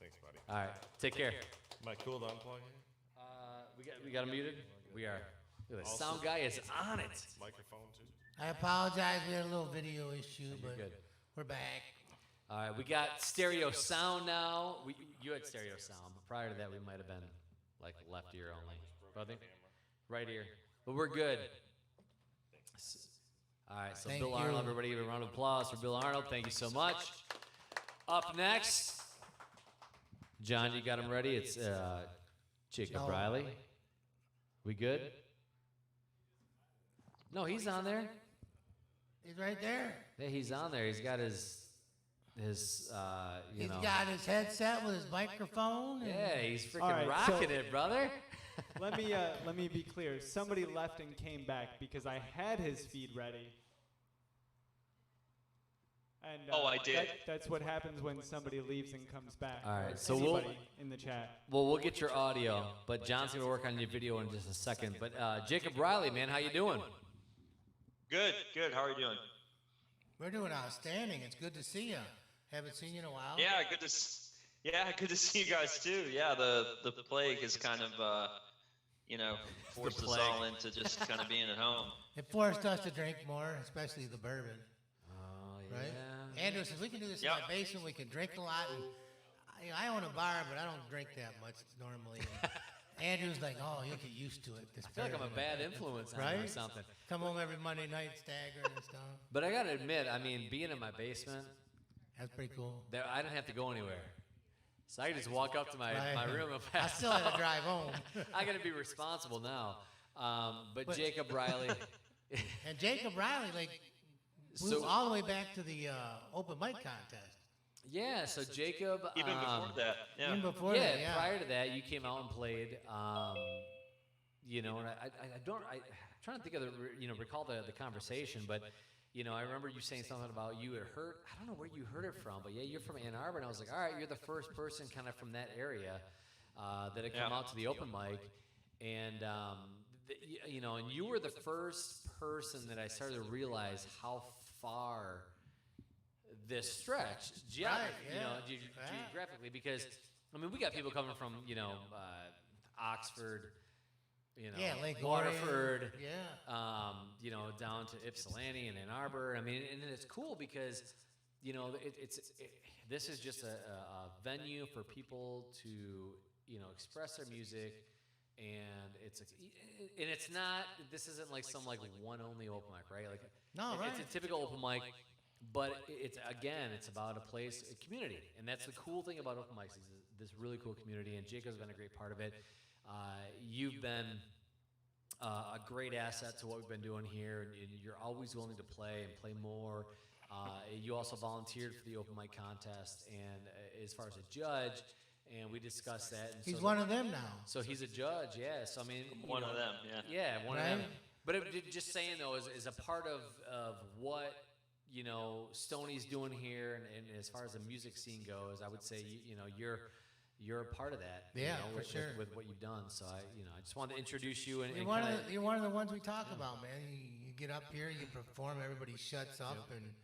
Thanks, buddy. All right. Take care. Am I cool to unplug? We got him muted. We are. Look at the sound guy is on it. Microphone too. I apologize. We had a little video issue, but good. we're back. All right, we got stereo sound now. You had stereo sound, but prior to that, we might have been like left ear only. Brother, right ear. But we're good. All right, so Thank Bill you. Arnold, everybody give a round of applause for Bill Arnold. Thank you so much. Up next, John, you got him ready? It's Jacob No. Riley. We good? No, he's on there. He's right there. Yeah, he's on there. He's got his He's got his headset with his microphone. And Yeah, he's freaking All right, rocking so- it, brother. Let me be clear. Somebody left and came back because I had his feed ready. And Oh, I did. That's what happens when somebody leaves and comes back. All right, Or so we'll- anybody in the chat. Well, we'll get your audio, but John's gonna work on your video in just a second. But Jacob Riley, man, how you doing? Good, good. How are you doing? we're doing outstanding. It's good to see you. Haven't seen you in a while. Yeah, good to see you guys too. Yeah, the plague has kind of forced us plague. all into just kind of being at home. It forced us to drink more, especially the bourbon, Oh right? yeah. Andrew says we can do this in Yep. my basement. We can drink a lot. And I own a bar, but I don't drink that much normally. And Andrew's like, "Oh, you'll get used to it." This I feel like I'm a bourbon." bad influence on him or Right? something. Come home every Monday night, staggered and stuff. But I gotta admit, I mean, being in my basement, That's pretty cool. I didn't have to go anywhere. So I could just walk up to my Right. room and I still had to drive home. I gotta be responsible now. But But- Jacob Riley, And Jacob Riley, like, flew So- all the way back to the open mic contest. yeah. So Jacob, Even before that, yeah. Even before yeah, that, yeah. prior to that, you came out and played. And I'm trying to think of recall the conversation, but I remember you saying something about you had heard. I don't know where you heard it from, but yeah, you're from Ann Arbor, and I was like, all right, you're the first person kind of from that area that had come Yeah. out to the open mic, and and you were the first person that I started to realize how far this stretch geographically, because I mean we got people coming from Oxford, Yeah, Lake Waterford, Orion. Yeah. Down to Ypsilanti and Ann Arbor. I mean, and it's cool because, this is just a venue for people to, express their music, and it's not. This isn't like some one only open mic, right? Like, No, right. It's a typical open mic, but it's about a place, a community, and that's the cool thing about open mics is this really cool community. And Jacob's been a great part of it. You've been a great asset to what we've been doing here, and you're always willing to play and play more. You also volunteered for the open mic contest, and as far as a judge, and we discussed that. And He's so one of them now. So he's a judge, yeah. So I mean, One of them, yeah. Yeah, one Right? of them. But just saying though, is a part of what Stoney's doing here, and as far as the music scene goes, I would say you're a part of that. Yeah, for with, sure. with what you've done. So I just wanted to introduce you and You're one of the ones we talk about, man. You get up here, you perform, everybody shuts up, and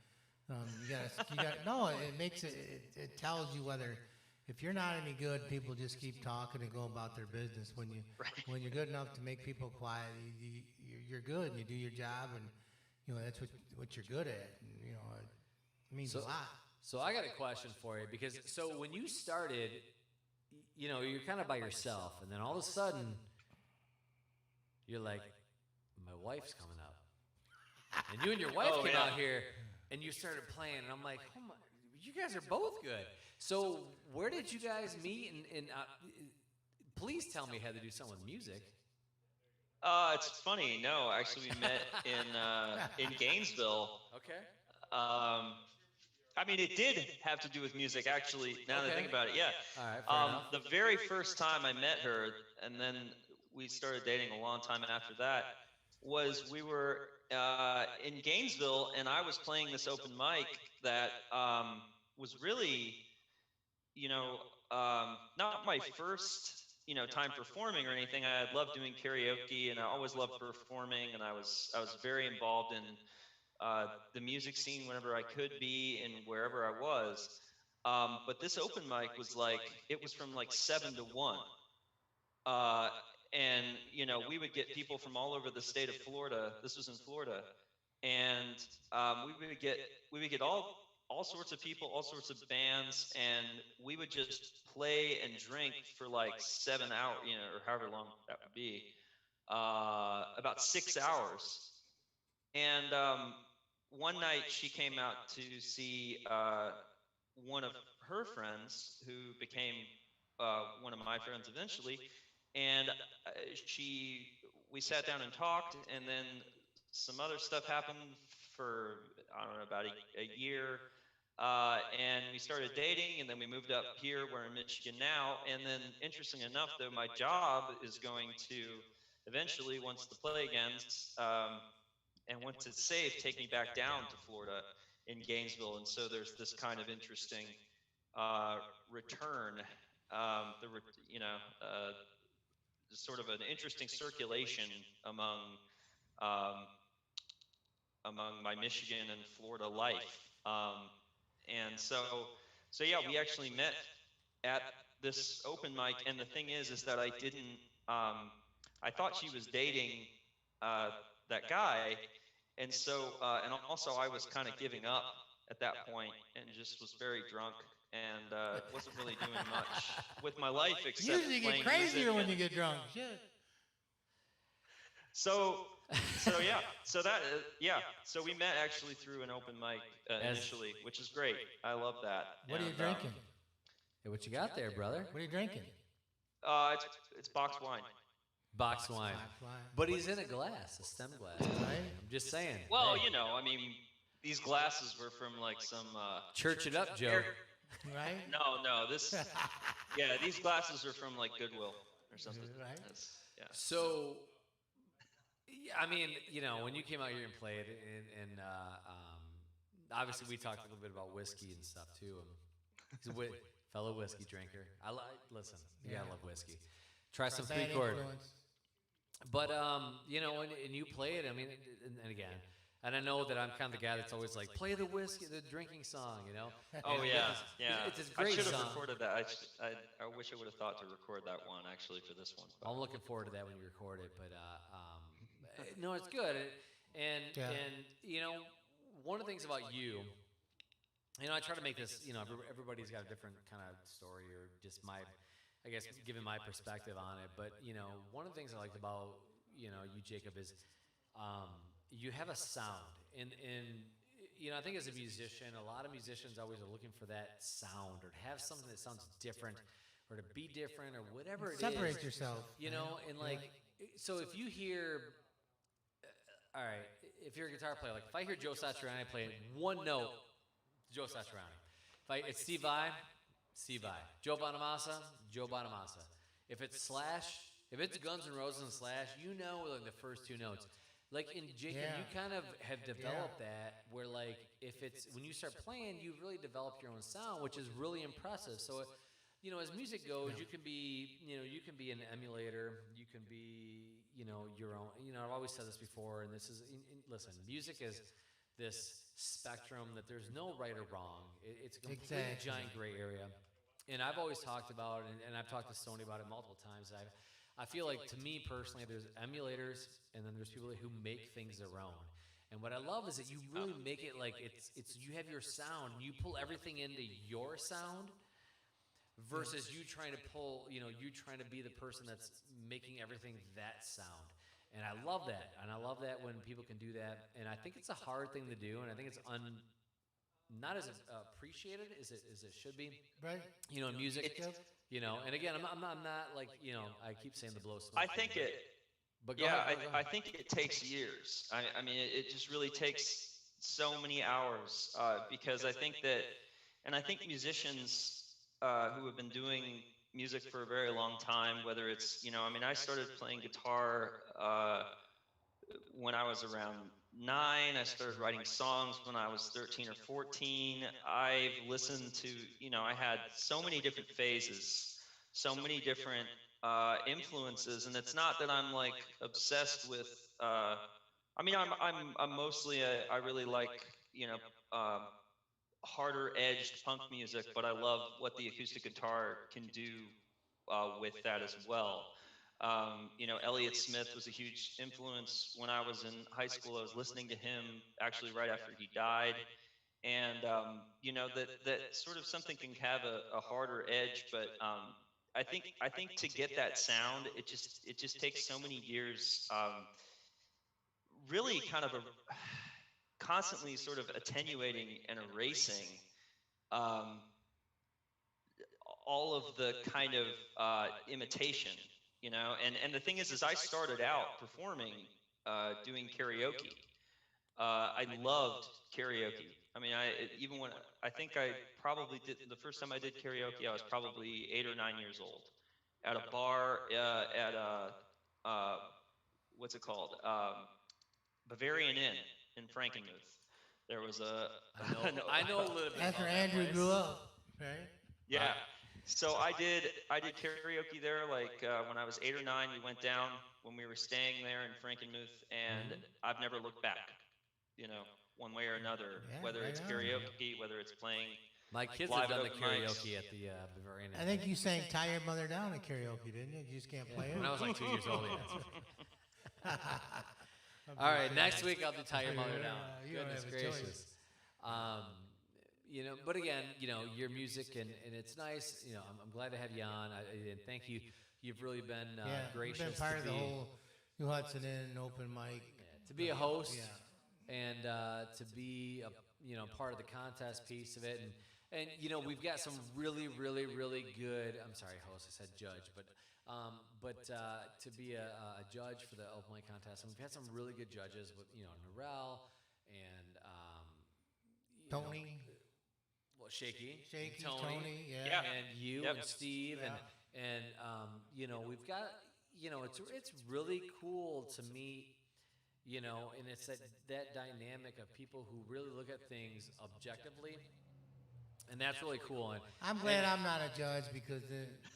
you got no. It makes it tells you whether if you're not any good, people just keep talking and go about their business. When you're good enough to make people quiet, you're good and you do your job, and that's what you're good at. And, it means a lot. So I got a question for you because when you started, you're kind of by yourself, and then all of a sudden, you're like, my wife's coming up, and you and your wife came out here, and you started playing, and I'm like, oh my, you guys are both good. So where did you guys meet? And please tell me how to do something with music. It's funny. No, actually, we met in Gainesville. Okay. I mean, it did have to do with music, actually, now that I think about it, yeah. All right, fair enough. The very first time I met her, and then we started dating a long time after that, was we were in Gainesville, and I was playing this open mic that was really, not my first, time performing or anything. I had loved doing karaoke, and I always loved performing, and I was very involved in the music scene whenever I could be and wherever I was. But this open mic was it was from 7 to 1. And, we would get people from all over the state of Florida. This was in Florida. And we would get all sorts of people, all sorts of bands, and we would just play and drink for 7 hours, or however long that would be, about 6 hours. And one night she came out to see one of her friends who became one of my friends eventually, and we sat down and talked, and then some other stuff happened for, I don't know, about a year, and we started dating, and then we moved up here. We're in Michigan now, and then interesting enough, though, my job is going to eventually, once the plague ends, and once it's safe, take me back down to Florida in Gainesville. And so there's this kind of interesting return, sort of an interesting circulation among my Michigan and Florida life. And so yeah, we actually met at this open mic. And the thing is that I didn't, I thought she was dating that guy. And so, and also I was kind of giving up at that point and just was very drunk and wasn't really doing much with my life except Usually you get playing crazier music when you get drunk. Shit. So yeah, so we met actually through an open mic initially, which is great. I love that. What are you drinking? Hey, what you got there, brother? What are you drinking? It's box wine. Box wine. But he's in a glass, a stem glass. Right? I'm just saying. Well, I mean, these glasses were from some church it up, Joe. Right? No, these glasses are from Goodwill or something. Right. Yeah. So, I mean, when you came out here and played, and obviously we talked a little bit about whiskey and stuff too. He's a fellow whiskey drinker. Listen, you gotta love whiskey. Try some three-chord. But and you played. I mean, and again, And I know that I'm kind of the guy that's always like, play the drinking song, you know? Oh And yeah, yeah. It's a I great should have song. recorded that. I wish I would have thought to record that one actually for this one. But. I'm looking forward to that when you record it, but no, it's good. And you know, one of the things about you, I try to make this, everybody's got a different kind of story or just I guess, giving my perspective on it. But, one of the things I liked about, you, Jacob, is you have a sound. And I think as a musician, a lot of musicians always are looking for that sound or to have something that sounds different or to be different or whatever it is. Separate yourself. And like, so if you hear, all right, if you're a guitar player, like if I hear Joe Satriani play one note, Joe Satriani. It's Steve Vai, Steve Vai. Joe Bonamassa, Joe Bonamassa. If it's Slash, if it's Guns N' Roses and Slash, like the first two notes. Like in Jacob, you kind of have developed that where like when you start playing, you really develop your own sound, which is really impressive. So, as music goes, you can be, you can be an emulator, you can be, your own. I've always said this before, and this is, listen, music is this spectrum that there's no right or wrong. It's a complete giant gray area. And I've always talked about, and I've talked to Stoney about it multiple times. I feel like, to me personally, there's emulators, and then there's people who make things their own. And what I love is that you really make it like it's you have your sound, and you pull everything into your sound, versus you trying to pull, you trying to be the person that's making everything that sound. And I love that, and I love that when people can do that. And I think it's a hard thing to do, and I think it's not as appreciated as it should be. Right. In music. And again, I'm not like, I keep saying the blow smoke. I think thing, it. But I think it takes years. I mean, it just really takes so many hours because I think musicians who have been doing music for a very long time, whether it's, I started playing guitar when I was around 9. I started writing songs when I was 13 or 14. I've listened to, I had so many different phases, so many different influences, and it's not that I'm like obsessed with. I'm mostly I really like harder edged punk music, but I love what the acoustic guitar can do with that as well. Elliott Smith was a huge influence when I was in high school. I was listening to him actually right after he died. And, that sort of something can have a harder edge, but I think to get that sound, it just takes so many years, really kind of constantly sort of attenuating and erasing all of the kind of imitation, and the thing is I started out performing, doing karaoke. I loved karaoke. I mean, I think I probably did, the first time I did karaoke, I was probably 8 or 9 years old at a bar, what's it called? Bavarian Inn in Frankenmuth. There was I know a little bit. After Andrew grew up, right? Yeah. So I did karaoke there, like when I was 8 or 9. We went down when we were staying there in Frankenmuth, and I've never looked back, one way or another, whether it's karaoke, whether it's playing. My kids have done the karaoke at the Bavarian. I think you sang "Tie Your Mother Down" at karaoke, didn't you? You just can't play it. When I was like 2 years old. Yeah. All right, next week I'll do "Tie Your Mother Down." Goodness gracious. But again, your music and it's nice. I'm glad to have you on. And thank you. You've really been gracious. You've been part of the whole New Hudson Inn open mic. To be a host and to be part of the contest piece of it, and we've got some really, really, really good. I'm sorry, host. I said judge, but to be a judge for the open mic contest, and we've had some really good judges with Norel and Tony. Shaky, Tony, and you and Steve, and we've got it's really cool to meet, and it's that dynamic of people who really look at things objectively, and that's really cool. And I'm glad I'm not a judge because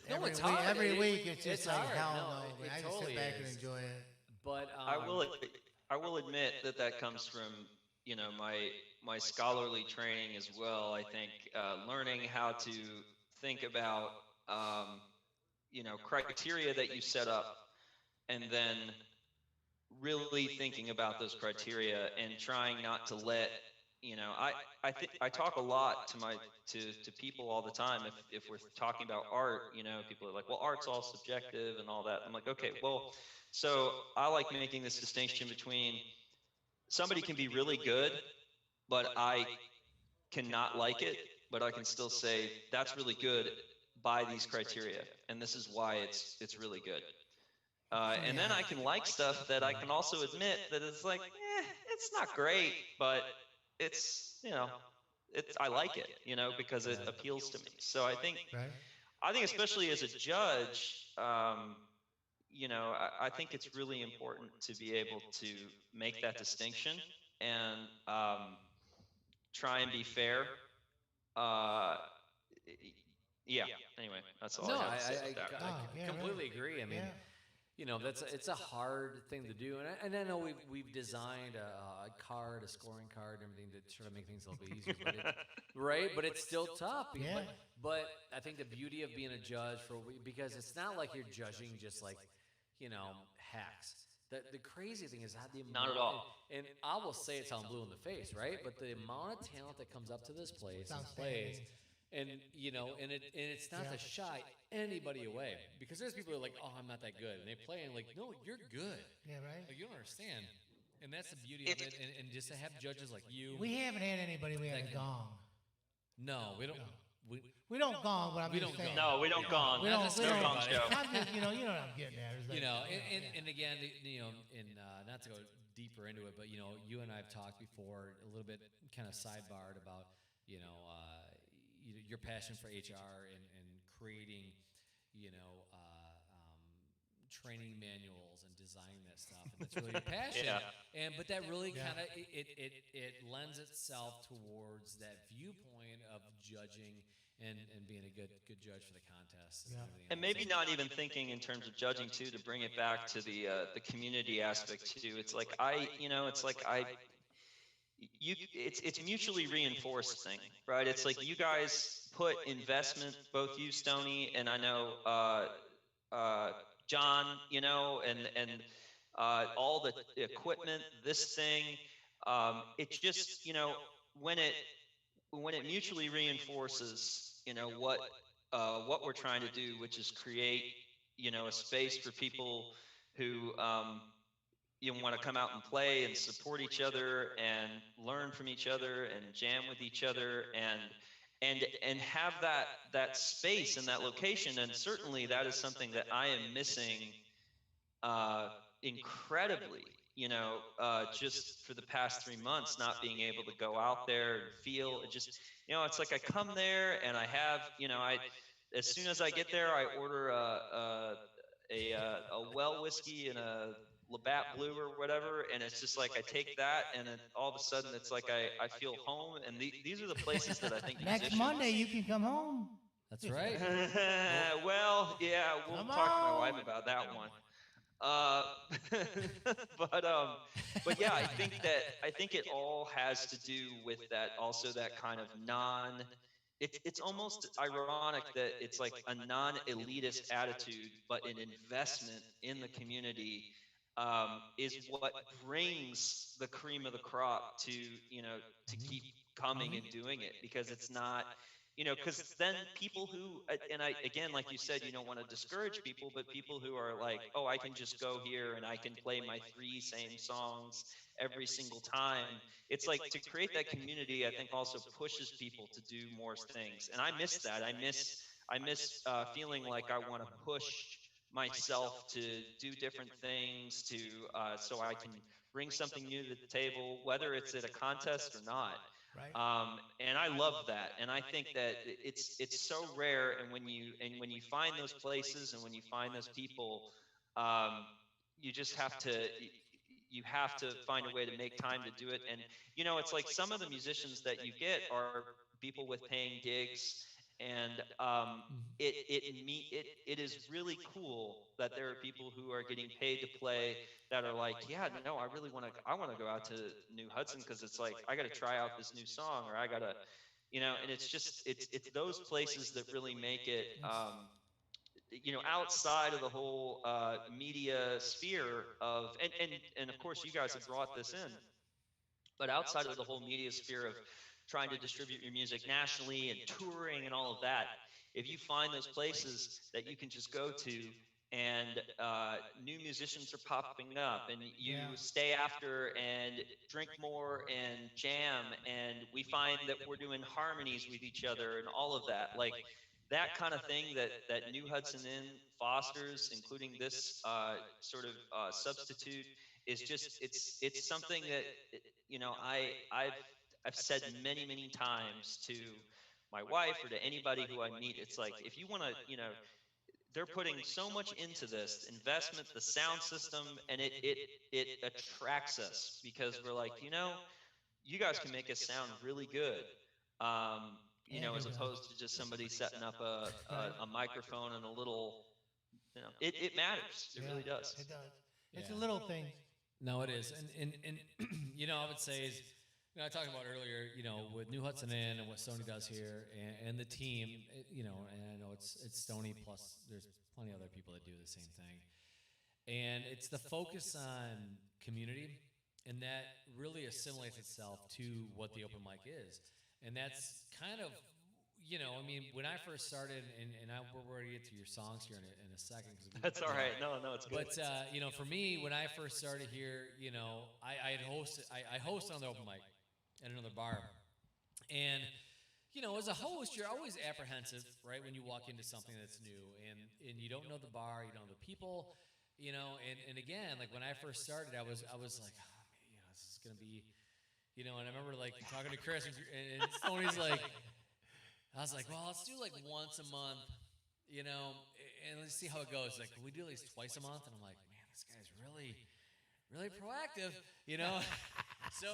every week it's just like hard. hell No, no. it I just totally sit back is. and enjoy it. But I I will admit that that comes from, you know, my scholarly training as well. I think learning how to think about, you know, criteria that you set up, and then really thinking about those criteria and trying not to let, you know, I talk a lot to to people all the time. If we're talking about art, you know, people are like, well, art's all subjective and all that. I'm like, okay, well, so I like making this distinction between somebody can be really good, but I cannot like it, but I can still say that's really good by these criteria, and this is why it's really good. And then I can like stuff that I can also admit that it's like, it's not great, but it's, you know, it's, I like it, you know, because it appeals to me. So Right. I think especially as a judge, you know, I think it's really important to be able to make that distinction and try and be fair. Uh, yeah. Anyway, that's all No, I have to say about that. Oh, yeah, completely right. agree. I mean, Yeah. you know, it's a hard thing to do, and I know we've designed a card, a scoring card, and everything to try to make things a little bit easier, but right, but it's still tough. Yeah. But I think the beauty of being a judge because it's not like you're judging just like, you know, hacks. The crazy thing is how the amount, Not at all. and I will say it's how I'm blue in the face, right? But the amount of talent that comes up to this place and plays, and you know, and it's not to shy anybody away, because there's people who are like, oh, I'm not that good, and they play and like, no, you're good. Yeah, right. Like, you don't understand, and that's the beauty of it. And just to have judges like you. We haven't had anybody we had a gong. No, we don't. We don't gong, but I'm We just don't saying. No, we don't gong. We don't. We No don't. gong show. I'm just, you know what I'm getting at. It's like, You know, and again, you know, and not to go deeper into it, but you know, you and I have talked before a little bit, kind of sidebarred about, you know, your passion for HR and creating, you know, training manuals and designing that stuff, and that's really your passion. Yeah. And but that really kind of it lends itself towards that viewpoint of judging and being a good judge for the contest. Yeah. And maybe not even thinking in terms of judging too, to bring it back to the community aspect too. It's like it's mutually reinforcing, right? It's like you guys put investment, both you, Stoney, and I know John, you know, and all the equipment, this thing. It just, you know, when it mutually reinforces, you know, what we're trying to do, which is create, you know, a space for people who you want to come out and play and support each other and learn from each other and jam with each other and have that space and that location. And certainly that is something that I am missing incredibly, you know, just for the past 3 months, not being able to go out there and feel it. Just, you know, it's like I come there and I have, you know, as soon as I get there, I order a well whiskey and a Labatt Blue or whatever, and it's just like I take that, and then all of a sudden it's like I feel home. And these are the places that I think next Monday you can come home. That's right. Well, yeah, we'll Come talk to my wife on. about that one. But yeah, I think it all has to do with that. Also, that kind of it's almost ironic that it's like a non-elitist attitude, but an investment in the community is what brings the cream of the crop to, you know, to keep coming and doing it, because it's not, you know, because then people who, and I, again, like you said, you don't want to discourage people, but people who are like, oh, I can just go here and I can play my 3 same songs every single time. It's like, to create that community, I think also pushes people to do more things. And I miss that. I miss feeling like I want to push myself to do different things, to so I can bring something new to the table, whether it's at a contest or not. Right. And I love that, and I think that it's so rare. And when you find those places and when you find those people, you just have to find a way to make time to do it. And you know, it's like some of the musicians that you get are people with paying gigs, And it is really cool that there are people who are getting paid to play that are like, yeah, no, I want to go out to New Hudson because it's like I got to try out this new song, or I got to, and it's just it's those places that really make it. Outside of the whole media sphere of, and of course you guys have brought this in, but outside of the whole media sphere of trying to distribute your music nationally and touring and all of that, if you find those places that you can just go to and new musicians are popping up and you stay after and drink more and jam, and we find that we're doing harmonies with each other and all of that, like that kind of thing that New Hudson Inn fosters, including this sort of substitute, is just it's something that I've said many times to my wife or to anybody who I meet. It's like, if you want to, they're putting so much into this investment, the sound system, and it attracts us because we're like, you guys can make us sound really good. As opposed to just somebody setting up a microphone and a little, it matters. It really does. It does. It's a little thing. No, it is, and I would say is, I talked about earlier, with New Hudson Inn and what Stoney does here, and the team, and I know it's Stoney plus there's plenty of other people that do the same thing, and it's the focus on community, and that really assimilates itself to what the open mic is, and that's kind of. When I first started, and we're going to get to your songs here in a second. That's all right. No, it's good. But, for me, when I first started here, I hosted on the open mic at another bar. And, as a host, you're always apprehensive, right, when you walk into something that's new. And you don't know the bar, you don't know the people, and again, like when I first started, I was like, oh, man, this is going to be, and I remember like talking to Chris and Stoney's like, I was like, well, let's do like once a month, and let's see how it goes. Like, can we do at least twice a month? And I'm like, man, this guy's really, really proactive, So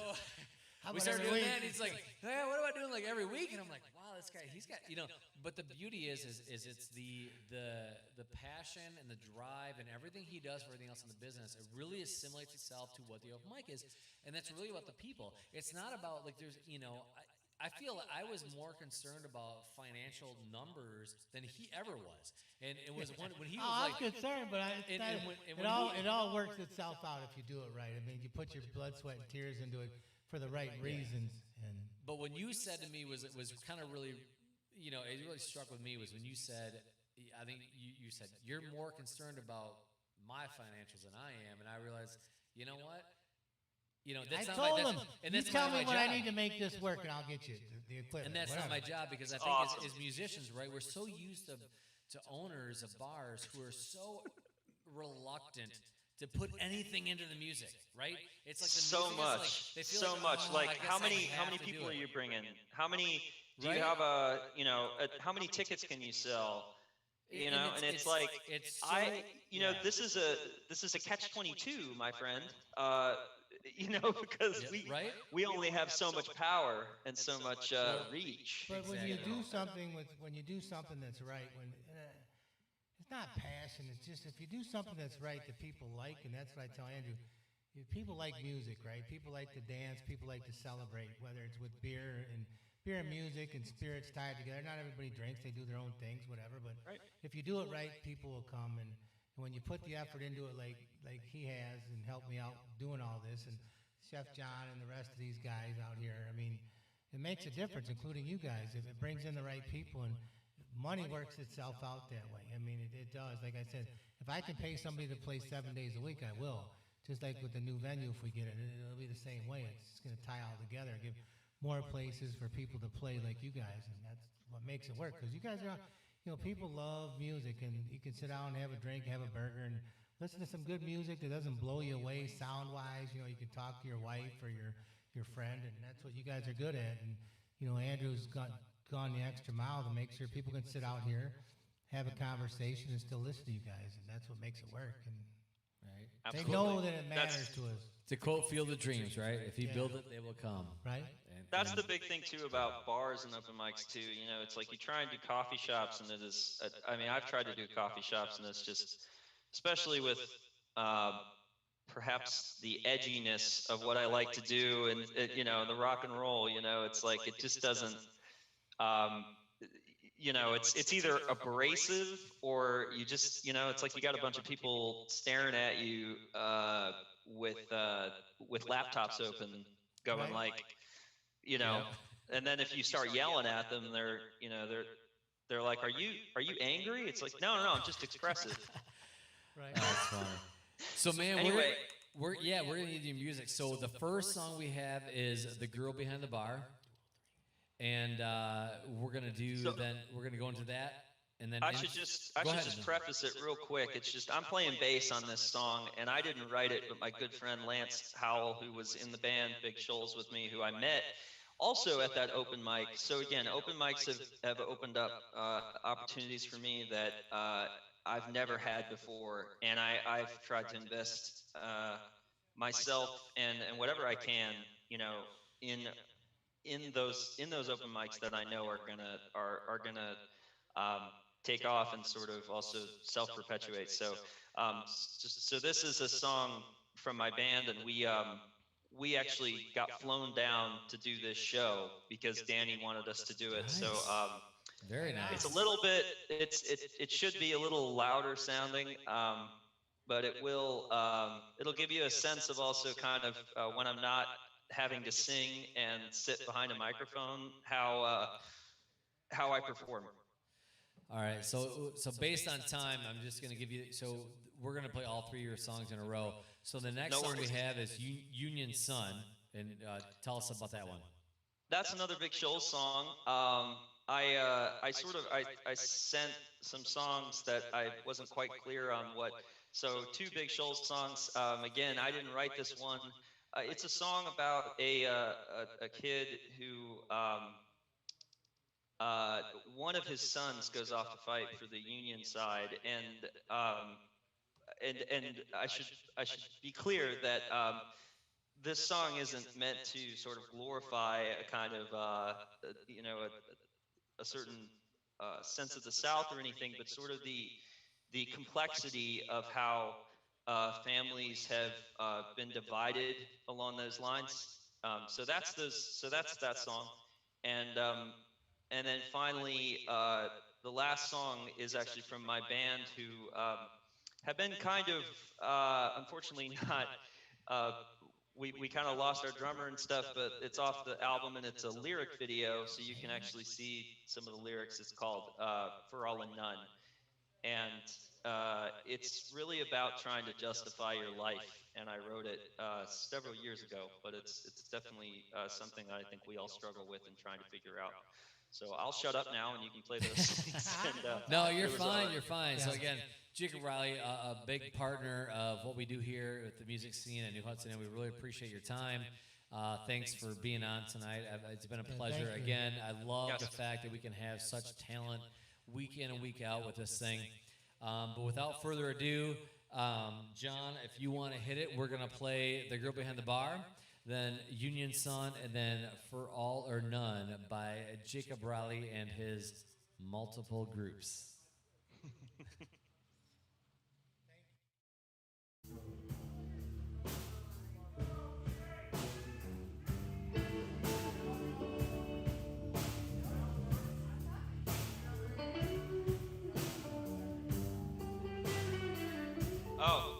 we started doing that, and he's like, hey, what about doing like every week? And I'm like, wow, this guy, he's got, But the beauty is it's the passion and the drive and everything he does for everything else in the business. It really assimilates itself to what the open mic is, and that's really about the people. It's not about like there's, I feel I was more concerned about financial numbers than he ever was, and it was when he was I'm concerned, but it all works itself out if you do it right. I mean, you put your blood, sweat, and tears into it for the right reasons. But when you said to me was kind of really, it really struck with me was when you said, I think you said you're more concerned about my financials than I am, and I realized, you know what. I told him, you tell me when I need to make this work, and I'll get you the equipment. And that's not my job, because I think as musicians, right, we're so used to owners of bars who are so reluctant to put anything into the music, right? It's like the so music much, is like, they feel so like, much. oh, Like I how guess many I have to people do are it. you bringing? How many do Right? you have how many tickets can you sell? And it's like this is a catch-22, my friend. Because we only have so much power and so much reach. But when you do something that's right, it's not passion. It's just if you do something that's right that people like, and that's what I tell Andrew. People like music, right? People like to dance. People like to celebrate, whether it's with beer and music and spirits tied together. Not everybody drinks; they do their own things, whatever. But if you do it right, people will come. And when you put the effort into it, like he has, and helped me out doing all this, and Chef John and the rest of these guys out here, I mean, it makes a difference, including you guys, if it brings in the right people, and money works itself out that way. I mean, it does. Like I said, if I can pay somebody to play 7 days a week, I will. Just like with the new venue, if we get it, it'll be the same way. It's going to tie all together, give more places for people to play like you guys, and that's what makes it work. Because you guys are, people love music, and you can sit down and have a drink, have a burger, and listen to some good music that doesn't blow you away sound-wise. You can talk to your wife or your friend, and that's what you guys are good at. And Andrew's gone the extra mile to make sure people can sit out here, have a conversation, and still listen to you guys, and that's what makes it work. And they know that it matters to us. To quote Field of Dreams, right? If you build it, they will come. Right. That's the big thing too about bars and open mics too. You know, it's like you try and do coffee shops, and it is. I mean, I've tried to do coffee shops, and it's just, especially with perhaps the edginess of what I like to do, and you know, the rock and roll. You know, it's like it just doesn't. Um, you know, it's either abrasive or you just, you know, it's like you got a bunch of people staring at you with laptops open, going like, you know, and then if you start yelling at them, they're, you know, they're like, are you angry? It's like, no, I'm just expressive. Right. That's funny. So man, Anyway. we're gonna need your music. So the first song we have is "The Girl Behind the Bar," and we're gonna go into that, and then I should just preface it real quick. It's just I'm playing bass on this song, and I didn't write it, but my good friend Lance Howell, who was in the band Big Shoals with me, who I met also at that open mic. So again, open mics have opened up opportunities for me that I've never had before, and I've tried to invest myself and whatever I can, you know, in those open mics that I know are gonna take off and sort of also self-perpetuate. So so this is a song from my band, and we actually got flown down to do this show because Danny wanted us to do it. Nice. So very nice. it's a little bit, it should be a little louder sounding, but it'll give you a sense of also kind of when I'm not having to sing and sit behind a microphone, how I perform. All right, so based on time, I'm just gonna give you. So we're gonna play all three of your songs in a row. So the next No song we worries. have is Union Sun, and tell us about that one. That's another Big Shoals song. I sent some songs that I wasn't quite clear on what. So two Big Shoals songs. Again, I didn't write this one. It's a song about a kid who one of his sons goes off to fight for the Union side, and I should be clear that this song isn't meant to sort of glorify a kind of you know, a certain sense of the South or anything, but sort of the complexity of how families have been divided along those lines. So that's that song, and then finally the last song is actually from my band, who have been kind of unfortunately not. We kind of lost our drummer and stuff, but it's off the album, and it's a lyric video, so you can actually see some of the lyrics. It's called For All and None. And it's really about trying to justify your life. And I wrote it several years ago, but it's definitely something that I think we all struggle with and trying to figure out. So I'll shut up now, and you can play those things. And, No, you're fine. You're fine. So again, Jacob Riley, a big partner of what we do here at the music scene at New Hudson, and we really appreciate your time. Thanks for being on tonight. It's been a pleasure. Thank you. Again, I love the fact that we can have such talent week in and week out with this thing. But without further ado, John, if you want to hit it, we're going to play The Girl Behind the Bar, then Union Sun, and then For All or None by Jacob Riley and his multiple groups. Oh.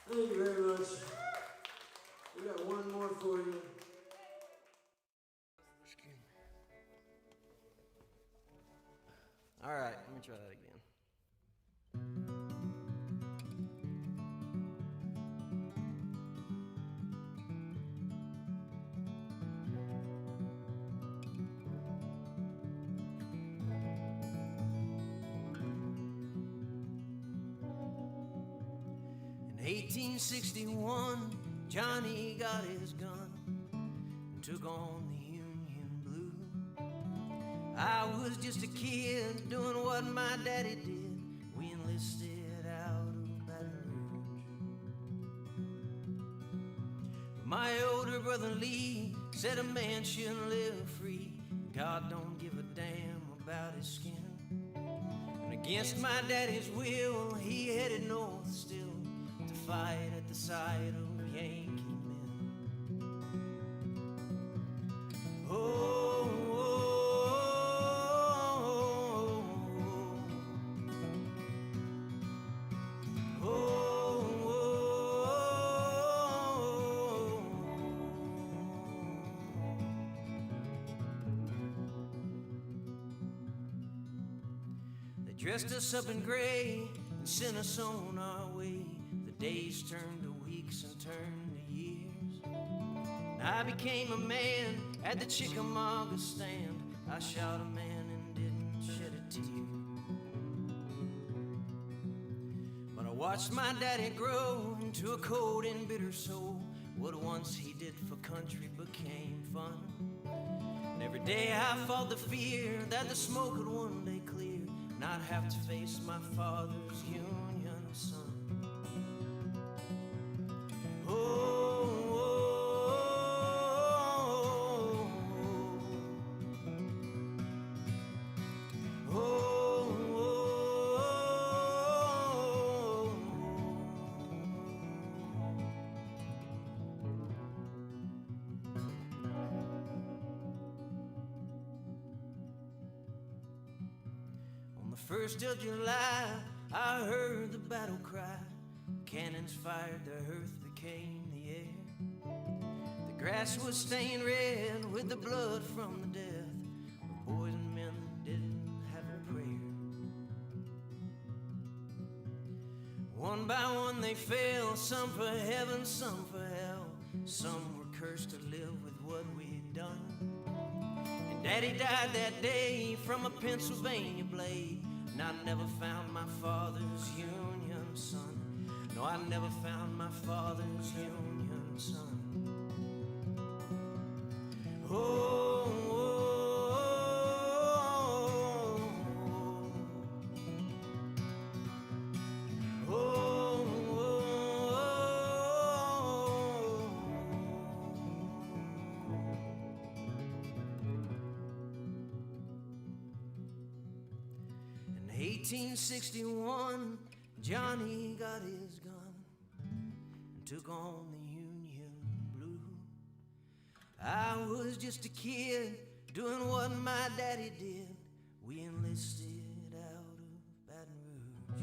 Thank you very much. We got one more for you. All right, let me try that again. In 1861, Johnny got his gun and took on the Union Blue. I was just a kid doing what my daddy did. We enlisted out of Baton Rouge. My older brother Lee said a man shouldn't live free. God don't give a damn about his skin. And against my daddy's will, he headed north still to fight at the side of Yankee men. Oh, dressed us up in gray and sent us on our way. The days turned to weeks and turned to years. And I became a man at the Chickamauga stand. I shot a man and didn't shed a tear. But I watched my daddy grow into a cold and bitter soul. What once he did for country became fun. And every day I fought the fear that the smoke would one day clear. Not have to face my father's Union son. Oh, oh, oh, oh. On the 1st of July, I heard the battle cry. Cannons fired, the earth became the air. The grass was stained red with the blood from the death of boys and men that didn't have a prayer. One by one they fell, some for heaven, some for hell. Some were cursed to live with what we'd done. And Daddy died that day from a Pennsylvania blade. And I never found my father's Union son. No, I never found my father's Union son. Oh, oh, oh, In 1861, Johnny got his gun and took on the Union Blue. I was just a kid doing what my daddy did. We enlisted out of Baton Rouge.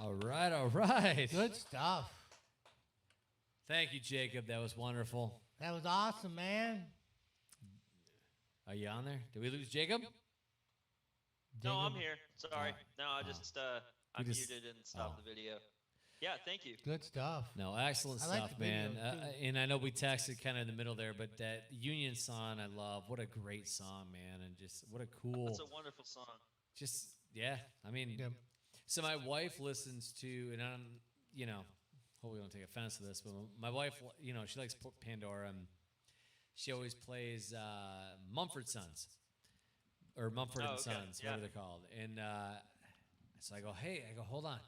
All right, all right. Good stuff. Thank you, Jacob. That was wonderful. That was awesome, man. Are you on there? Did we lose Jacob? No, I'm Jacob? here. Sorry. Oh. No, I just I You just- muted and stopped the video. Yeah, thank you. Good stuff. No, excellent I like stuff, the video, man. too. And I know we texted kind of in the middle there, but that Union song I love. What a great song, man. And just what a cool. It's a wonderful song. Just, yeah. I mean, Yep. so my wife listens to, and I'm, hope we don't take offense to this, but my wife, she likes Pandora, and she always plays Mumford Sons, or Mumford and okay, Sons, yeah. whatever they're called. And so I go, hold on.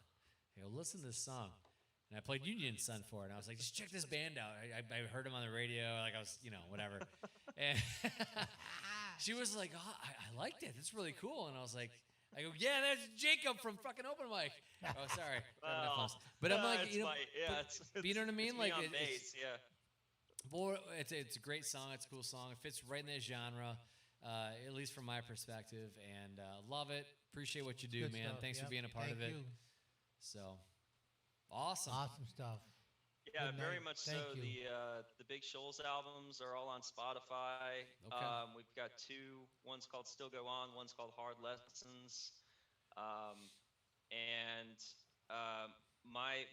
I go, listen to this song. And I played Union Son for her, and I was like, just check this band out. I heard them on the radio, like I was, whatever. And she was like, oh, I liked it. It's really cool. And I was like, I go, yeah, that's Jacob from fucking Open Mic. Oh, sorry. But I'm like, it's but you know what I mean? It's Like, me on it's, bass, yeah. well, it's a great song. It's a cool song. It fits right in that genre, at least from my perspective. And love it. Appreciate what you do, Good man. stuff. Thanks for Yep. being a part Thank of it. you. So, awesome. Awesome stuff. Yeah, Good very night. much Thank so. you. The Big Shoals albums are all on Spotify. Okay. We've got two. One's called Still Go On. One's called Hard Lessons.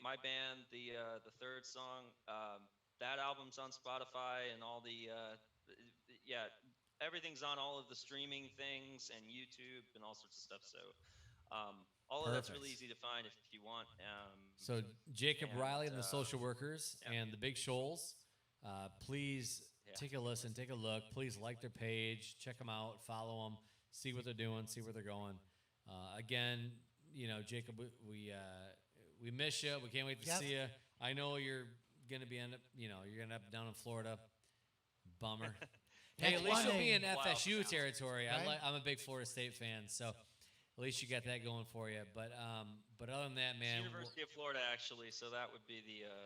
My band, the third song, that album's on Spotify, and all everything's on all of the streaming things and YouTube and all sorts of stuff. So all of that's really Perfect. easy to find if you want. So Jacob and, Riley and the Social Workers yeah. and the Big Shoals, please Yeah. take a listen, take a look. Please like their page, check them out, follow them, see what they're doing, see where they're going. Again, Jacob, we miss you. We can't wait to Yep. see you. I know you're gonna be you're gonna end up down in Florida. Bummer. Hey, at least you'll be in Monday. Wow. FSU territory. Right? I'm a big Florida State fan, so at least you got that going for you. But other than that, It's man. University of Florida, actually, so that would be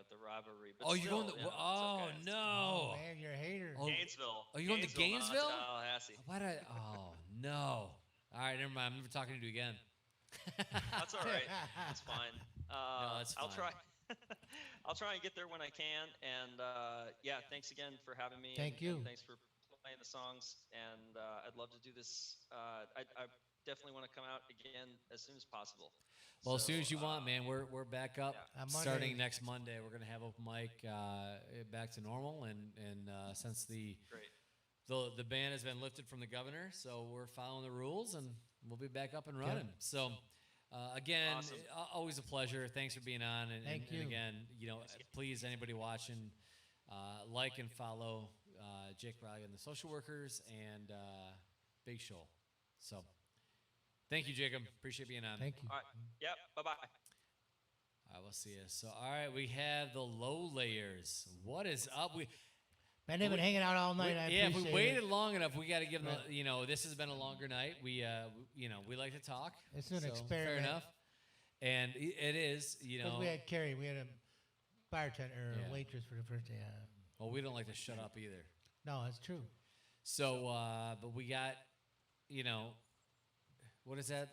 the rivalry. But Oh, you're still, going to? yeah, it's Oh okay. no! Oh, man, you're a hater. Oh, Gainesville. Oh, you going to not Gainesville? Tallahassee. What? Oh no! All right, never mind. I'm never talking to you again. That's all right. That's fine. that's I'll fine. try. I'll try and get there when I can. And yeah, thanks again for having me. Thank and you. thanks for playing the songs. And I'd love to do this. I definitely want to come out again as soon as possible. Well, as So, soon as you want, man. We're back up yeah. On starting Monday. next Monday. We're gonna have open mic back to normal, and since Great. the ban has been lifted from the governor, so we're following the rules, and we'll be back up and running. So. Again, Awesome. always a pleasure. Thanks for being on. And, Thank and you. again, please, anybody watching, like and follow Jake Riley and the Social Workers and Big Shoal. So, thank you, Jacob. Appreciate being on. Thank you. All right. Yep. Bye-bye. I will see you. So, all right, we have the Lowlayers. What is up? Man, they've been hanging out all night. I if we appreciate waited it. long enough, we got to give them. Right. This has been a longer night. We like to talk. It's an so, experiment. Fair enough. And it is. Because we had Karrie. We had a bartender or Yeah. a waitress for the first day. Well, we don't like to shut up either. No, that's true. So, but we got, what is that?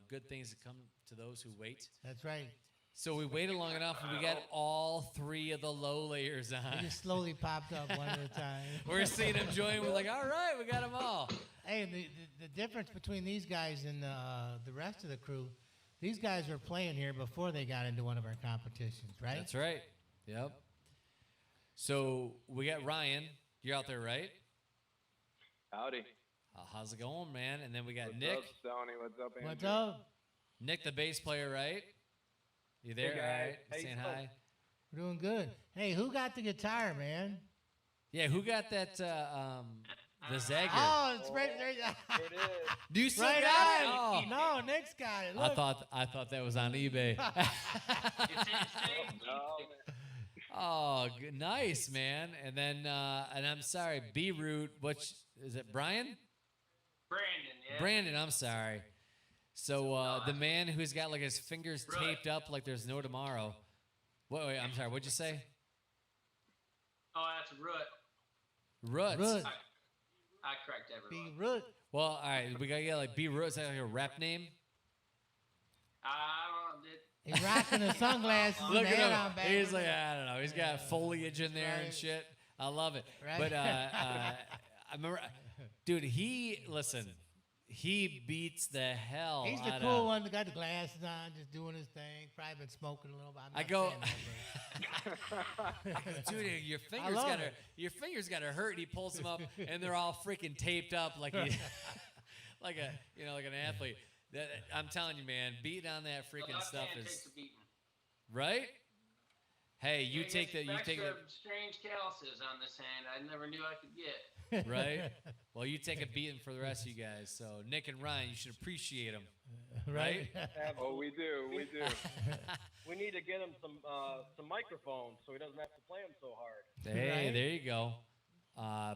Good things that come to those who wait. That's right. So we waited long enough, and we got all three of the Lowlayers They on. just slowly popped up one at a time. We're seeing them join. We're like, all right, we got them all. Hey, the difference between these guys and the rest of the crew, these guys were playing here before they got into one of our competitions, right? That's right. Yep. So we got Ryan. You're out there, right? Howdy. How's it going, man? And then we got What's Nick. up, Stoney? What's up, Andrew? What's up? Nick, the bass player, right? You there? Hey, All guys. right. How you Saying doing? hi. We're doing good. Hey, who got the guitar, man? Yeah, who got that, the Zagger? Oh, it's right there. Here it is. Do you still Right got it? on. Oh. No, Nick's got it. I Look. thought that was on eBay. No, man. Oh, good, nice, man. And then, and I'm sorry, B-Root, which, is it Brian? Brandon, yeah. Brandon, I'm sorry. So, the man who's got like his fingers taped up like there's no tomorrow. Wait, I'm sorry, what'd you say? Oh, that's Root. Roots. Root. I correct everyone. Be Root. Well, all right, we gotta get like B-Root. Is that like a rap name? I don't know. He's rocking the sunglasses. Look and at the him. hat on He's backwards. like, I don't know. He's got foliage in there and Right. shit. I love it. Right. But I remember, dude, he beats the hell He's the out cool of, one that got the glasses on, just doing his thing. Probably been smoking a little bit. I'm I not go, saying that, dude, your fingers gotta hurt. And he pulls them up, and they're all freaking taped up like he, like an athlete. I'm telling you, man, beating on that freaking left stuff hand is takes a beating. right. Hey, you It take gets that. You take that. extra strange calluses on this hand I never knew I could get. Right? Well, you take a beating for the rest of you guys. So Nick and Ryan, you should appreciate them. right? Oh, we do. We do. We need to get him some microphones so he doesn't have to play them so hard. Hey, Right. there you go.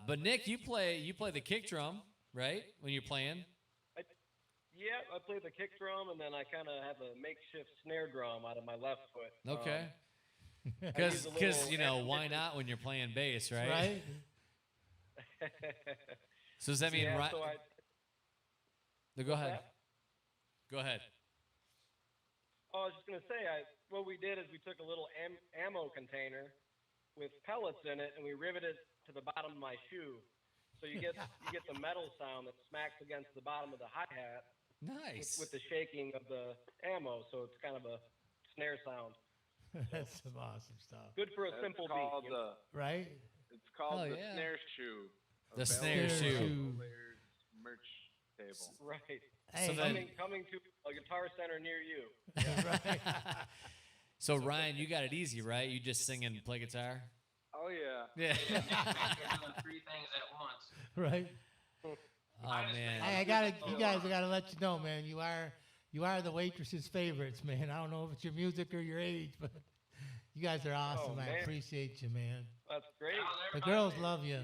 But Nick, you play the kick drum, right? When you're playing. Yeah, I play the kick drum, and then I kind of have a makeshift snare drum out of my left foot. Okay. I use a Because little why not when you're playing bass, right? Right? So does that mean yeah, Ryan? so No, go ahead. that? Go ahead. Oh, I was just gonna say, what we did is we took a little ammo container with pellets in it, and we riveted it to the bottom of my shoe. So you get the metal sound that smacks against the bottom of the hi-hat Nice. with the shaking of the ammo. So it's kind of a snare sound. That's some awesome stuff. Good for a simple beat. You know? Right? It's called Oh, the yeah. snare shoe. The Available snare on shoe. Lowlayers merch table. Right. Hey, So then- Coming to a guitar center near you. right. So Ryan, you got it easy, right? You just sing and play guitar. Oh yeah. Yeah. You're doing three things at once. Right. Oh man. Hey, you guys gotta let you know, man. You are the waitress's favorites, man. I don't know if it's your music or your age, but you guys are awesome. Oh, I man. appreciate you, man. That's great. The girls love you.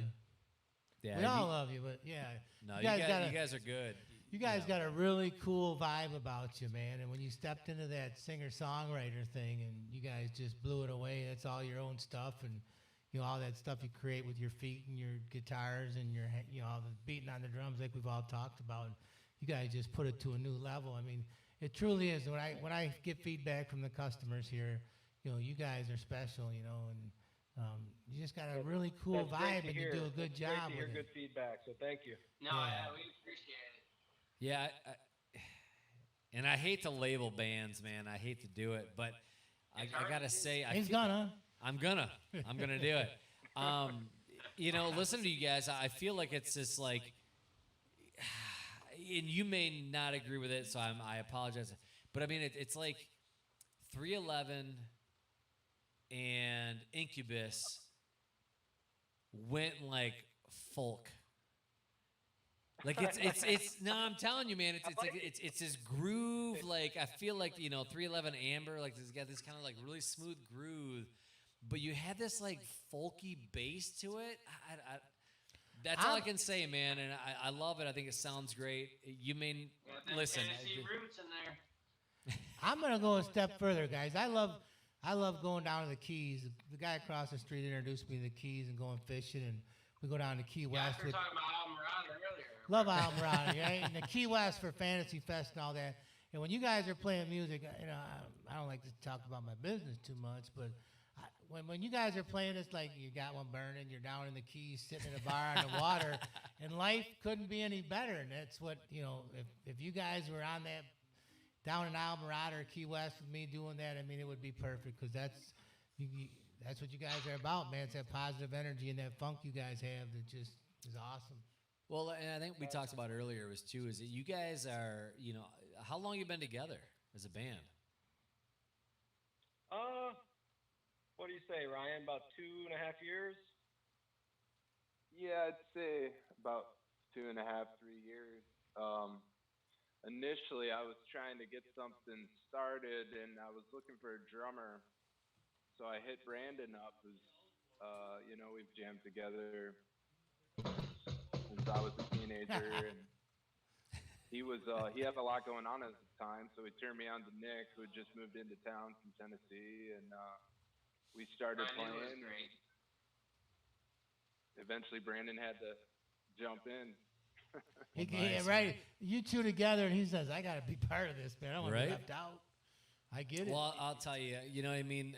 Yeah. We all love you, but yeah. No, you guys you guys are good. You guys got a really cool vibe about you, man. And when you stepped into that singer-songwriter thing, and you guys just blew it away. That's all your own stuff, and all that stuff you create with your feet and your guitars and your all the beating on the drums, like we've all talked about. You guys just put it to a new level. I mean, it truly is. When I get feedback from the customers here, you guys are special, and you just got a really cool That's great vibe, to and hear. you do a good That's job Great to hear with good it. feedback. So thank you. No, Yeah. yeah, we appreciate it. Yeah. And I hate to label bands, man. I hate to do it, but I gotta say, He's gonna. I'm gonna do it. Listen to you guys. I feel like it's just like, and you may not agree with it, so I apologize. But I mean, it's like 311 and Incubus went like folk. Like it's no, I'm telling you, man, it's this groove. Like I feel like 311 Amber, like it's got this kind of like really smooth groove, but you had this like folky bass to it. That's all I can say, man, and I love it. I think it sounds great. You mean Yeah, listen? Tennessee roots in there. I'm gonna go a step further, guys. I love going down to the Keys. The guy across the street introduced me to the Keys and going fishing, and we go down to Key Yeah, West. we were talking about Almirada earlier. Love Almirada, right? And the Key West for Fantasy Fest and all that. And when you guys are playing music, I don't like to talk about my business too much, but when you guys are playing, it's like you got one burning, you're down in the Keys, sitting in a bar on the water, and life couldn't be any better. And that's what if you guys were on that down in Almirada or Key West with me doing that, I mean, it would be perfect because that's what you guys are about, man. It's that positive energy and that funk you guys have that just is awesome. Well, and I think we talked about earlier is that you guys are, how long you been together as a band? What do you say, Ryan? About 2.5 years? Yeah, I'd say about 2.5, 3 years. Initially, I was trying to get something started, and I was looking for a drummer. So I hit Brandon up, who's, we've jammed together since I was a teenager, and he had a lot going on at the time, so he turned me on to Nick, who had just moved into town from Tennessee, and we started I knew it was playing. great. Eventually, Brandon had to jump in. Yeah, right. You two together, and he says, "I got to be part of this, man. I want to Right? be left out. I get it. Well, I'll tell you. You know what I mean?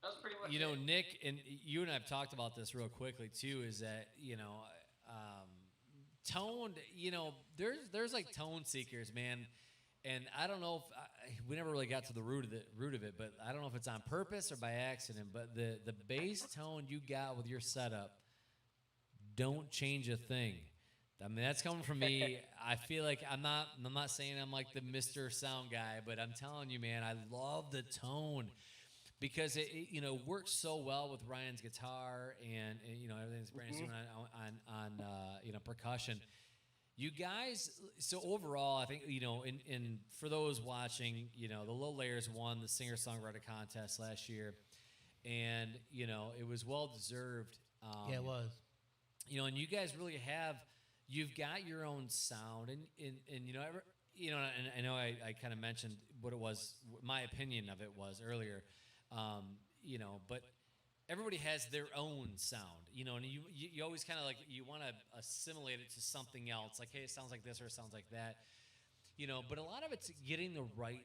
That's pretty much You know, it. Nick, and you and I have talked about this real quickly too. Is that toned? You know, there's like tone seekers, man. And I don't know if we never really got to the root of it, but I don't know if it's on purpose or by accident. But the bass tone you got with your setup, don't change a thing. I mean, that's coming from me. I feel like I'm not saying I'm like the Mr. Sound guy, but I'm telling you, man, I love the tone because it works so well with Ryan's guitar and everything's Brandon's doing on percussion. You guys, so overall, I think, in for those watching, the Lowlayers won the singer-songwriter contest last year, and, it was well-deserved. Yeah, it was. And you guys really you've got your own sound, and I know I kind of mentioned what it was, my opinion of it was earlier, but everybody has their own sound, and you always kind of like, you want to assimilate it to something else, like, hey, it sounds like this or it sounds like that, but a lot of it's getting the right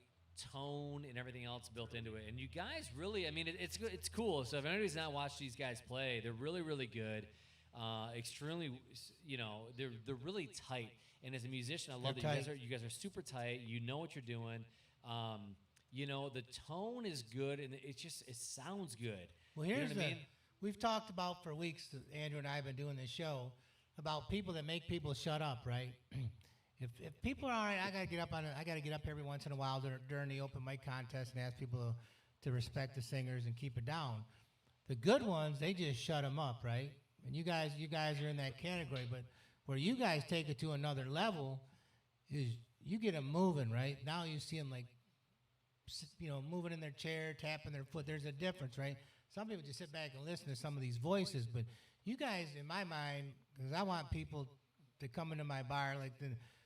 tone and everything else built into it. And you guys really, I mean, it's cool. So if anybody's not watched these guys play, they're really, really good. Extremely, they're really tight. And as a musician, I love that you guys are super tight. You know what you're doing. The tone is good, and it sounds good. Well, here's we've talked about for weeks, Andrew and I have been doing this show, about people that make people shut up, right? If people are all right, I gotta get up every once in a while during the open mic contest and ask people to respect the singers and keep it down. The good ones, they just shut them up, right? And you guys are in that category, but where you guys take it to another level is you get them moving, right? Now you see them like, moving in their chair, tapping their foot. There's a difference, right? Some people just sit back and listen to some of these voices, but you guys, in my mind, because I want people to come into my bar, like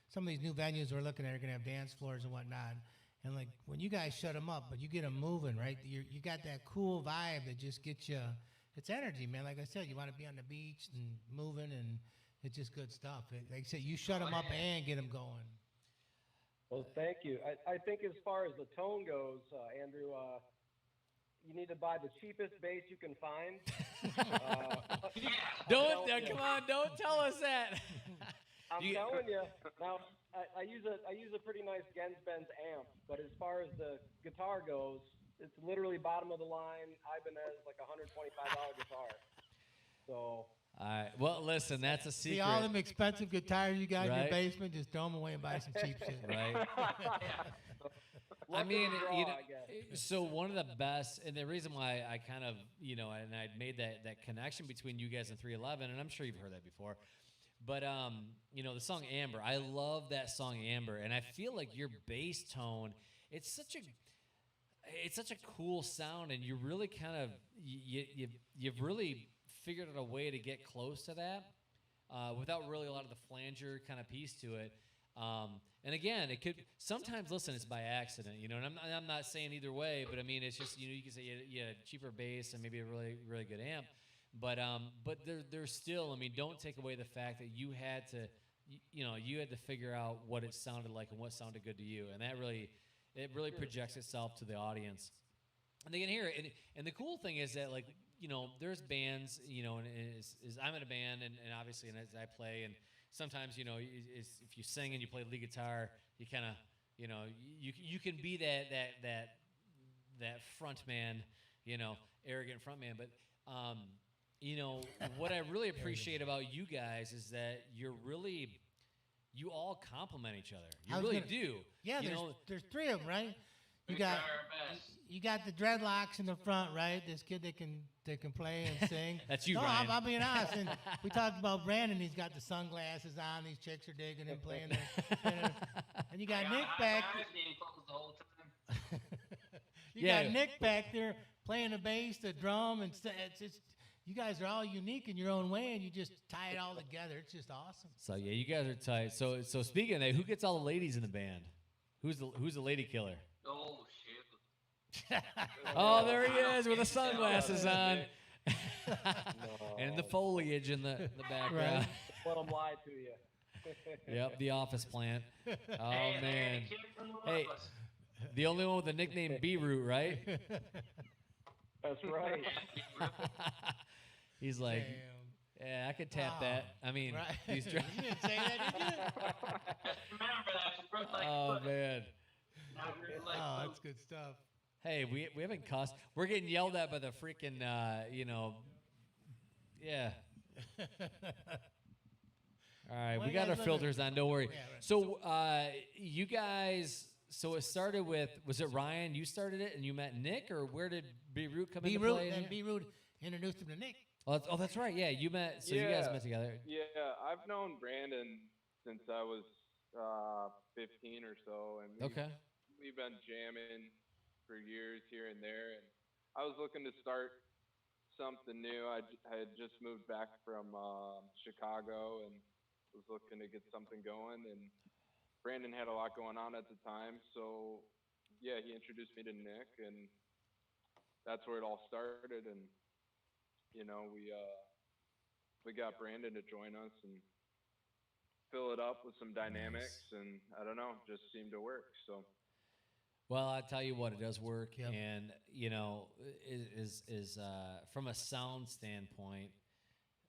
some of these new venues we're looking at are going to have dance floors and whatnot. And like when you guys shut them up, but you get them moving, right? You got that cool vibe that just gets you. It's energy, man. Like I said, you want to be on the beach and moving, and it's just good stuff. Like I said, you shut them up and get them going. Well, thank you. I think as far as the tone goes, Andrew, you need to buy the cheapest bass you can find. Come on, don't tell us that. I'm telling you. Now, I use a pretty nice Gens-Benz amp, but as far as the guitar goes, it's literally bottom of the line. Ibanez, like $125 guitar. So. All right. Well, listen, that's a secret. See all them expensive guitars you got in your basement? Just throw them away and buy some cheap shit. Right. I mean, so one of the best, and the reason why I kind of, and I made that connection between you guys and 311, and I'm sure you've heard that before, but the song Amber, I love that song Amber, and I feel like your bass tone, it's such a cool sound, and you really kind of you've really figured out a way to get close to that without really a lot of the flanger kind of piece to it. And again, it could sometimes, listen, it's by accident, and I'm not saying either way, but I mean, it's just, you can say you had a cheaper bass and maybe a really, really good amp, but there's still, I mean, don't take away the fact that you had to figure out what it sounded like and what sounded good to you, and that really projects itself to the audience, and they can hear it. And the cool thing is that, like, there's bands, and I'm in a band, and obviously, and as I play, and sometimes, if you sing and you play lead guitar, you kind of, you can be that front man, arrogant front man. But, what I really appreciate about you guys is that you all complement each other. You really do. Yeah, there's three of them, right? You got the dreadlocks in the front, right? This kid that can play and sing. That's you, no, Ryan. I'm being honest. And we talked about Brandon. He's got the sunglasses on. These chicks are digging him playing. And you got Nick back. You got Nick back there playing the bass, the drum, and you guys are all unique in your own way, and you just tie it all together. It's just awesome. So yeah, you guys are tight. So speaking of that, who gets all the ladies in the band? Who's the lady killer? Oh shit. Oh, there he is with the sunglasses on. And the foliage in the background. Let them lie to you. Yep, the office plant. Oh, man. Hey, The only one with the nickname B-Root, right? That's right. He's like, Damn. yeah, I could tap that. I mean, Right. these You didn't say that, did you? Remember that. She broke like Oh foot. man. Not really like Oh, foot. that's good stuff. Hey, we haven't cussed. We're getting yelled at by the freaking, yeah. All right, Well, we you got guys our live in- filters on. Don't worry. Yeah, right. So, you guys. So it started with, was it Ryan? You started it, and you met Nick, or where did B-Root come into B-Root, play? in and here? B-Root introduced him to Nick. Oh, that's right. Yeah, you met. So you guys met together. Yeah, I've known Brandon since I was 15 or so, and we've been jamming for years here and there. And I was looking to start something new. I had just moved back from Chicago and was looking to get something going. And Brandon had a lot going on at the time, so yeah, he introduced me to Nick, and that's where it all started. And you know, we got Brandon to join us and fill it up with some dynamics, and I don't know, just seemed to work. So. Well, I tell you what, it does work, Yep. and is from a sound standpoint,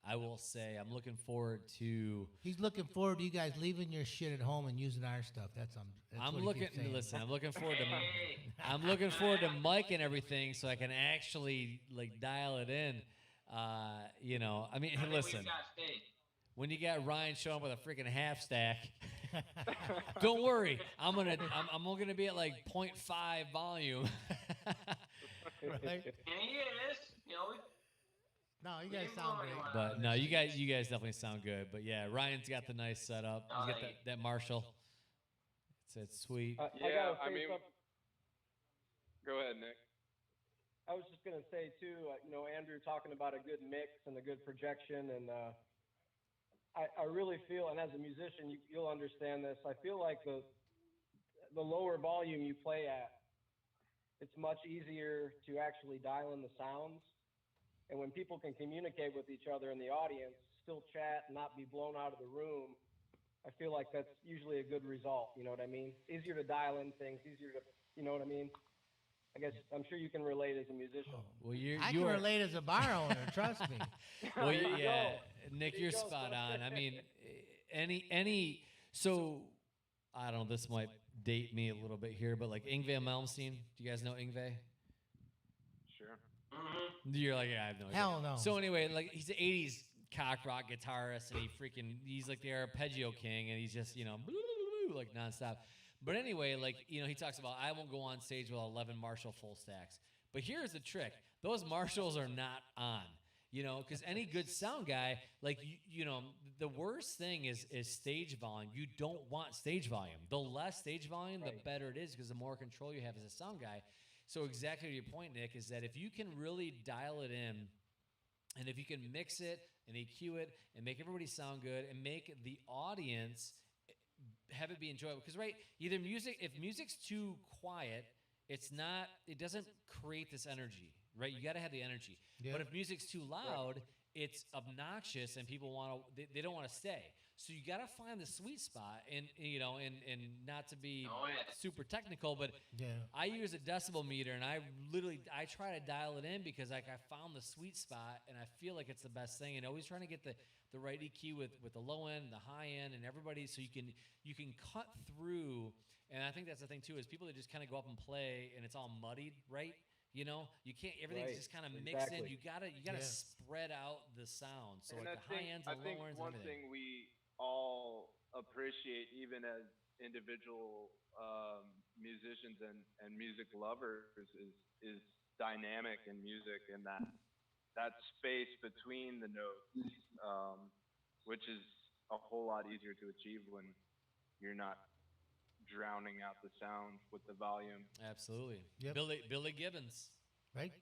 I will say I'm looking forward to. He's looking forward to you guys leaving your shit at home and using our stuff. That's I'm what he looking. keeps saying. Listen, I'm looking forward to. I'm looking forward to Mike and everything, so I can actually like dial it in. I mean, hey, listen. When you got Ryan showing up with a freaking half stack, don't worry. I'm only gonna be at like 0.5 volume. Right? And he is, No, you guys sound great. But no, you guys definitely sound good. But yeah, Ryan's got the nice setup. He's got that Marshall. It's sweet. Yeah, I mean, go ahead, Nick. I was just gonna say too, Andrew talking about a good mix and a good projection, and I really feel, and as a musician, you'll understand this. I feel like the lower volume you play at, it's much easier to actually dial in the sounds. And when people can communicate with each other in the audience, still chat, not be blown out of the room, I feel like that's usually a good result. You know what I mean? Easier to dial in things, easier to, you know what I mean? I guess I'm sure you can relate as a musician. Well, I can relate as a bar owner. Trust me. Well, yeah, Nick, you're spot on. I mean, so I don't know. This might date me a little bit here, but like Yngwie Malmsteen. Do you guys know Yngwie? Sure. You're like, yeah, I have no idea. Hell no. So anyway, like he's an '80s cock rock guitarist, and he's like the arpeggio king, and he's just like nonstop. But anyway, like he talks about I won't go on stage with 11 Marshall full stacks. But here's the trick: those Marshalls are not on. Because any good sound guy, like the worst thing is stage volume. You don't want stage volume. The less stage volume, the better it is, because the more control you have as a sound guy. So exactly to your point, Nick, is that if you can really dial it in, and if you can mix it and EQ it and make everybody sound good and make the audience have it be enjoyable, because if music's too quiet, it doesn't create this energy, right? You got to have the energy. Yeah. But if music's too loud, it's obnoxious and people they don't want to stay. So you got to find the sweet spot, and not to be super technical, but Yeah. I use a decibel meter, and I try to dial it in, because like I found the sweet spot, and I feel like it's the best thing. And always trying to get the right EQ with the low end, the high end, and everybody, so you can cut through. And I think that's the thing too, is people that just kind of go up and play and it's all muddied, right? You can't. Everything's just kind of mixed in. You gotta spread out the sound. So And like the high ends, the low ends, and one everything. thing we all appreciate, even as individual musicians and music lovers, is dynamic in music, and that space between the notes, which is a whole lot easier to achieve when you're not drowning out the sound with the volume. Absolutely. Yep. Billy Gibbons. Right?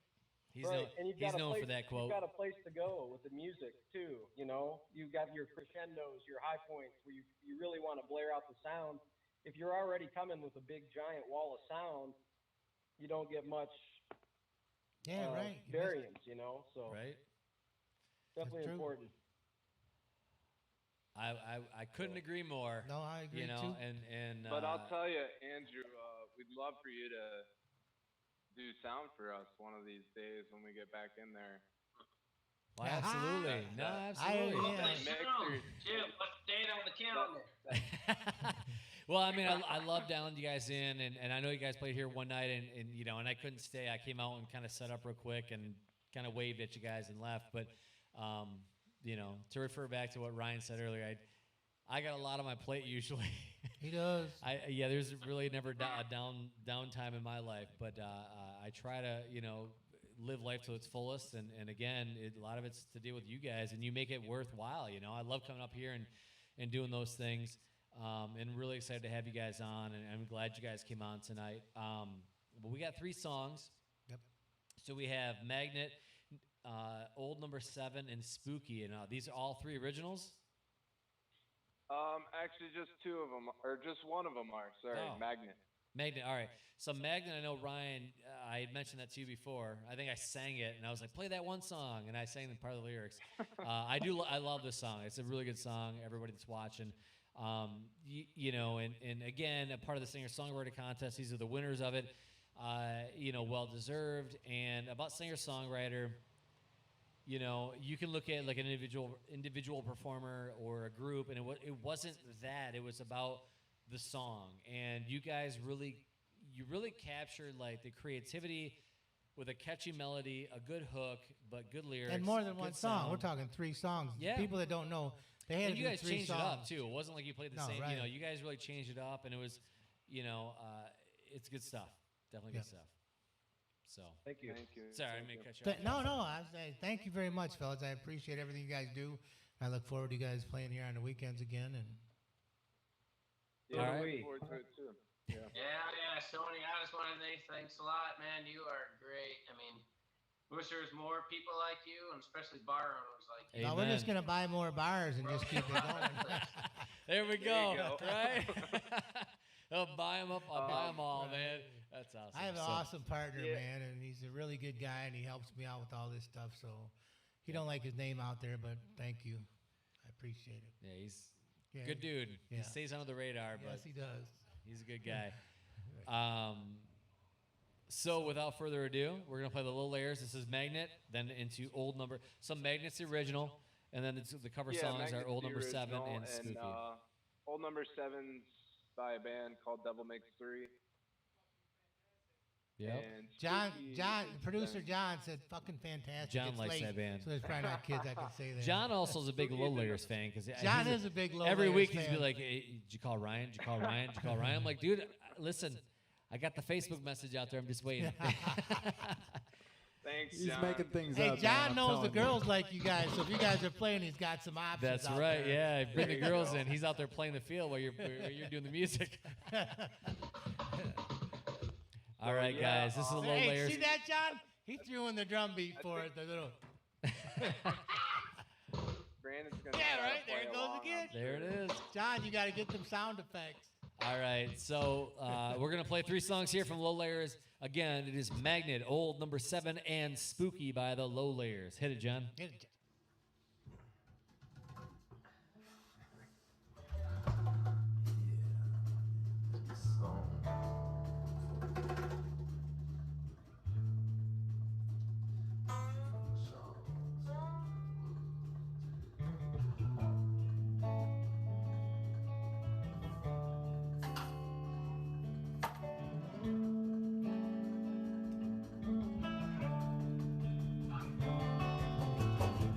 He's Right, and you've got a known place, for that quote. You've got a place to go with the music too. You've got your crescendos, your high points, where you really want to blare out the sound. If you're already coming with a big giant wall of sound, you don't get much Right. variance. So Right. definitely That's true. important. I couldn't agree more. No, I agree You know, too. and But I'll tell you, Andrew, we'd love for you to do sound for us one of these days when we get back in there. Well, absolutely. No, absolutely. Jim, what's the date on the calendar? Well, I mean, I love dialing you guys in, and I know you guys played here one night, and you know, and I couldn't stay. I came out and kind of set up real quick and kind of waved at you guys and left. But, you know, to refer back to what Ryan said earlier, I got a lot on my plate usually. He does. Yeah, there's really never a downtime in my life, but I try to, you know, live life to its fullest. And again, a lot of it's to deal with you guys, and you make it worthwhile. You know, I love coming up here and doing those things. And really excited to have you guys on, and I'm glad you guys came on tonight. But we got 3 songs. Yep. So we have Magnet, Old Number 7, and Spooky. And these are all 3 originals? Actually, just 2 of them, or just one of them are. Sorry, Magnet. Magnet, all right. So Magnet, I know Ryan, I had mentioned that to you before. I think I sang it, and I was like, play that one song, and I sang part of the lyrics. I love this song. It's a really good song. Everybody that's watching. You know, and again, a part of the singer-songwriter contest. These are the winners of it. You know, well-deserved. And about singer-songwriter, you know, you can look at like an individual performer or a group, and it wasn't that. It was about the song. And you guys really captured like the creativity with a catchy melody, a good hook, but good lyrics. And more than one song. sound. We're talking 3 songs. Yeah. People that don't know, they had and you to do guys 3 changed songs. it up too. It wasn't like you played the same. Right. You know, you guys really changed it up, and it was, you know, it's good stuff. Definitely good stuff. So Thank you. sorry, I may cut you off. No. I say thank you very much, fellas. I appreciate everything you guys do. I look forward to you guys playing here on the weekends again. And Yeah, All right. looking forward to it too. Yeah. Yeah, Stoney, I just want to say thanks a lot, man. You are great. I mean, wish there was more people like you, and especially bar owners like you. now we're just gonna buy more bars and just keep it going. There we go. you go. Right? I'll buy them up. I'll buy them all, man. That's awesome. I have an So- awesome partner, man, and he's a really good guy, and he helps me out with all this stuff. So he don't like his name out there, but thank you. I appreciate it. Yeah, he's Yeah, good dude. yeah. He stays under the radar, but Yes, he does. he's a good guy. So without further ado, we're gonna play the Lowlayers. This is Magnet, then into Old Number. Some Magnet's the original, and then the cover songs Magnet's are Old the Number 7 original, and Spooky. Old Number 7's by a band called Devil Makes 3. Yep. And John, Spooky producer is- John said, "Fucking fantastic." John It's likes late, that band. so there's probably not kids I can say that. John also is a big Lowlayers fan because John is a big Lowlayers Every week he's fan. be like, hey, "Did you call Ryan? Did you call Ryan? Did you call Ryan?" I'm like, "Dude, listen, I got the Facebook message out there. I'm just waiting." Thanks, He's John. making things Hey, up. John man, I'm knows the telling you. girls like you guys, so if you guys are playing, he's got some options. That's out right. there. Yeah, bring the There you girls go. in. He's out there playing the field while you're doing the music. All right, yeah, guys. This is the Hey, Lowlayers. see that, John? He threw in the drum beat for it. The little. Brandon's gonna Yeah, try to right, there play it goes along, again. I'm There it sure. is. John, you got to get them sound effects. All right, so we're gonna play 3 songs here from Lowlayers. Again, it is Magnet, Old Number 7, and Spooky by the Lowlayers. Hit it, John. Get it, John. Thank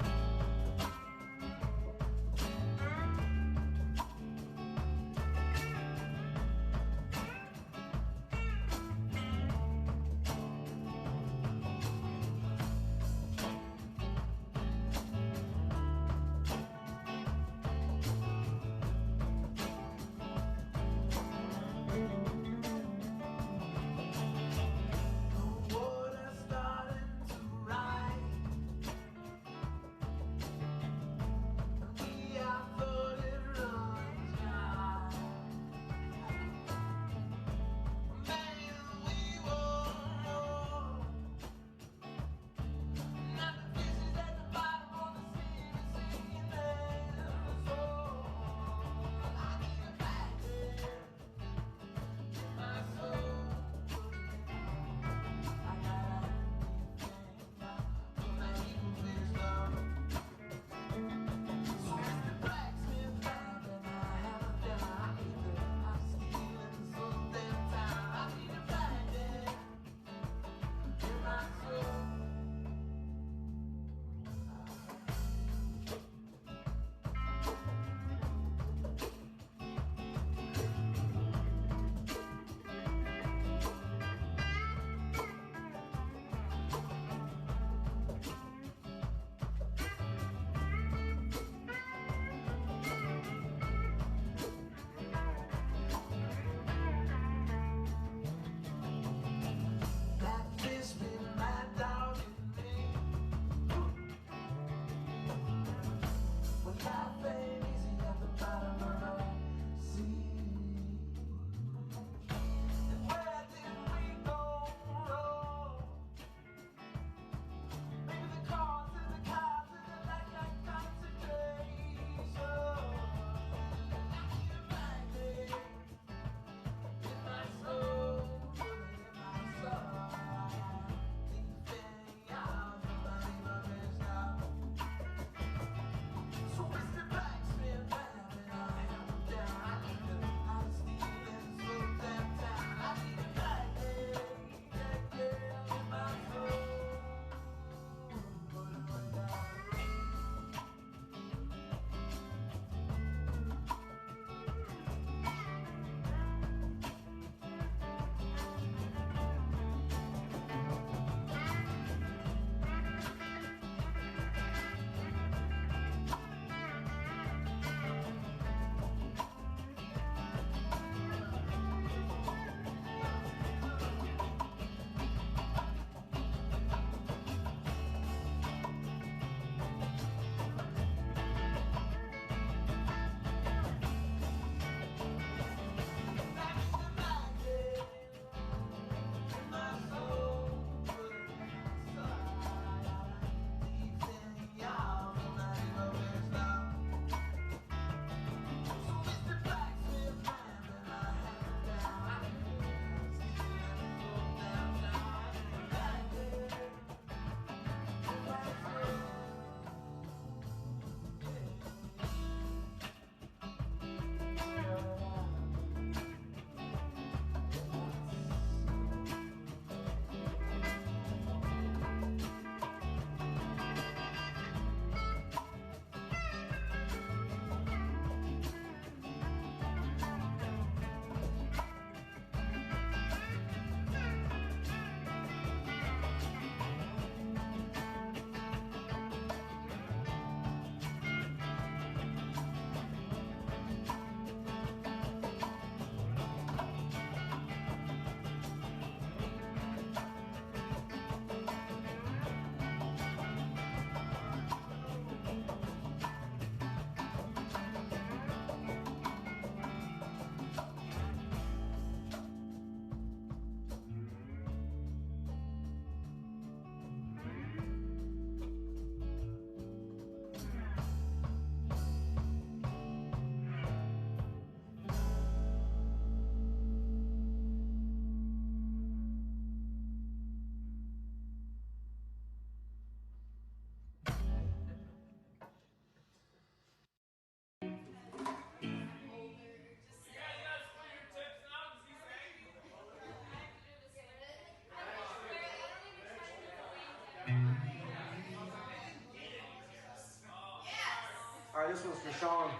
this one's for Sean.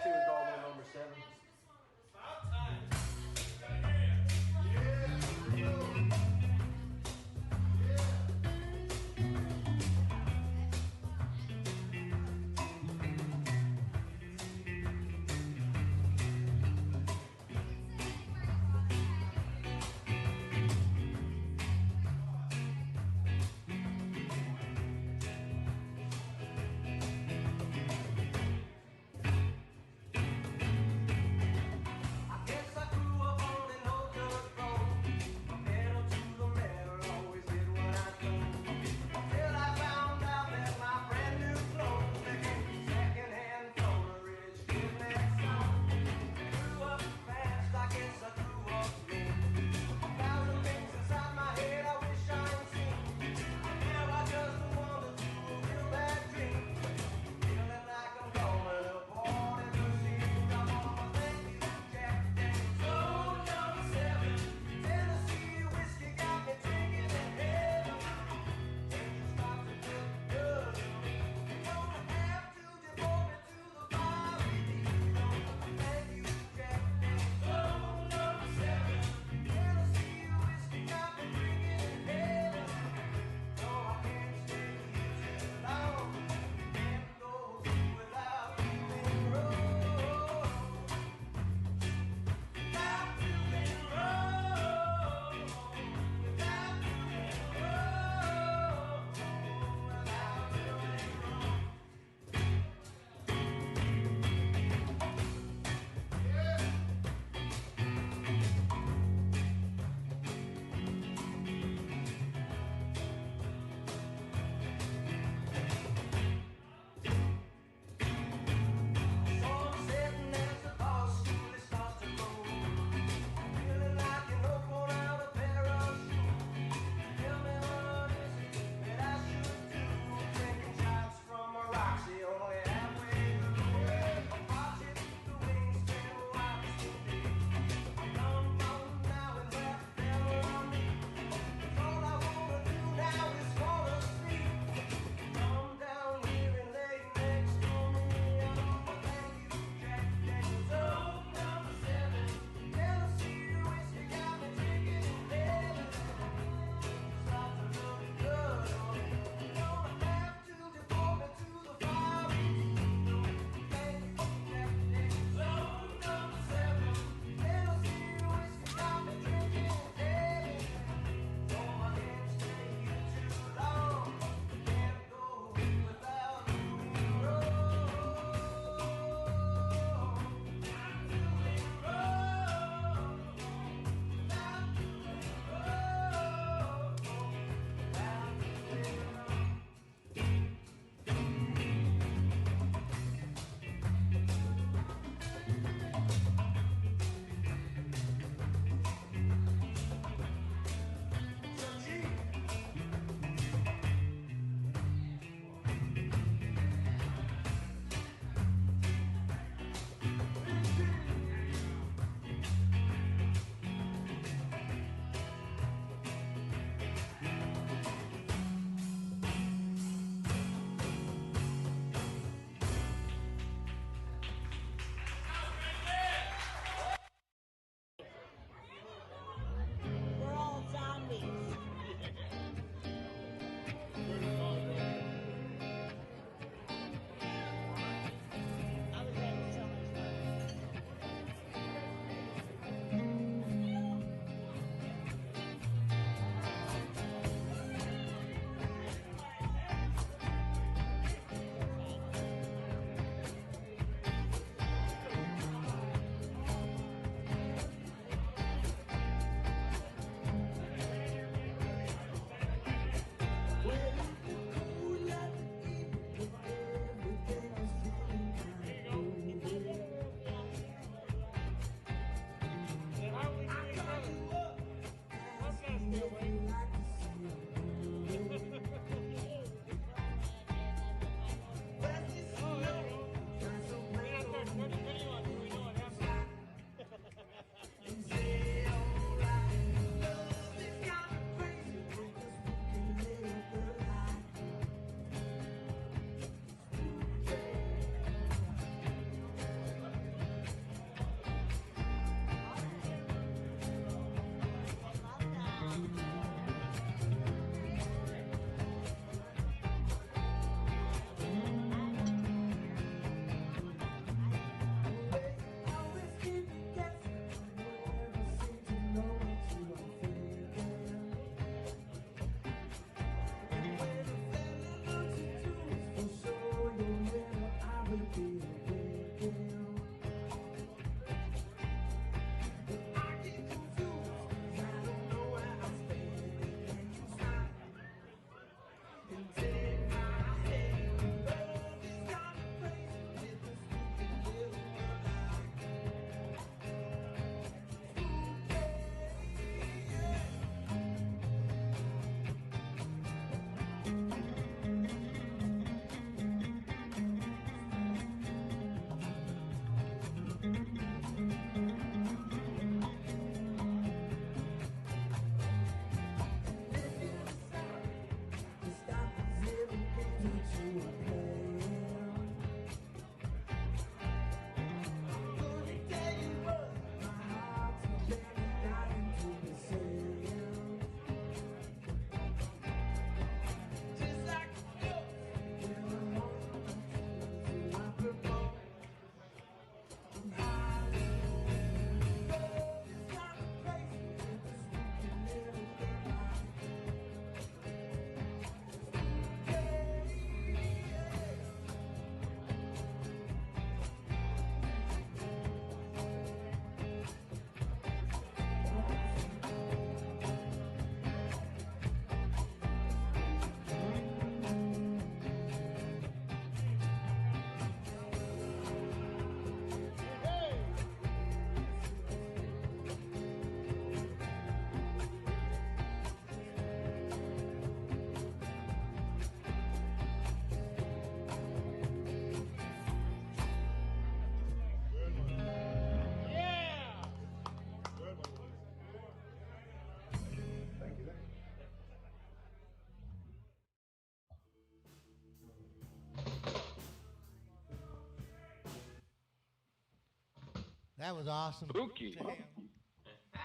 Two goal number 7. That was awesome. Spooky.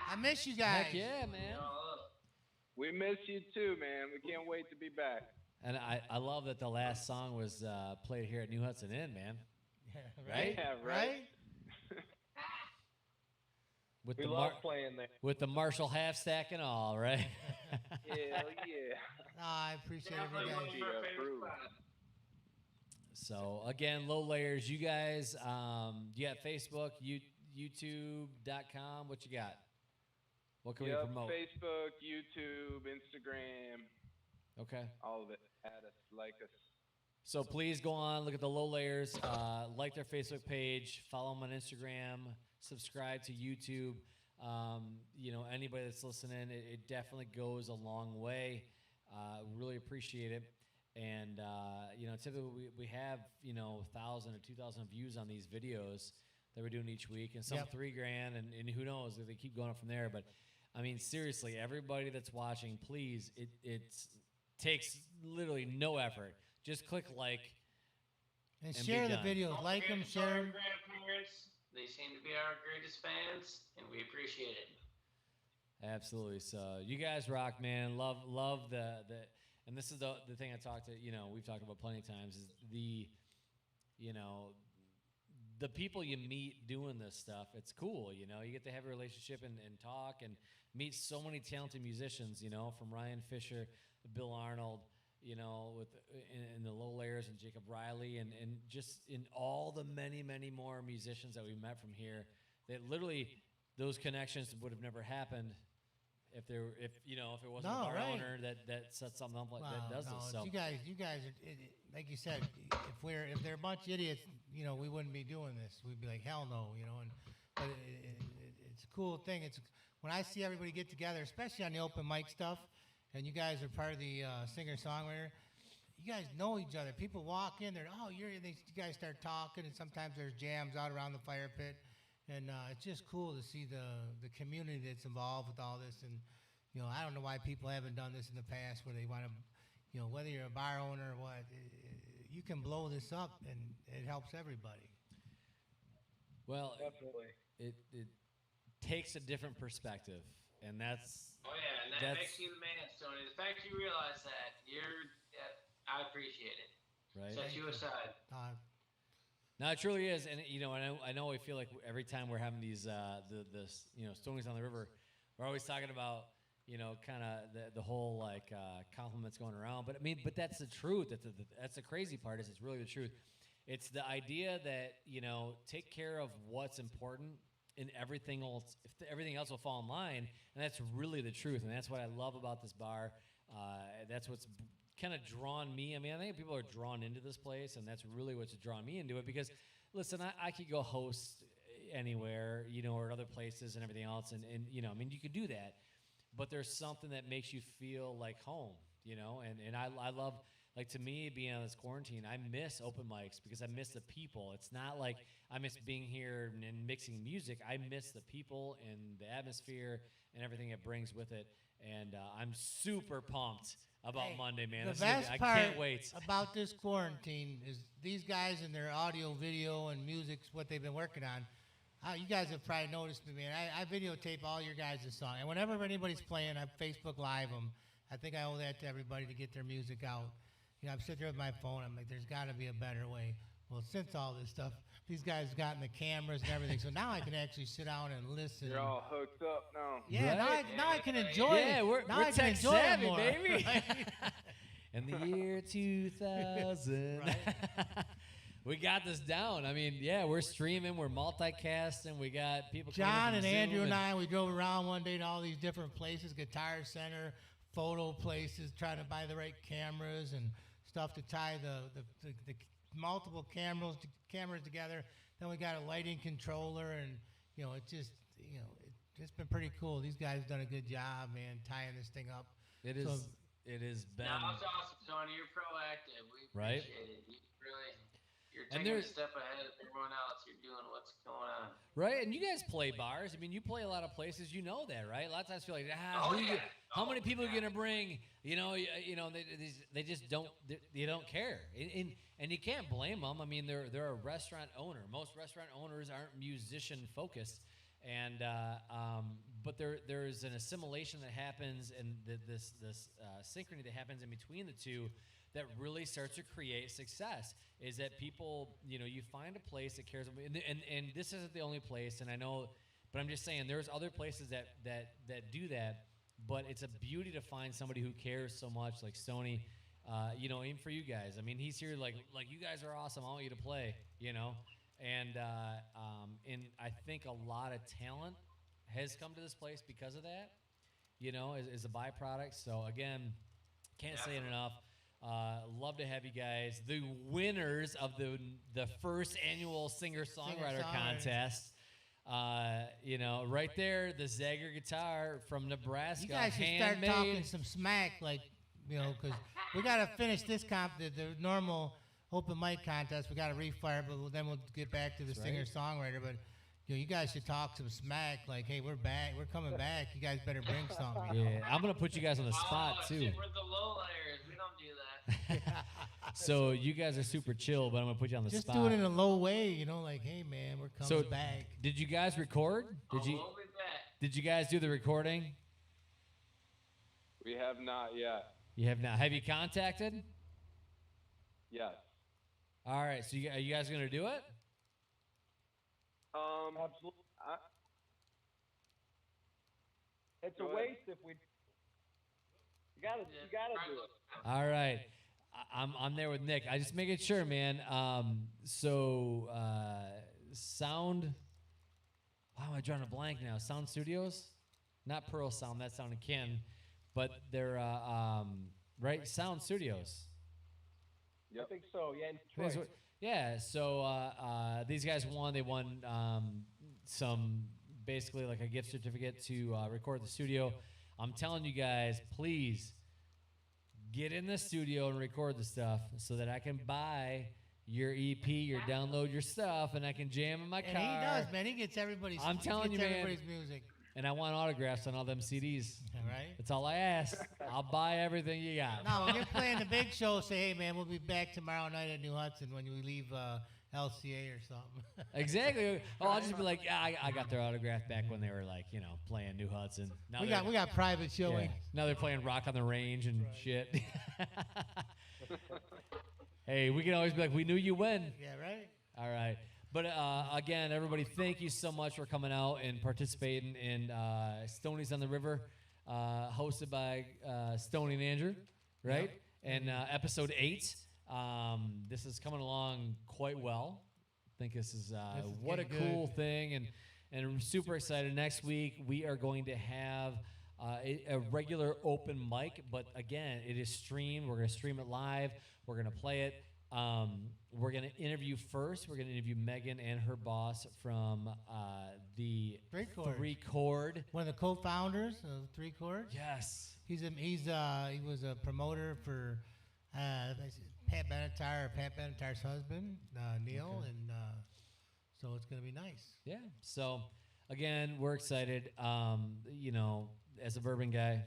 I miss you guys. Heck yeah, man. We miss you too, man. We can't wait to be back. And I love that the last song was played here at New Hudson Inn, man. Yeah, Right? Yeah, right. With We the love playing there. with the Marshall half stack and all, right? Hell yeah. Oh, I appreciate Definitely every one guy. of our favorite approved. spots. So again, Lowlayers, you guys, you got Facebook, YouTube.com. What you got? What can we Yep, promote? Facebook, YouTube, Instagram, Okay. all of it. Add us, like us. So please go on, look at the Lowlayers, like their Facebook page, follow them on Instagram, subscribe to YouTube. Anybody that's listening, it definitely goes a long way. Really appreciate it. And, typically we have, 1,000 or 2,000 views on these videos that we're doing each week, and some Yep. 3 grand, and who knows if they keep going up from there. But I mean, seriously, everybody that's watching, please, it takes literally no effort. Just click like And and share be the done. videos. Don't Like forget them, to tell share our them. grandparents. They seem to be our greatest fans, and we appreciate it. Absolutely. So you guys rock, man. Love the and this is the thing I talked to, we've talked about plenty of times is the people you meet doing this stuff. It's cool, you get to have a relationship and talk and meet so many talented musicians, from Ryan Fisher, Bill Arnold, with in the Lowlayers and Jacob Riley and just in all the many, many more musicians that we met from here that literally those connections would have never happened if it wasn't No, a bar right. owner that set something up like that does no, this. it's So you guys, like you said, if they're a bunch of idiots, we wouldn't be doing this. We'd be like, hell no, but it's a cool thing. It's when I see everybody get together, especially on the open mic stuff, and you guys are part of the singer-songwriter. You guys know each other. People walk in, you guys start talking, and sometimes there's jams out around the fire pit. And it's just cool to see the community that's involved with all this. And, I don't know why people haven't done this in the past where they want to, whether you're a bar owner or what, you can blow this up and it helps everybody. well, Definitely. it takes a different perspective, and that's Oh yeah, and that That's- makes you the man, Stoney. The fact you realize that, I appreciate it. right. Set you aside. No, it truly is, and I know. I feel like every time we're having these Stoney's on the River, we're always talking about kind of the whole like compliments going around. But I mean, that's the truth. That's the crazy part. Is it's really the truth. It's the idea that take care of what's important, and everything else. Everything else will fall in line, and that's really the truth. And that's what I love about this bar. That's what's kind of drawn me. I mean, I think people are drawn into this place, and that's really what's drawn me into it. Because, listen, I could go host anywhere, or other places and everything else, and I mean, you could do that, but there's something that makes you feel like home, and I love, like, to me, being on this quarantine, I miss open mics because I miss the people. It's not like I miss being here and mixing music. I miss the people and the atmosphere and everything it brings with it, and I'm super pumped about Hey, Monday, man. The This is gonna be- best I part can't wait. about this quarantine is these guys and their audio, video, and music's what they've been working on. You guys have probably noticed me, man. I videotape all your guys' songs, and whenever anybody's playing, I Facebook Live them. I think I owe that to everybody to get their music out. I'm sitting there with my phone. I'm like, there's got to be a better way. Well, since all this stuff, these guys have gotten the cameras and everything, so now I can actually sit down and listen. You're all hooked up now. Yeah, Right? now I can enjoy it. Yeah, we're now I can tech enjoy it savvy, more. baby. Right? In the year 2000. We got this down. I mean, yeah, we're streaming, we're multicasting, we got people coming John from and Zoom Andrew and I, we drove around one day to all these different places, Guitar Center, photo places, trying to buy the right cameras and stuff to tie the multiple cameras together. Then we got a lighting controller, and it's been pretty cool. These guys have done a good job, man, tying this thing up. It So- is been No, it's awesome, Tony. You're proactive. We Right? appreciate it. You really. You're And taking a there's step ahead of everyone else. You're doing what's going on. right, and you guys play bars. I mean, you play a lot of places. You know that, right? A lot of times, you're like, how many people are you gonna bring? You know, they just don't. They don't care, and you can't blame them. I mean, they're a restaurant owner. Most restaurant owners aren't musician focused, and but there's an assimilation that happens, and this synchrony that happens in between the two that really starts to create success. Is that people, you find a place that cares, and this isn't the only place, and I know, but I'm just saying there's other places that do that, but it's a beauty to find somebody who cares so much, like Stoney, even for you guys. I mean, he's here like you guys are awesome. I want you to play, and I think a lot of talent has come to this place because of that, as a byproduct. So again, can't say it enough. Love to have you guys, the winners of the first annual singer-songwriter contest. Right there, the Zagger guitar from Nebraska. You guys should start talking some smack, because we got to finish this the normal open mic contest. We got to refire, but then we'll get back to the singer-songwriter. But you guys should talk some smack, like, hey, we're back, we're coming back. You guys better bring something. Yeah, I'm gonna put you guys on the spot too. Shit, we're the Lowlayers. We don't do that. So you guys are super chill, but I'm gonna put you on the Just spot. do it in a low way, like, hey man, we're coming back. Did you guys record? We'll be back. Did you guys do the recording? We have not yet. You have not. Have you contacted? Yes. All right. So are you guys gonna do it? Absolutely. It's a waste if we. You gotta do it. All right. I'm there with Nick. I just making sure, man. Sound. Why am I drawing a blank now? Sound Studios, not Pearl Sound. That sounded Ken, but they're right. Sound Studios. Yep. I think so. Yeah. In Detroit. Yeah. So these guys won. They won some basically like a gift certificate to record the studio. I'm telling you guys, please get in the studio and record the stuff so that I can buy your EP, download your stuff, and I can jam in my car. And he does, man. He gets everybody's. I'm telling you, man. Everybody's music. And I want autographs on all them CDs. Right. That's all I ask. I'll buy everything you got. No, when you're playing the big show, say, hey, man, we'll be back tomorrow night at New Hudson when we leave LCA or something. Exactly. Oh, I'll just be like, yeah, I got their autograph back when they were like, playing New Hudson. Now we got private showing. Yeah. Now they're playing Rock on the Range and shit. Hey, we can always be like, we knew you win. Yeah, right? All right. But again, everybody, thank you so much for coming out and participating in Stoney's on the River, hosted by Stoney and Andrew, right? Yep. And episode 8. This is coming along quite well. I think this is what a cool thing, and I'm super excited. Next week we are going to have a regular open mic, but again, it is streamed. We're going to stream it live. We're going to play it. We're going to interview first. We're going to interview Megan and her boss from the 3 Chord. One of the co-founders of 3 Chord. Yes. He was a promoter for Pat Benatar's husband, Neil, and so it's going to be nice. Yeah. So again, we're excited. As a bourbon guy,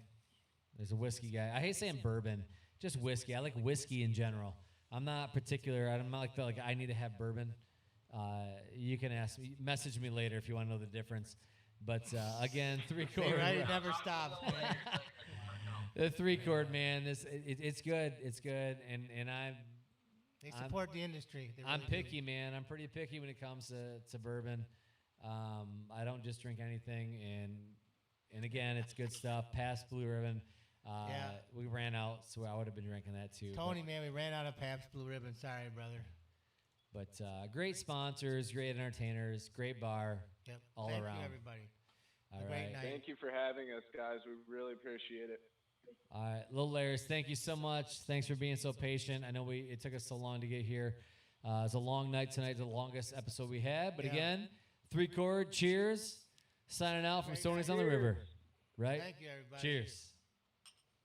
as a whiskey guy, I hate saying bourbon, just whiskey. I like whiskey in general. I'm not particular. I'm not like I need to have bourbon. You can message me later if you want to know the difference. But again, 3 Chord. Right, it never stops. The 3 Chord, man. It's good. It's good, and they support the industry. I'm picky, man. I'm pretty picky when it comes to bourbon. I don't just drink anything, and again, it's good stuff. Past Blue Ribbon. We ran out, so I would have been drinking that too. Tony, man, we ran out of Pabst Blue Ribbon. Sorry, brother. But great sponsors, great entertainers, great bar, all around. Thank you, everybody. All right. Great night. Thank you for having us, guys. We really appreciate it. All right, Lowlayers, thank you so much. Thanks for being so patient. I know it took us so long to get here. It's a long night tonight, the longest episode we had. But again, 3 Chord, cheers. Signing out from Stoney's on the River. Right? Thank you, everybody. Cheers.